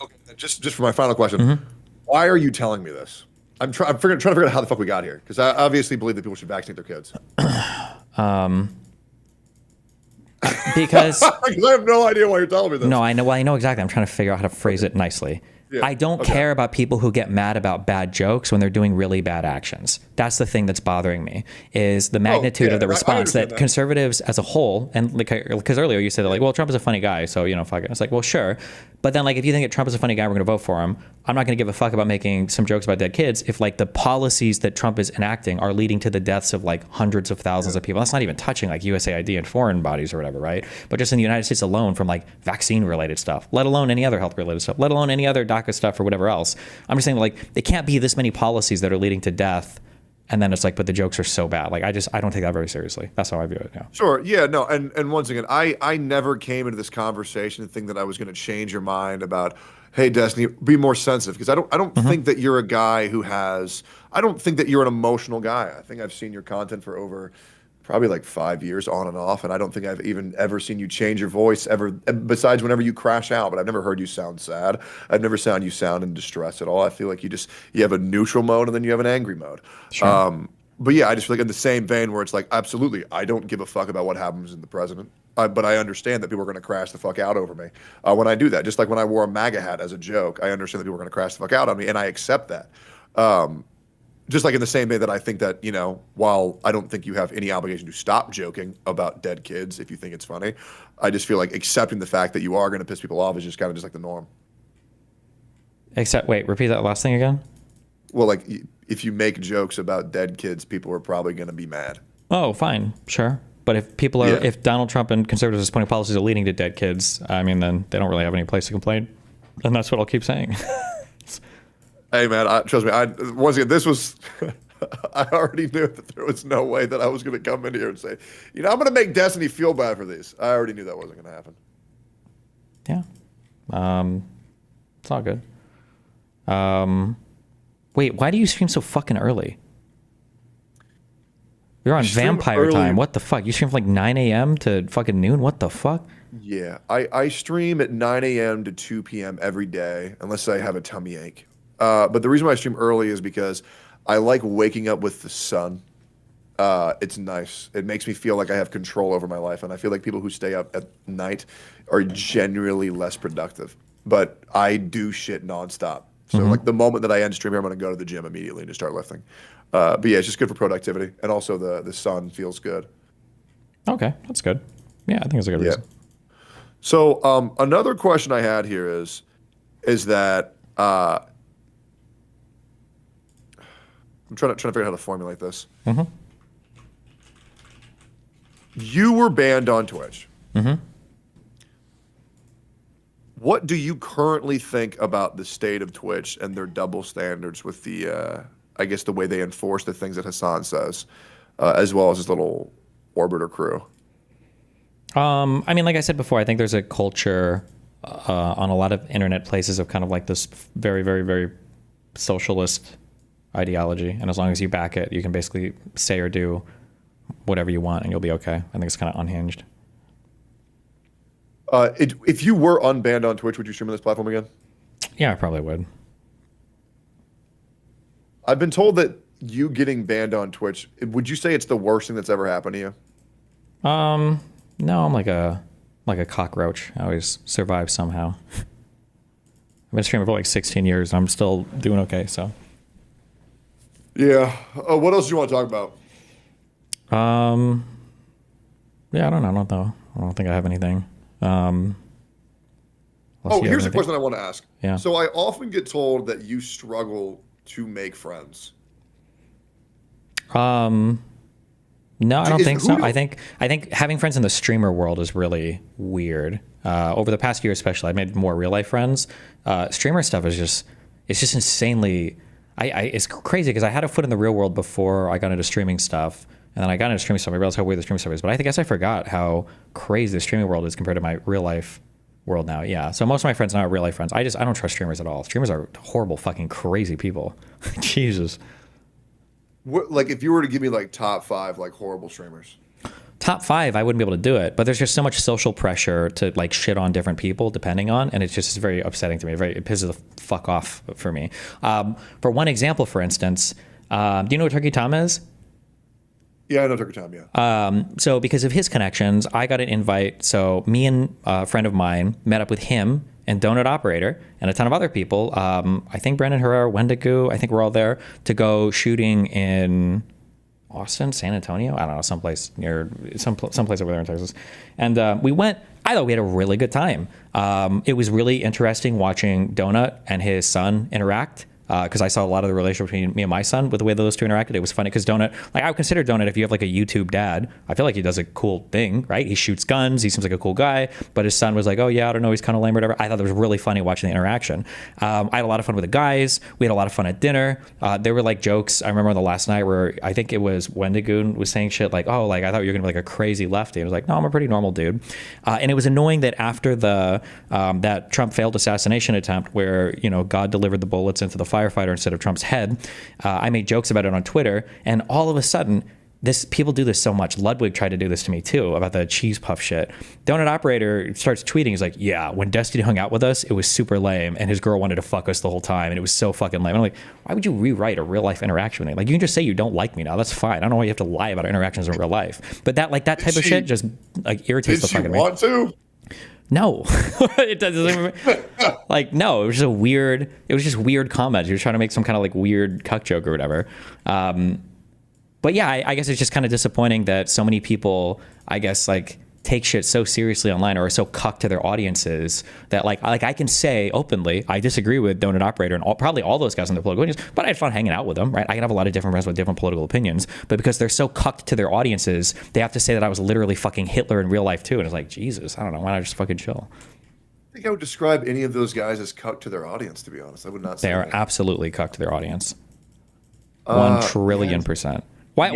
Okay, just for my final question. Mm-hmm. Why are you telling me this? I'm trying to figure out how the fuck we got here, because I obviously believe that people should vaccinate their kids. Because I have no idea why you're telling me this. No, I know. Well, I know exactly. I'm trying to figure out how to phrase it nicely. Yeah. I don't care about people who get mad about bad jokes when they're doing really bad actions. That's the thing that's bothering me, is the magnitude of the response that conservatives as a whole, and because earlier you said that like, well, Trump is a funny guy, so, you know, fuck it. It's like, well, sure. But then like, if you think that Trump is a funny guy, we're going to vote for him. I'm not going to give a fuck about making some jokes about dead kids if like the policies that Trump is enacting are leading to the deaths of like hundreds of thousands of people. That's not even touching like USAID and foreign bodies or whatever, right? But just in the United States alone from like vaccine related stuff, let alone any other health related stuff, let alone any other DACA stuff or whatever else. I'm just saying like it can't be this many policies that are leading to death. And then it's like, but the jokes are so bad. Like, I don't take that very seriously. That's how I view it. Yeah. Sure. Yeah. No. And once again, I never came into this conversation thinking that I was going to change your mind about, hey, Destiny, be more sensitive, because I don't think that you're a guy who has. I don't think that you're an emotional guy. I think I've seen your content for over probably like 5 years on and off, and I don't think I've even ever seen you change your voice ever, besides whenever you crash out. But I've never heard you sound sad. I've never sound you sound in distress at all. I feel like you have a neutral mode and then you have an angry mode. Sure. But yeah, I just feel like in the same vein where it's like, absolutely, I don't give a fuck about what happens in the president. But I understand that people are going to crash the fuck out over me when I do that. Just like when I wore a MAGA hat as a joke, I understand that people are going to crash the fuck out on me, and I accept that. Just like in the same way that I think that, while I don't think you have any obligation to stop joking about dead kids if you think it's funny, I just feel like accepting the fact that you are going to piss people off is just kind of just like the norm. Except, wait, repeat that last thing again. Well, like if you make jokes about dead kids, people are probably going to be mad. Oh, fine, sure. But if if Donald Trump and conservatives' putting policies are leading to dead kids, I mean, then they don't really have any place to complain. And that's what I'll keep saying. Hey, man, trust me. Once again, this was. I already knew that there was no way that I was going to come in here and say, I'm going to make Destiny feel bad for these. I already knew that wasn't going to happen. Yeah. It's all good. Wait, why do you stream so fucking early? You're on vampire time. What the fuck? You stream from like 9 a.m. to fucking noon? What the fuck? Yeah, I stream at 9 a.m. to 2 p.m. every day, unless I have a tummy ache. But the reason why I stream early is because I like waking up with the sun. It's nice. It makes me feel like I have control over my life, and I feel like people who stay up at night are generally less productive. But I do shit nonstop. So like the moment that I end stream here, I'm going to go to the gym immediately and just start lifting. But yeah, it's just good for productivity, and also the sun feels good. Okay, that's good. Yeah, I think it's a good reason. So another question I had here is that I'm trying to figure out how to formulate this. Mm-hmm. You were banned on Twitch. Mm-hmm. What do you currently think about the state of Twitch and their double standards with the, I guess, the way they enforce the things that Hassan says, as well as his little orbiter crew? I mean, like I said before, I think there's a culture on a lot of internet places of kind of like this very, very, very socialist ideology. And as long as you back it, you can basically say or do whatever you want and you'll be okay. I think it's kind of unhinged. If you were unbanned on Twitch, would you stream on this platform again? Yeah, I probably would. I've been told that you getting banned on Twitch, would you say it's the worst thing that's ever happened to you? No, I'm like a cockroach. I always survive somehow. I've been streaming for like 16 years and I'm still doing okay, so. Yeah. What else do you want to talk about? Yeah, I don't know. I don't think I have anything. Here's a question I want to ask. Yeah. So I often get told that you struggle to make friends. No, I don't think so. I think having friends in the streamer world is really weird. Over the past year, especially, I've made more real life friends. Streamer stuff is just insanely. It's crazy because I had a foot in the real world before I got into streaming stuff, and then I got into streaming stuff. I realized how weird the streaming stuff is. But I guess I forgot how crazy the streaming world is compared to my real life world now. Yeah. So most of my friends are not real life friends. I don't trust streamers at all. Streamers are horrible, fucking crazy people. Jesus. Like if you were to give me like top 5 like horrible streamers. Top 5, I wouldn't be able to do it, but there's just so much social pressure to like shit on different people depending on, and it's very upsetting to me. It pisses the fuck off for me. For one example, for instance, do you know what Turkey Tom is? Yeah, I know Turkey Tom, yeah. So because of his connections, I got an invite. So me and a friend of mine met up with him and Donut Operator and a ton of other people. I think Brandon Herrera, Wendigo, I think we're all there to go shooting in Austin, San Antonio, I don't know, someplace near someplace over there in Texas. And we went I thought we had a really good time. It was really interesting watching Donut and his son interact. Because I saw a lot of the relationship between me and my son with the way those two interacted. It was funny because Donut, like I would consider Donut, if you have like a YouTube dad, I feel like he does a cool thing, right? He shoots guns. He seems like a cool guy. But his son was like, oh yeah, I don't know, he's kind of lame or whatever. I thought it was really funny watching the interaction. I had a lot of fun with the guys. We had a lot of fun at dinner. There were like jokes. I remember the last night where I think it was Wendigoon was saying shit like, oh, like I thought you were gonna be like a crazy lefty. I was like, no, I'm a pretty normal dude. And it was annoying that after the that Trump failed assassination attempt where, you know, God delivered the bullets into the firefighter instead of Trump's head, I made jokes about it on Twitter, and all of a sudden, people do this so much. Ludwig tried to do this to me too about the cheese puff shit. Donut Operator starts tweeting. He's like, yeah, when Destiny hung out with us, it was super lame, and his girl wanted to fuck us the whole time, and it was so fucking lame. And I'm like, why would you rewrite a real life interaction with me? Like, you can just say you don't like me now. That's fine. I don't know why you have to lie about our interactions in real life. But that type of shit just like irritates the fuck out of me. Did she want to? No, it doesn't. Like, no, it was just weird comments. He was trying to make some kind of like weird cuck joke or whatever. But yeah, I guess it's just kind of disappointing that so many people, I guess, like take shit so seriously online or are so cucked to their audiences that like I can say openly, I disagree with Donut Operator and probably all those guys on their political opinions, but I had fun hanging out with them, right? I can have a lot of different friends with different political opinions, but because they're so cucked to their audiences, they have to say that I was literally fucking Hitler in real life too. And it's like, Jesus, I don't know, why not just fucking chill? I think I would describe any of those guys as cucked to their audience, to be honest. I would not say they are that. absolutely cucked to their audience. 1,000,000,000,000%. Why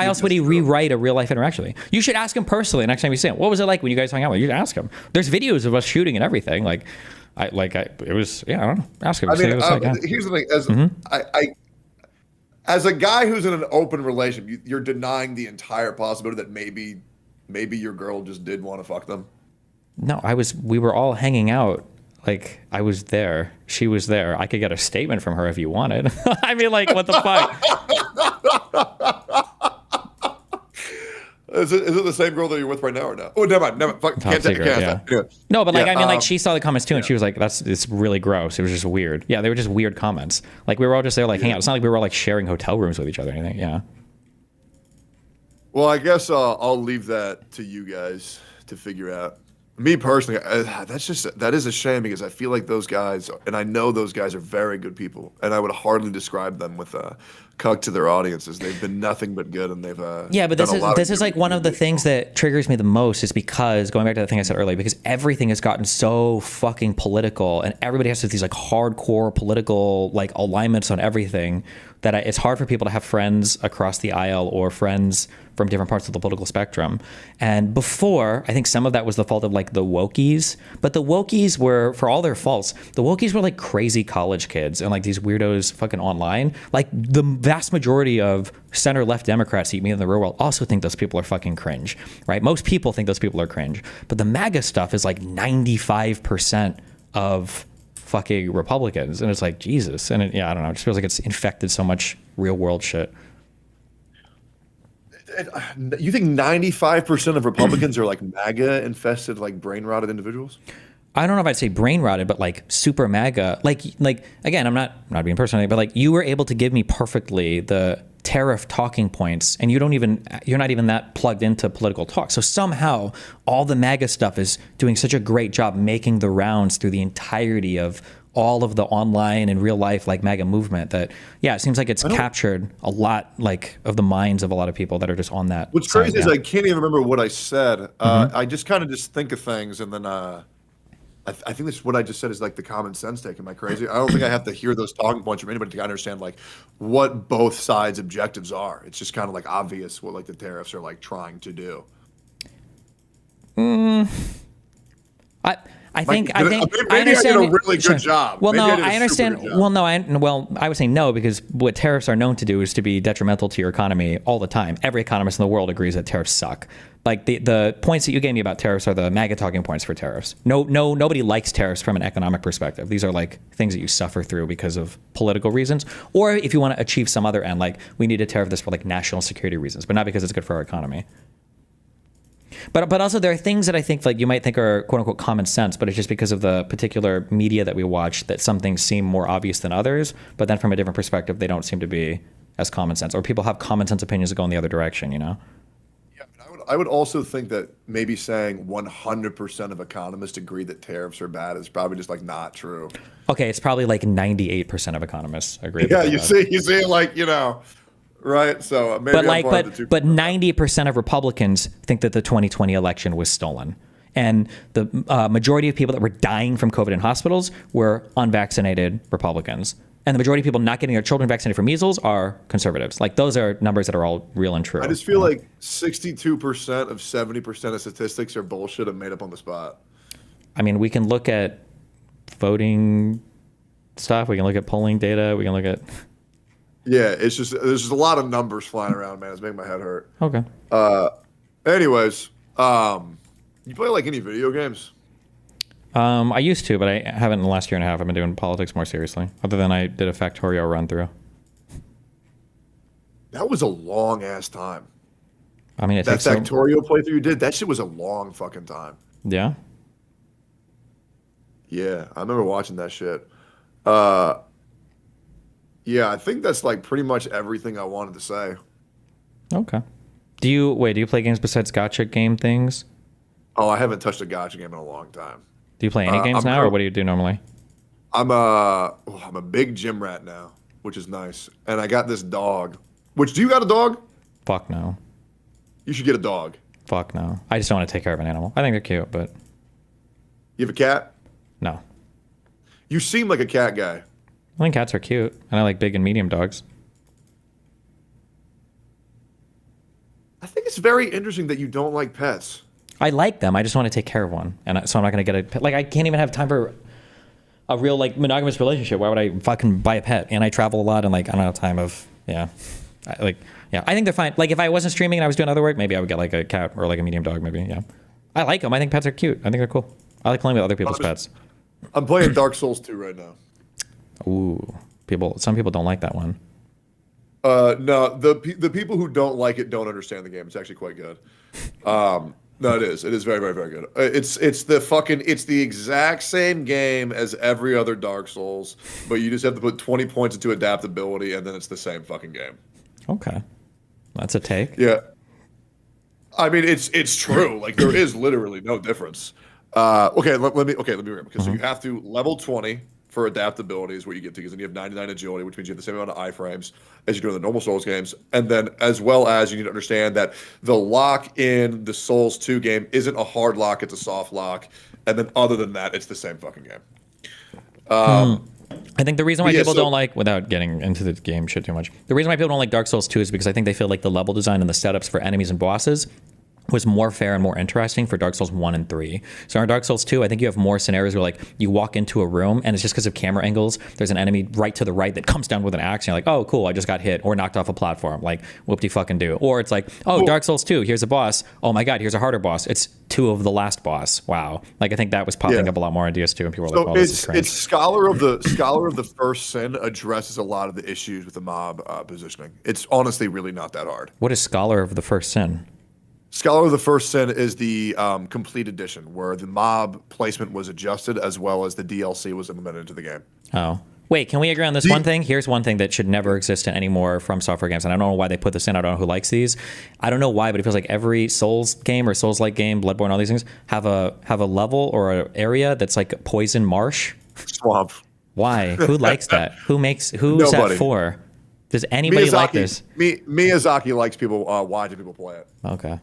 else would he rewrite a real life interaction with me? You should ask him personally next time you see him. What was it like when you guys hung out? You should ask him. There's videos of us shooting and everything. It was, I don't know. Ask him. I mean, here's the thing. As a guy who's in an open relationship, you're denying the entire possibility that maybe your girl just did want to fuck them. No, we were all hanging out. Like, I was there. She was there. I could get a statement from her if you wanted. I mean, like, what the fuck? Is it the same girl that you're with right now or not? Oh, never mind. Fuck, Top secret, yeah. No, but like, I mean, like, she saw the comments too, and she was like, it's really gross. It was just weird. Yeah, they were just weird comments. Like, we were all just there, like, hanging out. It's not like we were all, like, sharing hotel rooms with each other or anything. Yeah. Well, I guess I'll leave that to you guys to figure out. Me personally, that is a shame because I feel like those guys, and I know those guys are very good people, and I would hardly describe them with cuck to their audiences. They've been nothing but good, and they've yeah. But this is like one of the things that triggers me the most is because going back to the thing I said earlier, because everything has gotten so fucking political, and everybody has these like hardcore political like alignments on everything that it's hard for people to have friends across the aisle or friends from different parts of the political spectrum. And before, I think some of that was the fault of like the wokies, but the wokies were, for all their faults, the wokies were like crazy college kids and like these weirdos fucking online. Like the vast majority of center left Democrats that you meet in the real world also think those people are fucking cringe, right? Most people think those people are cringe, but the MAGA stuff is like 95% of fucking Republicans. And it's like, Jesus. And I don't know. It just feels like it's infected so much real world shit. You think 95% of Republicans are like MAGA infested, like brain rotted individuals? I don't know if I'd say brain rotted, but like super MAGA. Like again, I'm not being personal, but like you were able to give me perfectly the tariff talking points, and you're not even that plugged into political talk. So somehow all the MAGA stuff is doing such a great job making the rounds through the entirety of all of the online and real life like MAGA movement that, yeah, it seems like it's captured a lot like of the minds of a lot of people that are just on that. What's crazy is I can't even remember what I said. I just kind of just think of things and then I think this what I just said is like the common sense take. Am I crazy? I don't think I have to hear those talking points from anybody to understand like what both sides' objectives are. It's just kind of like obvious what like the tariffs are like trying to do. I think maybe I understand. I did a really good job. Well, maybe no, I understand. Well, no, I would say no because what tariffs are known to do is to be detrimental to your economy all the time. Every economist in the world agrees that tariffs suck. Like the points that you gave me about tariffs are the MAGA talking points for tariffs. Nobody likes tariffs from an economic perspective. These are like things that you suffer through because of political reasons, or if you want to achieve some other end, like we need to tariff this for like national security reasons, but not because it's good for our economy. But also there are things that I think like you might think are quote unquote common sense, but it's just because of the particular media that we watch that some things seem more obvious than others. But then from a different perspective, they don't seem to be as common sense, or people have common sense opinions that go in the other direction. You know? Yeah, I would also think that maybe saying 100% of economists agree that tariffs are bad is probably just like not true. Okay, it's probably like 98% of economists agree that Yeah, they're bad. you see, like right? So But maybe I'm like, part of the but 2%. 90% of Republicans think that the 2020 election was stolen, and the majority of people that were dying from COVID in hospitals were unvaccinated Republicans, and the majority of people not getting their children vaccinated for measles are conservatives. Like those are numbers that are all real and true. I just feel like 62% of 70% of statistics are bullshit and made up on the spot. I mean, we can look at voting stuff. We can look at polling data. We can look at. Yeah, it's just there's just a lot of numbers flying around, man. It's making my head hurt. Okay. Anyways, you play like any video games? I used to, but I haven't in the last year and a half. I've been doing politics more seriously. Other than I did a Factorio run through. That was a long ass time. I mean, it That takes. So, Factorio playthrough you did, that shit was a long fucking time. yeah. Yeah, I remember watching that shit. Yeah, I think that's like pretty much everything I wanted to say. Okay. Do you play games besides gotcha game things? Oh, I haven't touched a gotcha game in a long time. Do you play any games now, or what do you do normally? I'm a big gym rat now, which is nice. And I got this dog. Which, do you got a dog? Fuck no. You should get a dog. Fuck no. I just don't want to take care of an animal. I think they're cute, but You have a cat? no. You seem like a cat guy. I think cats are cute, and I like big and medium dogs. I think it's very interesting that you don't like pets. I like them. I just want to take care of one, and so I'm not going to get a pet. Like I can't even have time for a real like monogamous relationship. Why would I fucking buy a pet? And I travel a lot, and like I don't have time of yeah. I think they're fine. Like if I wasn't streaming and I was doing other work, maybe I would get like a cat or like a medium dog. Maybe yeah. I like them. I think pets are cute. I think they're cool. I like playing with other people's pets. I'm playing Dark Souls 2 right now. Ooh, some people don't like that one. No, the people who don't like it don't understand the game. It's actually quite good. No, it is. It is very, very, very good. It's the exact same game as every other Dark Souls, but you just have to put 20 points into adaptability, and then it's the same fucking game. Okay, that's a take. Yeah, I mean it's true. Like there is literally no difference. Let me remember because so you have to level 20 for adaptability is what you get to, because then you have 99 agility, which means you have the same amount of iframes as you do in the normal Souls games. And then as well as you need to understand that the lock in the Souls 2 game isn't a hard lock, it's a soft lock. And then other than that, it's the same fucking game. I think the reason why people don't like, without getting into the game shit too much, the reason why people don't like Dark Souls 2 is because I think they feel like the level design and the setups for enemies and bosses was more fair and more interesting for Dark Souls 1 and 3. So in Dark Souls 2, I think you have more scenarios where like you walk into a room and it's just because of camera angles, there's an enemy right to the right that comes down with an axe and you're like, oh cool, I just got hit or knocked off a platform, like whoop-de fucking do. Or it's like, oh, Dark Souls 2, here's a boss. Oh my god, here's a harder boss. It's 2 of the last boss. Wow. Like I think that was popping up a lot more on DS2 and people were like, oh, this is strange. It's Scholar of the First Sin addresses a lot of the issues with the mob positioning. It's honestly really not that hard. What is Scholar of the First Sin? Scholar of the First Sin is the complete edition where the mob placement was adjusted as well as the DLC was implemented into the game. Oh. Wait, can we agree on this one thing? Here's one thing that should never exist in any more From Software games, and I don't know why they put this in. I don't know who likes these. I don't know why, but it feels like every Souls game or Souls-like game, Bloodborne, all these things, have a level or an area that's like poison marsh. Swamp. Why? Who likes that? Who's that for? Does anybody like this? Miyazaki likes people watching people play it. Okay.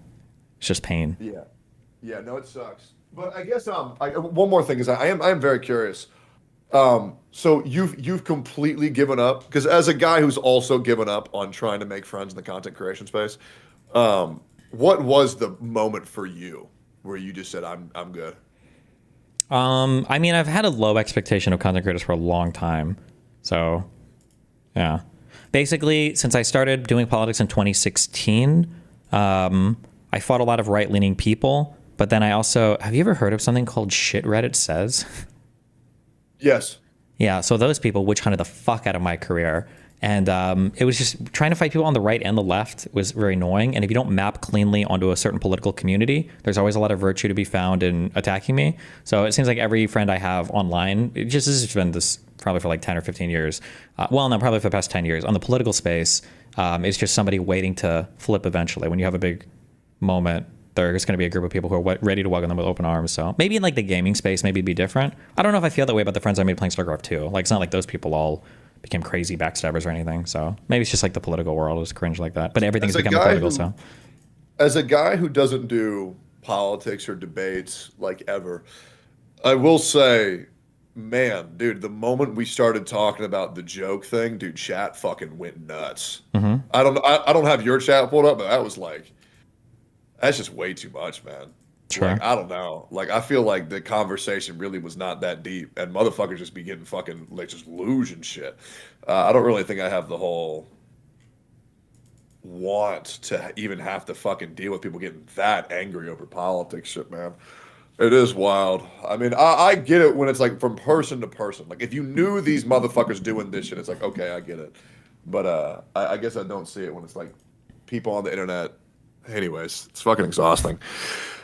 It's just pain. Yeah, no, it sucks. But I guess one more thing is I am very curious. So you've completely given up, because as a guy who's also given up on trying to make friends in the content creation space, what was the moment for you where you just said I'm good? I mean, I've had a low expectation of content creators for a long time. So, yeah. Basically, since I started doing politics in 2016, I fought a lot of right-leaning people, but then I also... Have you ever heard of something called Shit Reddit Says? Yes. Yeah, so those people witch hunted the fuck out of my career. And it was just trying to fight people on the right and the left was very annoying. And if you don't map cleanly onto a certain political community, there's always a lot of virtue to be found in attacking me. So it seems like every friend I have online, this has been this probably for like 10 or 15 years. Probably for the past 10 years. On the political space, it's just somebody waiting to flip eventually when you have a big moment, there's going to be a group of people who are ready to welcome them with open arms. So maybe in like the gaming space, maybe it'd be different. I don't know if I feel that way about the friends I made playing StarCraft 2. Like, it's not like those people all became crazy backstabbers or anything. So maybe it's just like the political world is cringe like that. But everything's becoming political. So as a guy who doesn't do politics or debates like ever, I will say, man, dude, the moment we started talking about the joke thing, dude, chat fucking went nuts. I don't have your chat pulled up, but that was like, that's just way too much, man. sure. Like, I don't know. Like, I feel like the conversation really was not that deep, and motherfuckers just be getting fucking like just luge and shit. I don't really think I have the whole want to even have to fucking deal with people getting that angry over politics shit, man. It is wild. I mean, I get it when it's like from person to person. Like, if you knew these motherfuckers doing this shit, it's like, okay, I get it. But I guess I don't see it when it's like people on the internet. Anyways, it's fucking exhausting.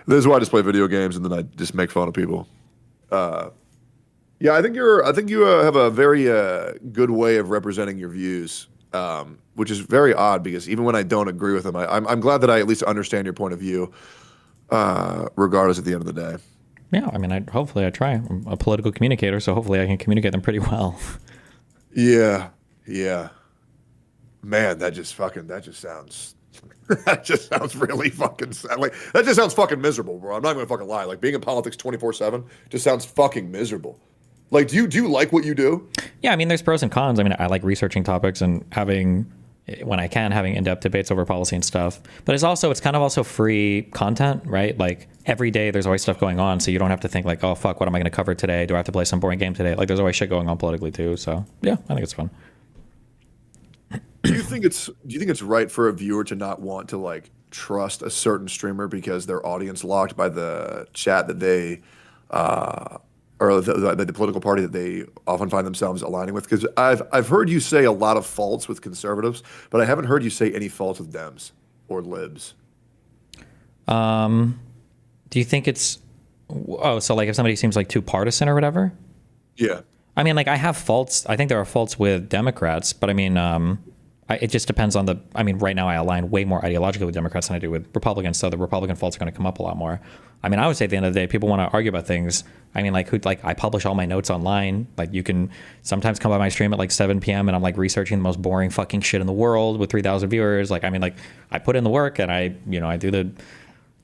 This is why I just play video games and then I just make fun of people. Yeah, I think you have a very good way of representing your views, which is very odd because even when I don't agree with them, I'm glad that I at least understand your point of view, regardless at the end of the day. Yeah, I mean, hopefully I try. I'm a political communicator, so hopefully I can communicate them pretty well. Yeah, yeah. Man, that just sounds that just sounds really fucking sad. Like, that just sounds fucking miserable, bro. I'm not gonna fucking lie. Like, being in politics 24/7 just sounds fucking miserable. Like, do you like what you do? Yeah, I mean, there's pros and cons. I mean, I like researching topics and having, when I can, having in-depth debates over policy and stuff. But it's kind of also free content, right? Like, every day there's always stuff going on, so you don't have to think like, oh fuck, what am I going to cover today? Do I have to play some boring game today? Like, there's always shit going on politically too. So yeah, I think it's fun. Do you think it's right for a viewer to not want to like trust a certain streamer because they're audience locked by the chat that they or the political party that they often find themselves aligning with? Because I've heard you say a lot of faults with conservatives, but I haven't heard you say any faults with Dems or libs. Do you think it's, so like if somebody seems like too partisan or whatever? Yeah. I mean, like, I have faults. I think there are faults with Democrats, but I mean, it just depends on I mean, right now I align way more ideologically with Democrats than I do with Republicans, so the Republican faults are going to come up a lot more. I mean, I would say at the end of the day, people want to argue about things. I mean, like, I publish all my notes online. Like, you can sometimes come by my stream at like 7 p.m. and I'm like researching the most boring fucking shit in the world with 3,000 viewers. Like, I mean, like, I put in the work and I do the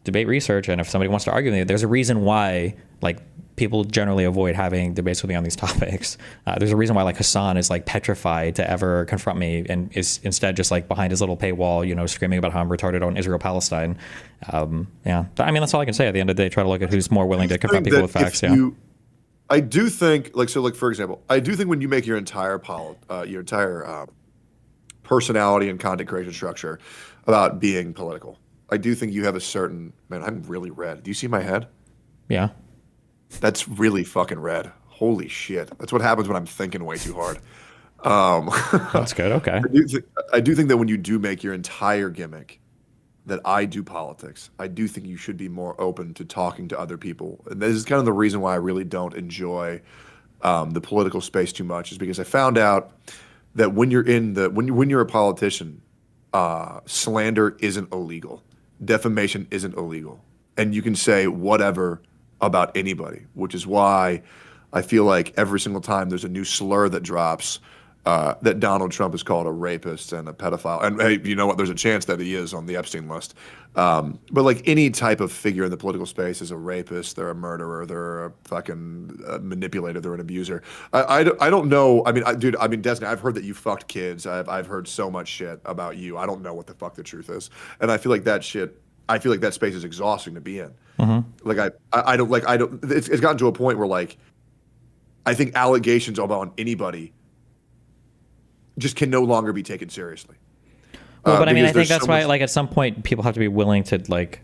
debate research. And if somebody wants to argue with me, there's a reason why, like, people generally avoid having debates with me on these topics. There's a reason why, like, Hassan is like petrified to ever confront me and is instead just like behind his little paywall, screaming about how I'm retarded on Israel-Palestine. Yeah, I mean, that's all I can say. At the end of the day, try to look at who's more willing to confront people with facts. Yeah. I do think, like, so, like, for example, I do think when you make your entire personality and content creation structure about being political, I do think you have a certain, man, I'm really red. Do you see my head? Yeah. That's really fucking red. Holy shit. That's what happens when I'm thinking way too hard. That's good. Okay. I do think that when you do make your entire gimmick that I do politics, I do think you should be more open to talking to other people. And this is kind of the reason why I really don't enjoy the political space too much, is because I found out that when you're a politician, slander isn't illegal. Defamation isn't illegal. And you can say whatever about anybody, which is why I feel like every single time there's a new slur that drops, that Donald Trump is called a rapist and a pedophile. And hey, you know what? There's a chance that he is on the Epstein list. But like any type of figure in the political space is a rapist, they're a murderer, they're a fucking manipulator, they're an abuser. I don't know. I mean, Destiny, I've heard that you fucked kids. I've heard so much shit about you. I don't know what the fuck the truth is. And I feel like that space is exhausting to be in. Mm-hmm. It's gotten to a point where, like, I think allegations about anybody just can no longer be taken seriously. Well, but I mean, I think that's why, like, at some point people have to be willing to, like,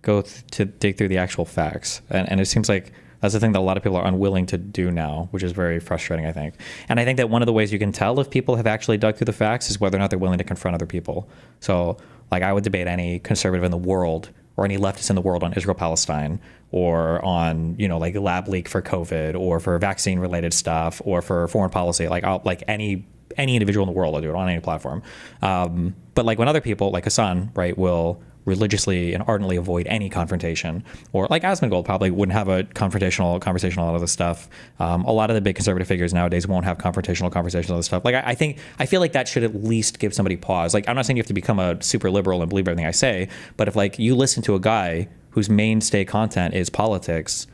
go to dig through the actual facts. And it seems like that's the thing that a lot of people are unwilling to do now, which is very frustrating, I think. And I think that one of the ways you can tell if people have actually dug through the facts is whether or not they're willing to confront other people. So, like, I would debate any conservative in the world or any leftist in the world on Israel-Palestine or on, like, lab leak for COVID or for vaccine-related stuff or for foreign policy. Like, any individual in the world, I'll do it on any platform. But, like, when other people, like Hassan, right, will religiously and ardently avoid any confrontation. Or like Asmongold probably wouldn't have a confrontational conversation on all of this stuff. A lot of the big conservative figures nowadays won't have confrontational conversations on this stuff. Like I feel like that should at least give somebody pause. Like I'm not saying you have to become a super liberal and believe everything I say, but if like you listen to a guy whose mainstay content is politics,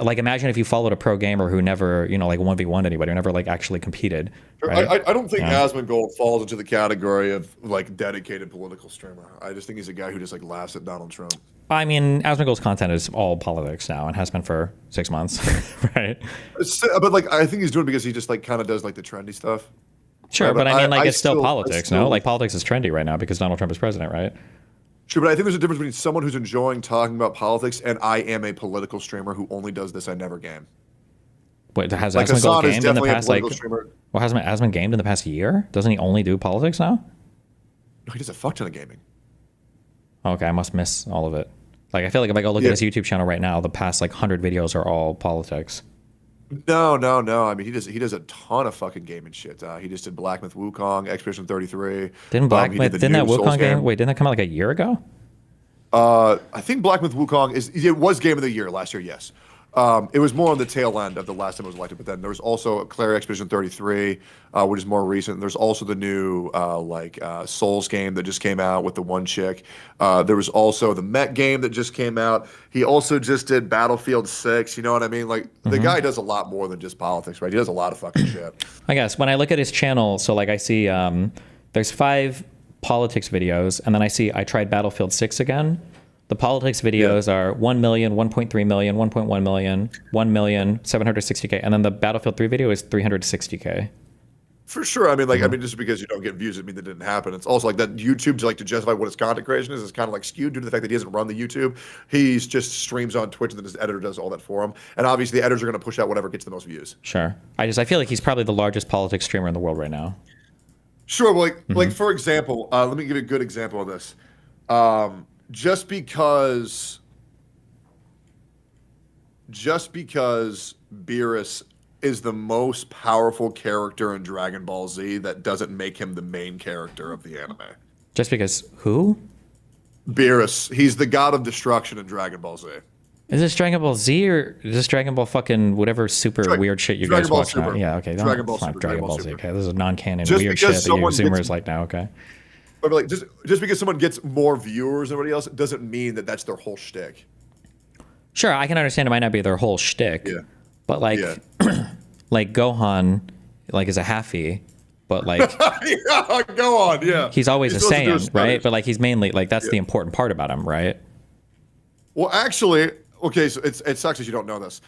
like imagine if you followed a pro gamer who never, like 1v1'd anybody, or never like actually competed. Right? I don't think Asmongold falls into the category of like dedicated political streamer. I just think he's a guy who just like laughs at Donald Trump. I mean, Asmongold's content is all politics now and has been for 6 months, right? But like I think he's doing it because he just like kind of does like the trendy stuff. Sure, right? but I mean, like it's still politics, no? Like politics is trendy right now because Donald Trump is president, right? Sure, but I think there's a difference between someone who's enjoying talking about politics and I am a political streamer who only does this. I never game. Wait, has like Asmongold gamed in the past streamer. Well, hasn't Asmon gamed in the past year? Doesn't he only do politics now? No, he does a fuck ton of gaming. Okay, I must miss all of it. Like I feel like if I go look at his YouTube channel right now, the past like 100 videos are all politics. No. I mean, he does a ton of fucking gaming shit. He just did Black Myth Wukong, Expedition 33. Didn't Black Myth? Didn't that Wukong game? Wait, didn't that come out like a year ago? I think Black Myth Wukong was Game of the Year last year. Yes. It was more on the tail end of the last time it was elected, but then there was also Claire Expedition 33, which is more recent. There's also the new Souls game that just came out with the one chick. There was also the Met game that just came out. He also just did Battlefield 6. You know what I mean? Like the guy does a lot more than just politics, right? He does a lot of fucking shit. I guess when I look at his channel, so like I see there's 5 politics videos, and then I tried Battlefield 6 again. The politics videos are 1 million, 1.3 million, 1.1 million, 1 million, 760K. And then the Battlefield 3 video is 360K. For sure. I mean, just because you don't get views, it mean that didn't happen. It's also like that YouTube, to justify what his content creation is kind of like skewed due to the fact that he doesn't run the YouTube. He's just streams on Twitch, and then his editor does all that for him. And obviously, the editors are going to push out whatever gets the most views. Sure. I feel like he's probably the largest politics streamer in the world right now. Sure. Well, like for example, let me give you a good example of this. Just because Beerus is the most powerful character in Dragon Ball Z, that doesn't make him the main character of the anime. Just because who? Beerus. He's the god of destruction in Dragon Ball Z. Is this Dragon Ball Z or is this Dragon Ball fucking whatever super weird shit you guys watch now? Yeah, okay. Dragon Ball Super. Dragon Ball Z. Okay, this is non-canon weird shit that you Zoomers like now. Okay. But like just because someone gets more viewers than everybody else doesn't mean that that's their whole shtick. Sure, I can understand it might not be their whole shtick. Yeah. But like, like Gohan, like is a halfie, but like go on, yeah. He's always a Saiyan, right? But like he's mainly like that's the important part about him, right? Well, actually, okay, so it sucks that you don't know this.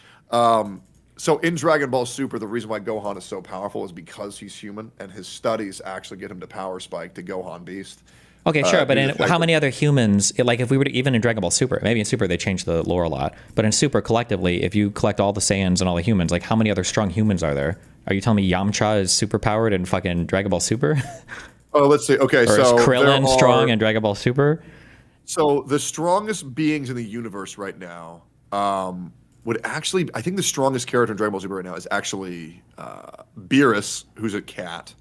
So in Dragon Ball Super, the reason why Gohan is so powerful is because he's human, and his studies actually get him to power spike to Gohan Beast. Okay, sure, but how many other humans, like if we were to, even in Dragon Ball Super, maybe in Super they changed the lore a lot, but in Super collectively, if you collect all the Saiyans and all the humans, like how many other strong humans are there? Are you telling me Yamcha is super powered in fucking Dragon Ball Super? Oh, let's see. Okay, or is Krillin strong in Dragon Ball Super? So the strongest beings in the universe right now would actually, I think the strongest character in Dragon Ball Super right now is actually Beerus, who's a cat.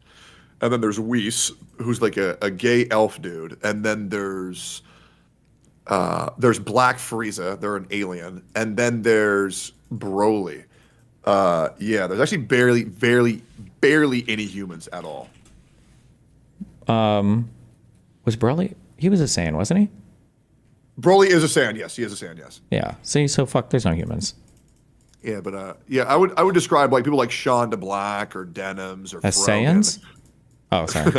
And then there's Whis, who's like a gay elf dude. And then there's Black Frieza, they're an alien. And then there's Broly. There's actually barely any humans at all. Was Broly? He was a Saiyan, wasn't he? Broly is a Saiyan, yes. He is a Saiyan, yes. Yeah. See, so fuck, there's no humans. Yeah, but I would describe like people like Sean DeBlack or Denims or as Saiyans. Oh, sorry.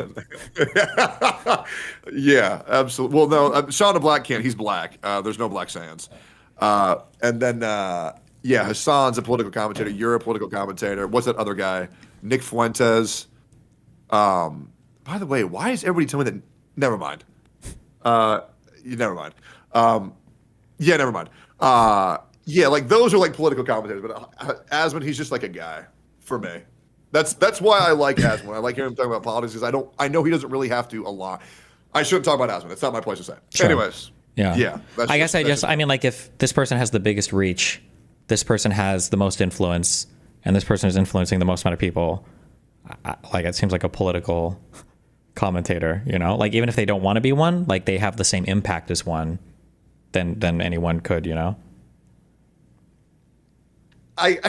Yeah, absolutely. Well, no, Sean DeBlack can't. He's black. There's no black Saiyans. And then Hassan's a political commentator. You're a political commentator. What's that other guy? Nick Fuentes. By the way, why is everybody telling me that? Never mind. Never mind. Never mind. Like those are like political commentators, but Asmon, he's just like a guy for me. That's why I like Asmon. I like hearing him talking about politics because I know he doesn't really have to a lot. I shouldn't talk about Asmon. It's not my place to say. Sure. Anyways. Yeah. I mean, like if this person has the biggest reach, this person has the most influence, and this person is influencing the most amount of people, like it seems like a political commentator, you know? Like even if they don't want to be one, like they have the same impact as one than anyone could, you know? I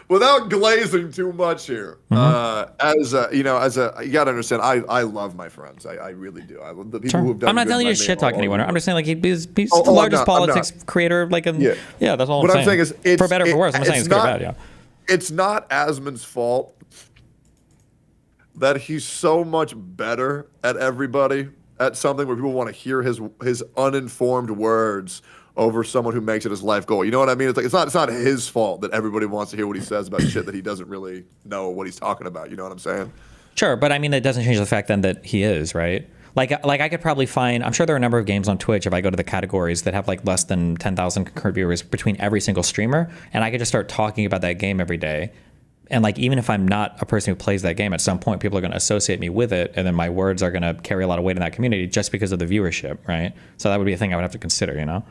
without glazing too much here, as a you gotta understand, I love my friends. I really do. I love the people who have done. I'm not good telling by you to me shit talk all anyone. over. I'm just saying like he's the I'm largest not. politics creator. Like Yeah. yeah, that's all What I'm saying. is, it's for better or for worse. I'm not saying it's good or not, bad. Yeah. It's not Asmon's fault that he's so much better at everybody at something where people want to hear his uninformed words over someone who makes it his life goal. You know what I mean? It's like it's not his fault that everybody wants to hear what he says about shit that he doesn't really know what he's talking about. You know what I'm saying? Sure, but I mean, it doesn't change the fact then that he is, right? Like I could probably find, I'm sure there are a number of games on Twitch if I go to the categories that have like less than 10,000 concurrent viewers between every single streamer, and I could just start talking about that game every day. And like, even if I'm not a person who plays that game, at some point people are going to associate me with it, and then my words are going to carry a lot of weight in that community just because of the viewership, right? So that would be a thing I would have to consider, you know?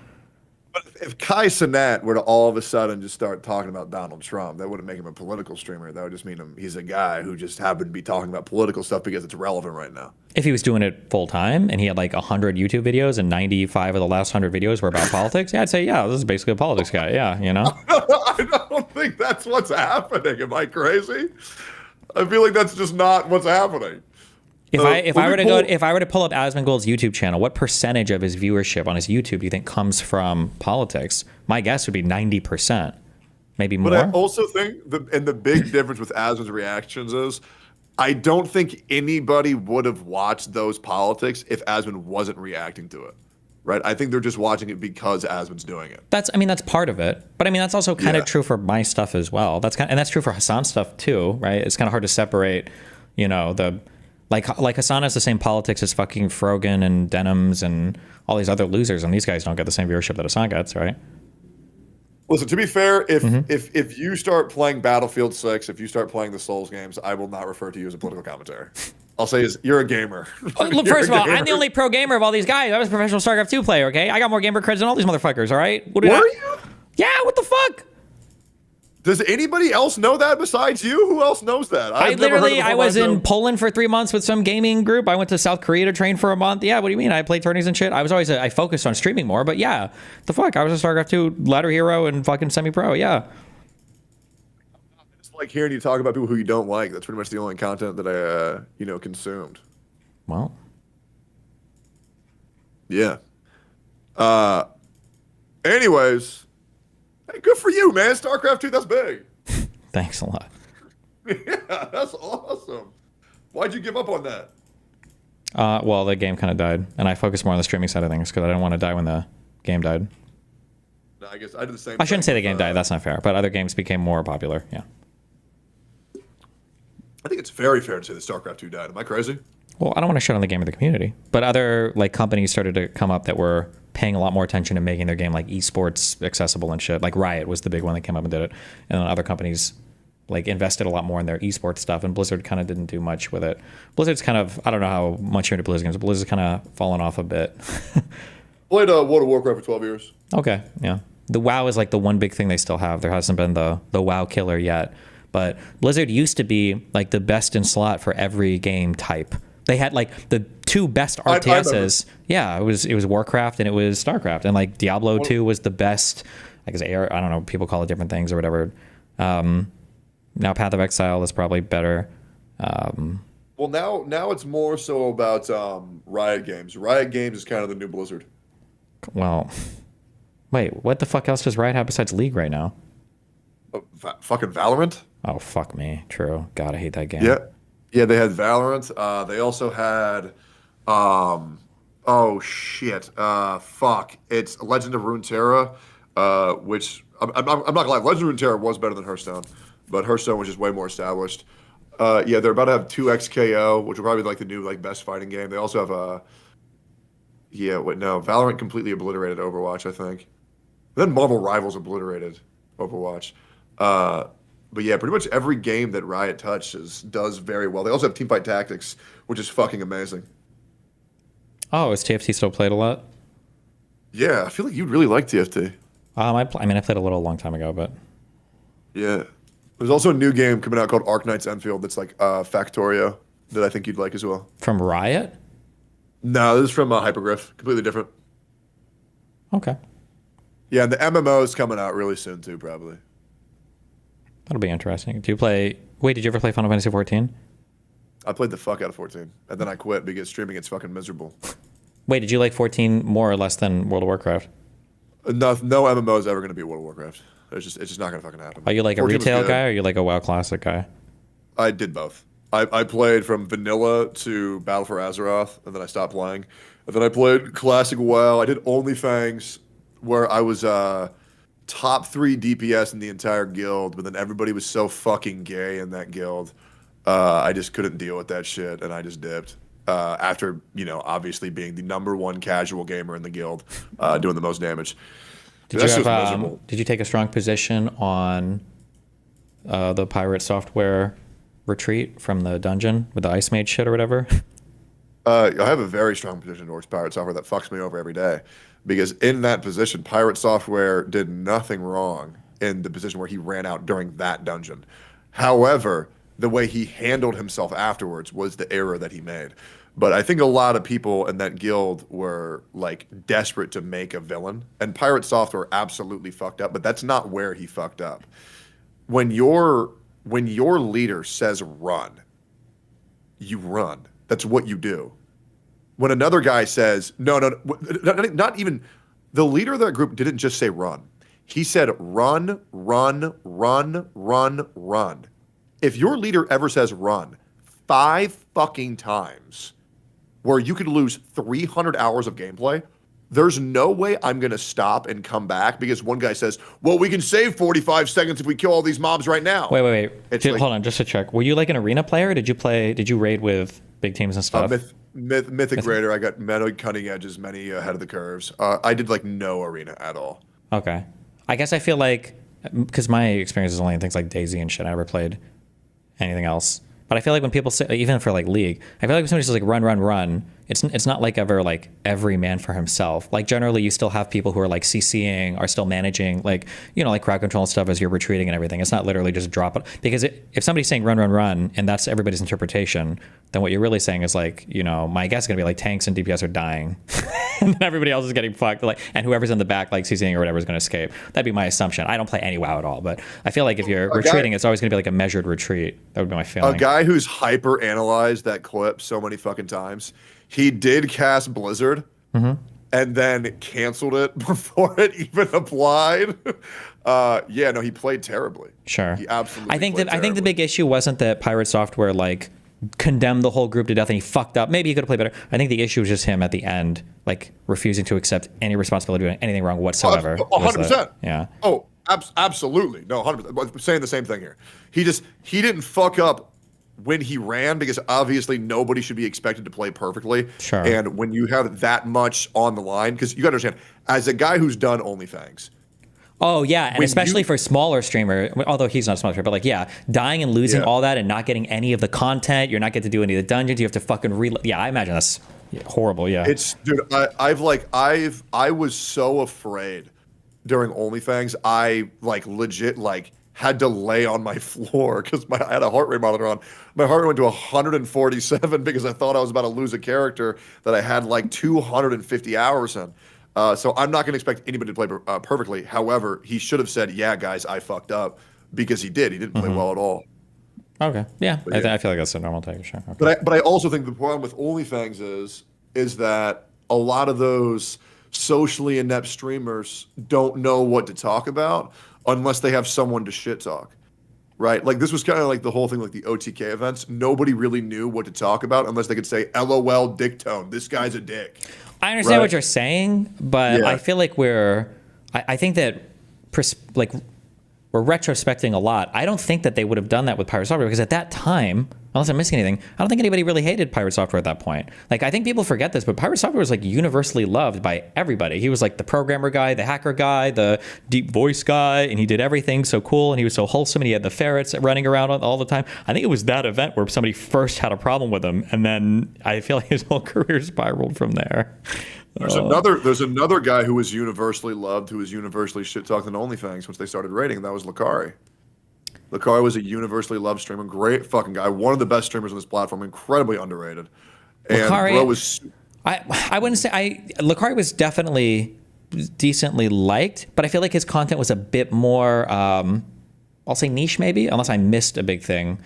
But if Kai Cenat were to all of a sudden just start talking about Donald Trump, that wouldn't make him a political streamer. That would just mean he's a guy who just happened to be talking about political stuff because it's relevant right now. If he was doing it full time and he had like 100 YouTube videos and 95 of the last 100 videos were about politics, yeah, I'd say, yeah, this is basically a politics guy. Yeah, you know? I don't think that's what's happening. Am I crazy? I feel like that's just not what's happening. If I were to pull up Asmongold's YouTube channel, what percentage of his viewership on his YouTube do you think comes from politics? My guess would be 90%, maybe more. But I also think the big difference with Asmon's reactions is I don't think anybody would have watched those politics if Asmon wasn't reacting to it. Right? I think they're just watching it because Asmon's doing it. That's part of it. But I mean, that's also kind of true for my stuff as well. And that's true for Hassan's stuff too, right? It's kind of hard to separate, you know, like Hassan has the same politics as fucking Frogan and Denims and all these other losers, and these guys don't get the same viewership that Hassan gets, right? Listen, to be fair, if you start playing Battlefield 6, if you start playing the Souls games, I will not refer to you as a political commentator. I'll say you're a gamer. Look, first of all, I'm the only pro gamer of all these guys. I was a professional StarCraft 2 player, okay? I got more gamer creds than all these motherfuckers, all right? Were you? Yeah, what the fuck? Does anybody else know that besides you? Who else knows that? I was in Poland for 3 months with some gaming group. I went to South Korea to train for a month. Yeah, what do you mean? I played tourneys and shit. I focused on streaming more, but yeah, the fuck? I was a StarCraft 2 ladder hero and fucking semi-pro, yeah. It's like hearing you talk about people who you don't like. That's pretty much the only content that I, consumed. Well. Yeah. Anyways. Hey, good for you, man. StarCraft 2, that's big. Thanks a lot. Yeah, that's awesome. Why'd you give up on that? Well, the game kind of died, and I focused more on the streaming side of things because I didn't want to die when the game died. No, I guess I did the same I shouldn't say the game died. That's not fair. But other games became more popular, yeah. I think it's very fair to say that StarCraft 2 died. Am I crazy? Well, I don't want to shit on the game or the community, but other like companies started to come up that were paying a lot more attention to making their game like esports accessible and shit. Like Riot was the big one that came up and did it, and then other companies like invested a lot more in their esports stuff. And Blizzard kind of didn't do much with it. Blizzard's kind of, I don't know how much you're into Blizzard games, but Blizzard's kind of fallen off a bit. Played World of Warcraft for 12 years. Okay, yeah. The WoW is like the one big thing they still have. There hasn't been the WoW killer yet, but Blizzard used to be like the best in slot for every game type. They had like the two best RTSs. Yeah, it was Warcraft and it was StarCraft, and like Diablo 2 was the best. I guess I don't know. People call it different things or whatever. Now Path of Exile is probably better. Well, now it's more so about Riot Games. Riot Games is kind of the new Blizzard. Well, wait, what the fuck else does Riot have besides League right now? Fucking Valorant? Oh, fuck me. True. God, I hate that game. Yeah, they had Valorant. They also had, oh shit, fuck. It's Legend of Runeterra, which I'm not gonna lie. Legend of Runeterra was better than Hearthstone, but Hearthstone was just way more established. Yeah, they're about to have 2XKO, which will probably be like the new like best fighting game. They also have Valorant completely obliterated Overwatch, I think. Then Marvel Rivals obliterated Overwatch. But yeah, pretty much every game that Riot touches does very well. They also have Teamfight Tactics, which is fucking amazing. Oh, is TFT still played a lot? Yeah, I feel like you'd really like TFT. I played a little a long time ago, but yeah. There's also a new game coming out called Arknights Enfield that's like Factorio. that I think you'd like as well. From Riot? No, this is from Hypergriff. Completely different. Okay. Yeah, and the MMO is coming out really soon too, probably. That'll be interesting. Do you play... Wait, did you ever play Final Fantasy 14? I played the fuck out of 14, and then I quit because streaming it's fucking miserable. Wait, did you like 14 more or less than World of Warcraft? No MMO is ever going to be World of Warcraft. It's just not going to fucking happen. Are you like a 14 was retail good. guy or are you like a WoW Classic guy? I did both. I played from vanilla to Battle for Azeroth, and then I stopped playing. And then I played Classic WoW. I did OnlyFangs, where I was top 3 DPS in the entire guild, but then everybody was so fucking gay in that guild. I just couldn't deal with that shit, and I just dipped. After, obviously being the #1 casual gamer in the guild, doing the most damage. Did you take a strong position on the Pirate Software retreat from the dungeon with the Ice Mage shit or whatever? I have a very strong position towards Pirate Software that fucks me over every day. Because in that position, Pirate Software did nothing wrong in the position where he ran out during that dungeon. However, the way he handled himself afterwards was the error that he made. But I think a lot of people in that guild were like desperate to make a villain, and Pirate Software absolutely fucked up, but that's not where he fucked up. When your leader says run, you run. That's what you do. When another guy says, no, not even, the leader of that group didn't just say run. He said run, run, run, run, run. If your leader ever says run 5 fucking times where you could lose 300 hours of gameplay, there's no way I'm going to stop and come back because one guy says, well, we can save 45 seconds if we kill all these mobs right now. Wait. Hold on, just to check. Were you like an arena player? Did you raid with big teams and stuff? Mythic Raider, I got many cutting edges, many ahead of the curves. I did like no arena at all. Okay. I guess I feel like, because my experience is only in things like DayZ and shit, I never played anything else. But I feel like when people say, even for like League, I feel like when somebody says like run, run, run, it's not like ever like every man for himself. Like generally you still have people who are like CCing, are still managing like, like crowd control and stuff as you're retreating and everything. It's not literally just drop it. Because if somebody's saying run, run, run, and that's everybody's interpretation, then what you're really saying is like, my guess is going to be like tanks and DPS are dying. And then everybody else is getting fucked. Like, and whoever's in the back like CCing or whatever is going to escape. That'd be my assumption. I don't play any WoW at all, but I feel like if you're retreating, it's always going to be like a measured retreat. That would be my feeling. A guy who's hyper analyzed that clip so many fucking times, he did cast Blizzard and then canceled it before it even applied. He played terribly. Sure. He absolutely I think the big issue wasn't that Pirate Software like condemned the whole group to death and he fucked up. Maybe he could have played better. I think the issue was just him at the end, like refusing to accept any responsibility doing anything wrong whatsoever. 100%. Yeah. Oh, absolutely. No, 100%. I'm saying the same thing here. He didn't fuck up when he ran because obviously nobody should be expected to play perfectly. Sure. And when you have that much on the line, because you got to understand, as a guy who's done OnlyFangs. Oh, yeah, and especially for smaller streamer, although he's not a smaller streamer, but like, yeah, dying and losing all that and not getting any of the content, you're not getting to do any of the dungeons, you have to fucking reload. Yeah, I imagine that's horrible, yeah. Dude, I was so afraid during OnlyFangs, I like legit like had to lay on my floor because I had a heart rate monitor on. My heart rate went to 147 because I thought I was about to lose a character that I had like 250 hours in. So I'm not going to expect anybody to play perfectly. However, he should have said, yeah, guys, I fucked up, because he did. He didn't play well at all. Okay. Yeah. I feel like that's a normal take, sure. Okay. But I also think the problem with OnlyFangs is that a lot of those socially inept streamers don't know what to talk about unless they have someone to shit talk. Right? Like this was kind of like the whole thing, like the OTK events. Nobody really knew what to talk about unless they could say, LOL, Dictone. This guy's a dick. I understand what you're saying, but I feel like I think that we're retrospecting a lot. I don't think that they would have done that with Pirate Software because at that time, unless I'm missing anything, I don't think anybody really hated Pirate Software at that point. Like, I think people forget this, but Pirate Software was like universally loved by everybody. He was like the programmer guy, the hacker guy, the deep voice guy, and he did everything so cool, and he was so wholesome, and he had the ferrets running around all the time. I think it was that event where somebody first had a problem with him, and then I feel like his whole career spiraled from there. There's another guy who was universally loved, who was universally shit talked on OnlyFangs once they started rating, and that was Lucari. Lucari was a universally loved streamer, great fucking guy, one of the best streamers on this platform, incredibly underrated. And bro Lucari, was I wouldn't say Lucari was definitely decently liked, but I feel like his content was a bit more I'll say niche maybe, unless I missed a big thing.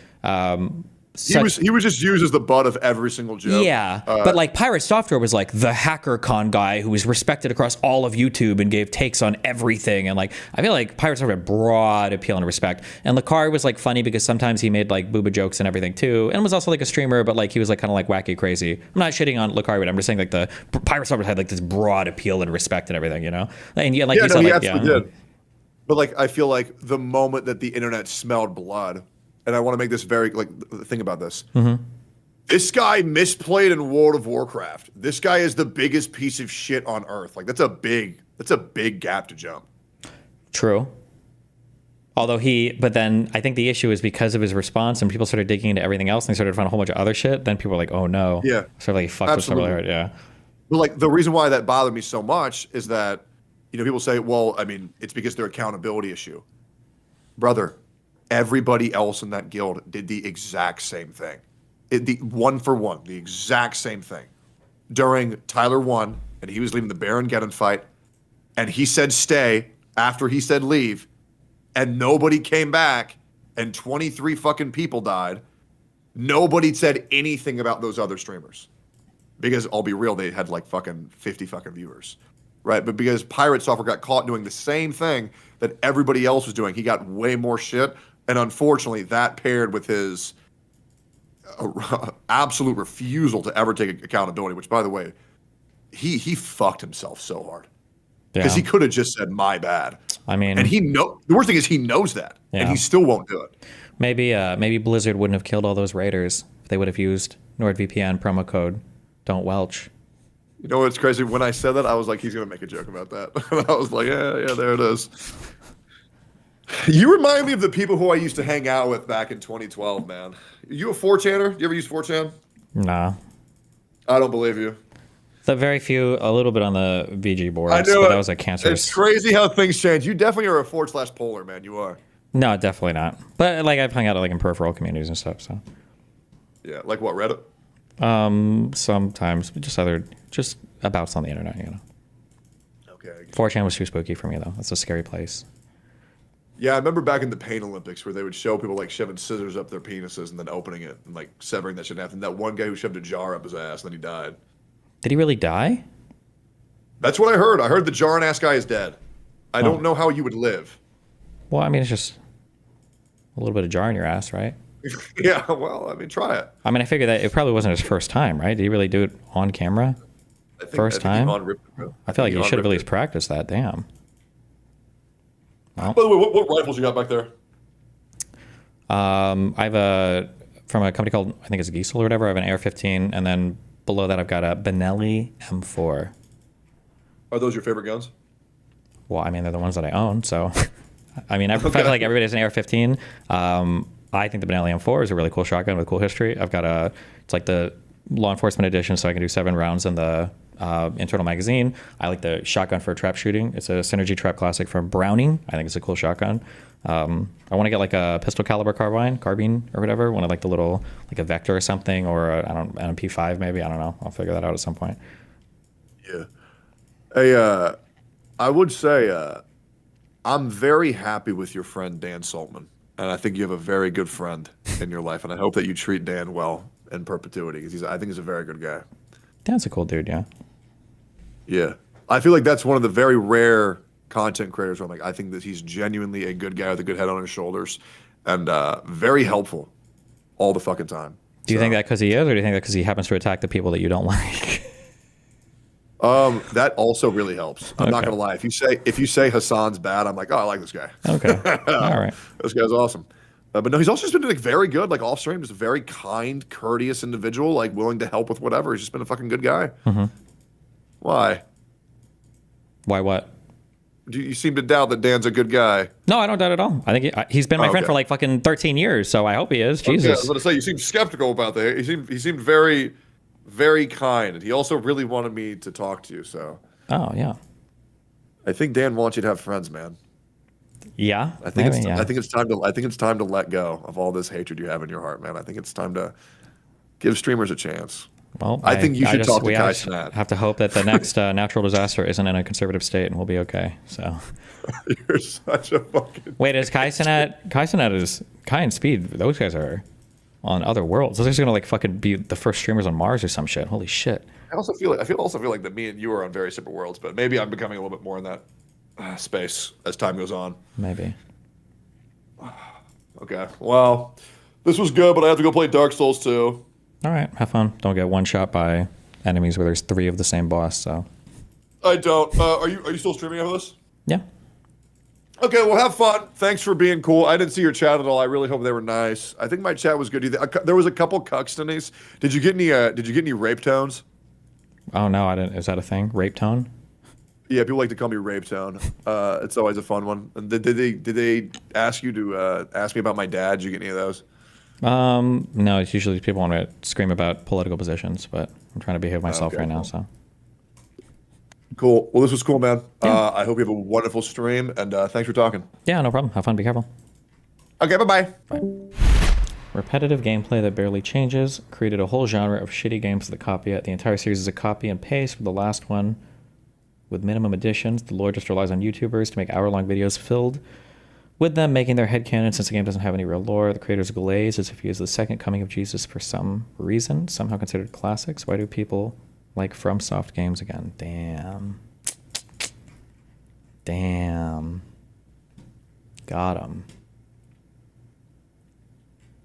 He was just used as the butt of every single joke. Yeah, but like Pirate Software was like the HackerCon guy who was respected across all of YouTube and gave takes on everything. And like I feel like Pirate Software had broad appeal and respect. And Lucari was like funny because sometimes he made like booba jokes and everything too, and was also like a streamer, but like he was like kind of like wacky crazy. I'm not shitting on Lucari, but I'm just saying like the Pirate Software had like this broad appeal and respect and everything, you know. And yeah, like Yeah, you no, said, he like absolutely did. But like I feel like the moment that the internet smelled blood, and I want to make this very like think about this. This guy misplayed in World of Warcraft. This guy is the biggest piece of shit on earth. Like that's a big gap to jump. True. Although but then I think the issue is because of his response and people started digging into everything else and they started to find a whole bunch of other shit. Then people were like, oh no. Yeah. So like, fuck this really hard. Yeah. But like the reason why that bothered me so much is that, you know, people say, well, I mean, it's because their accountability issue. Brother, everybody else in that guild did the exact same thing. The one for one, the exact same thing. During Tyler won, and he was leaving the Baron Geddon fight, and he said stay after he said leave, and nobody came back, and 23 fucking people died. Nobody said anything about those other streamers. Because I'll be real, they had like fucking 50 fucking viewers. Right? But because Pirate Software got caught doing the same thing that everybody else was doing, he got way more shit. And unfortunately, that paired with his absolute refusal to ever take accountability, which, by the way, he fucked himself so hard. Because he could have just said, my bad. I mean, and the worst thing is he knows that, and he still won't do it. Maybe Blizzard wouldn't have killed all those raiders if they would have used NordVPN promo code Don't Welch. You know what's crazy? When I said that, I was like, he's going to make a joke about that. And I was like, yeah, there it is. You remind me of the people who I used to hang out with back in 2012, man. You a 4chaner? You ever use 4chan? Nah. I don't believe you. The very few, a little bit on the VG boards. I know, but that was a cancerous. It's crazy how things change. You definitely are a /polar, man. You are. No, definitely not. But like I've hung out like in peripheral communities and stuff. So. Yeah, like what, Reddit? Sometimes just abouts on the internet, you know. Okay. 4chan was too spooky for me though. That's a scary place. Yeah, I remember back in the Pain Olympics where they would show people like shoving scissors up their penises and then opening it and like severing that shit in half. And that one guy who shoved a jar up his ass and then he died. Did he really die? That's what I heard. I heard the jar and ass guy is dead. I don't know how you would live. Well, I mean, it's just a little bit of jar in your ass, right? Yeah, well, I mean, try it. I mean, I figure that it probably wasn't his first time, right? Did he really do it on camera? First time? I feel like you should have at least practiced that. Damn. Well. By the way, what rifles you got back there? I have from a company called, I think it's Giesel or whatever, I have an AR-15, and then below that I've got a Benelli M4. Are those your favorite guns? Well, I mean, they're the ones that I own, so... I mean, I feel like everybody has an AR-15. I think the Benelli M4 is a really cool shotgun with cool history. I've got it's like the law enforcement edition, so I can do 7 rounds in the internal magazine. I like the shotgun for trap shooting. It's a Synergy Trap Classic from Browning. I think it's a cool shotgun. I want to get like a pistol caliber carbine or whatever. One of like the little, like a Vector or something, or an MP5 maybe. I don't know. I'll figure that out at some point. Yeah. I would say I'm very happy with your friend Dan Saltman. And I think you have a very good friend in your life. And I hope that you treat Dan well in perpetuity. Because I think he's a very good guy. Dan's a cool dude, yeah. Yeah. I feel like that's one of the very rare content creators where I'm like, I think that he's genuinely a good guy with a good head on his shoulders. And very helpful all the fucking time. Do you think that because he is, or do you think that because he happens to attack the people that you don't like? That also really helps. I'm not gonna lie. If you say Hassan's bad, I'm like, oh, I like this guy. Okay. All right. This guy's awesome. But no, he's also just been like very good, like off stream, just a very kind, courteous individual, like willing to help with whatever. He's just been a fucking good guy. Mm-hmm. Why? Why what? You seem to doubt that Dan's a good guy. No, I don't doubt at all. I think he's been my friend for like fucking 13 years, so I hope he is. Jesus. I was going to say, you seem skeptical about that. He seemed very, very kind, and he also really wanted me to talk to you. So. Oh yeah. I think Dan wants you to have friends, man. Yeah, I think maybe. it's Yeah. I think it's time to let go of all this hatred you have in your heart, man. I think it's time to give streamers a chance. Well, I think you I should just talk to we Kai just Cenat. have to hope that the next natural disaster isn't in a conservative state, and we'll be okay. So, You're such a fucking wait, is Kai Cenat? Kai Cenat is Kai and Speed. Those guys are on other worlds. Those guys are gonna like fucking be the first streamers on Mars or some shit. Holy shit. also feel like that me and you are on very separate worlds, but maybe I'm becoming a little bit more in that space as time goes on. Maybe. Okay. Well, this was good, but I have to go play Dark Souls 2. All right, have fun. Don't get one shot by enemies where there's 3 of the same boss. So, I don't. Are you still streaming over this? yeah. Okay, well, have fun. Thanks for being cool. I didn't see your chat at all. I really hope they were nice. I think my chat was good. There was a couple cuckstonies. Did you get any rape tones? Oh no, I didn't. Is that a thing? Rape tone? Yeah, people like to call me Rape Tone. It's always a fun one. And did they ask you to ask me about my dad? Did you get any of those? No, it's usually people want to scream about political positions, but I'm trying to behave myself Okay, right now. cool. So, Cool. Well, this was cool, man. Yeah. I hope you have a wonderful stream, and thanks for talking. yeah, no problem. Have fun. Be careful. Okay, bye-bye. Repetitive gameplay that barely changes created a whole genre of shitty games that copy it. The entire series is a copy and paste, with the last one with minimum additions. The lore just relies on YouTubers to make hour-long videos filled with them making their headcanon since the game doesn't have any real lore. The creators glaze as if he is the second coming of Jesus for some reason, somehow considered classics. Why do people like FromSoft games again? Damn. Damn. Got 'em.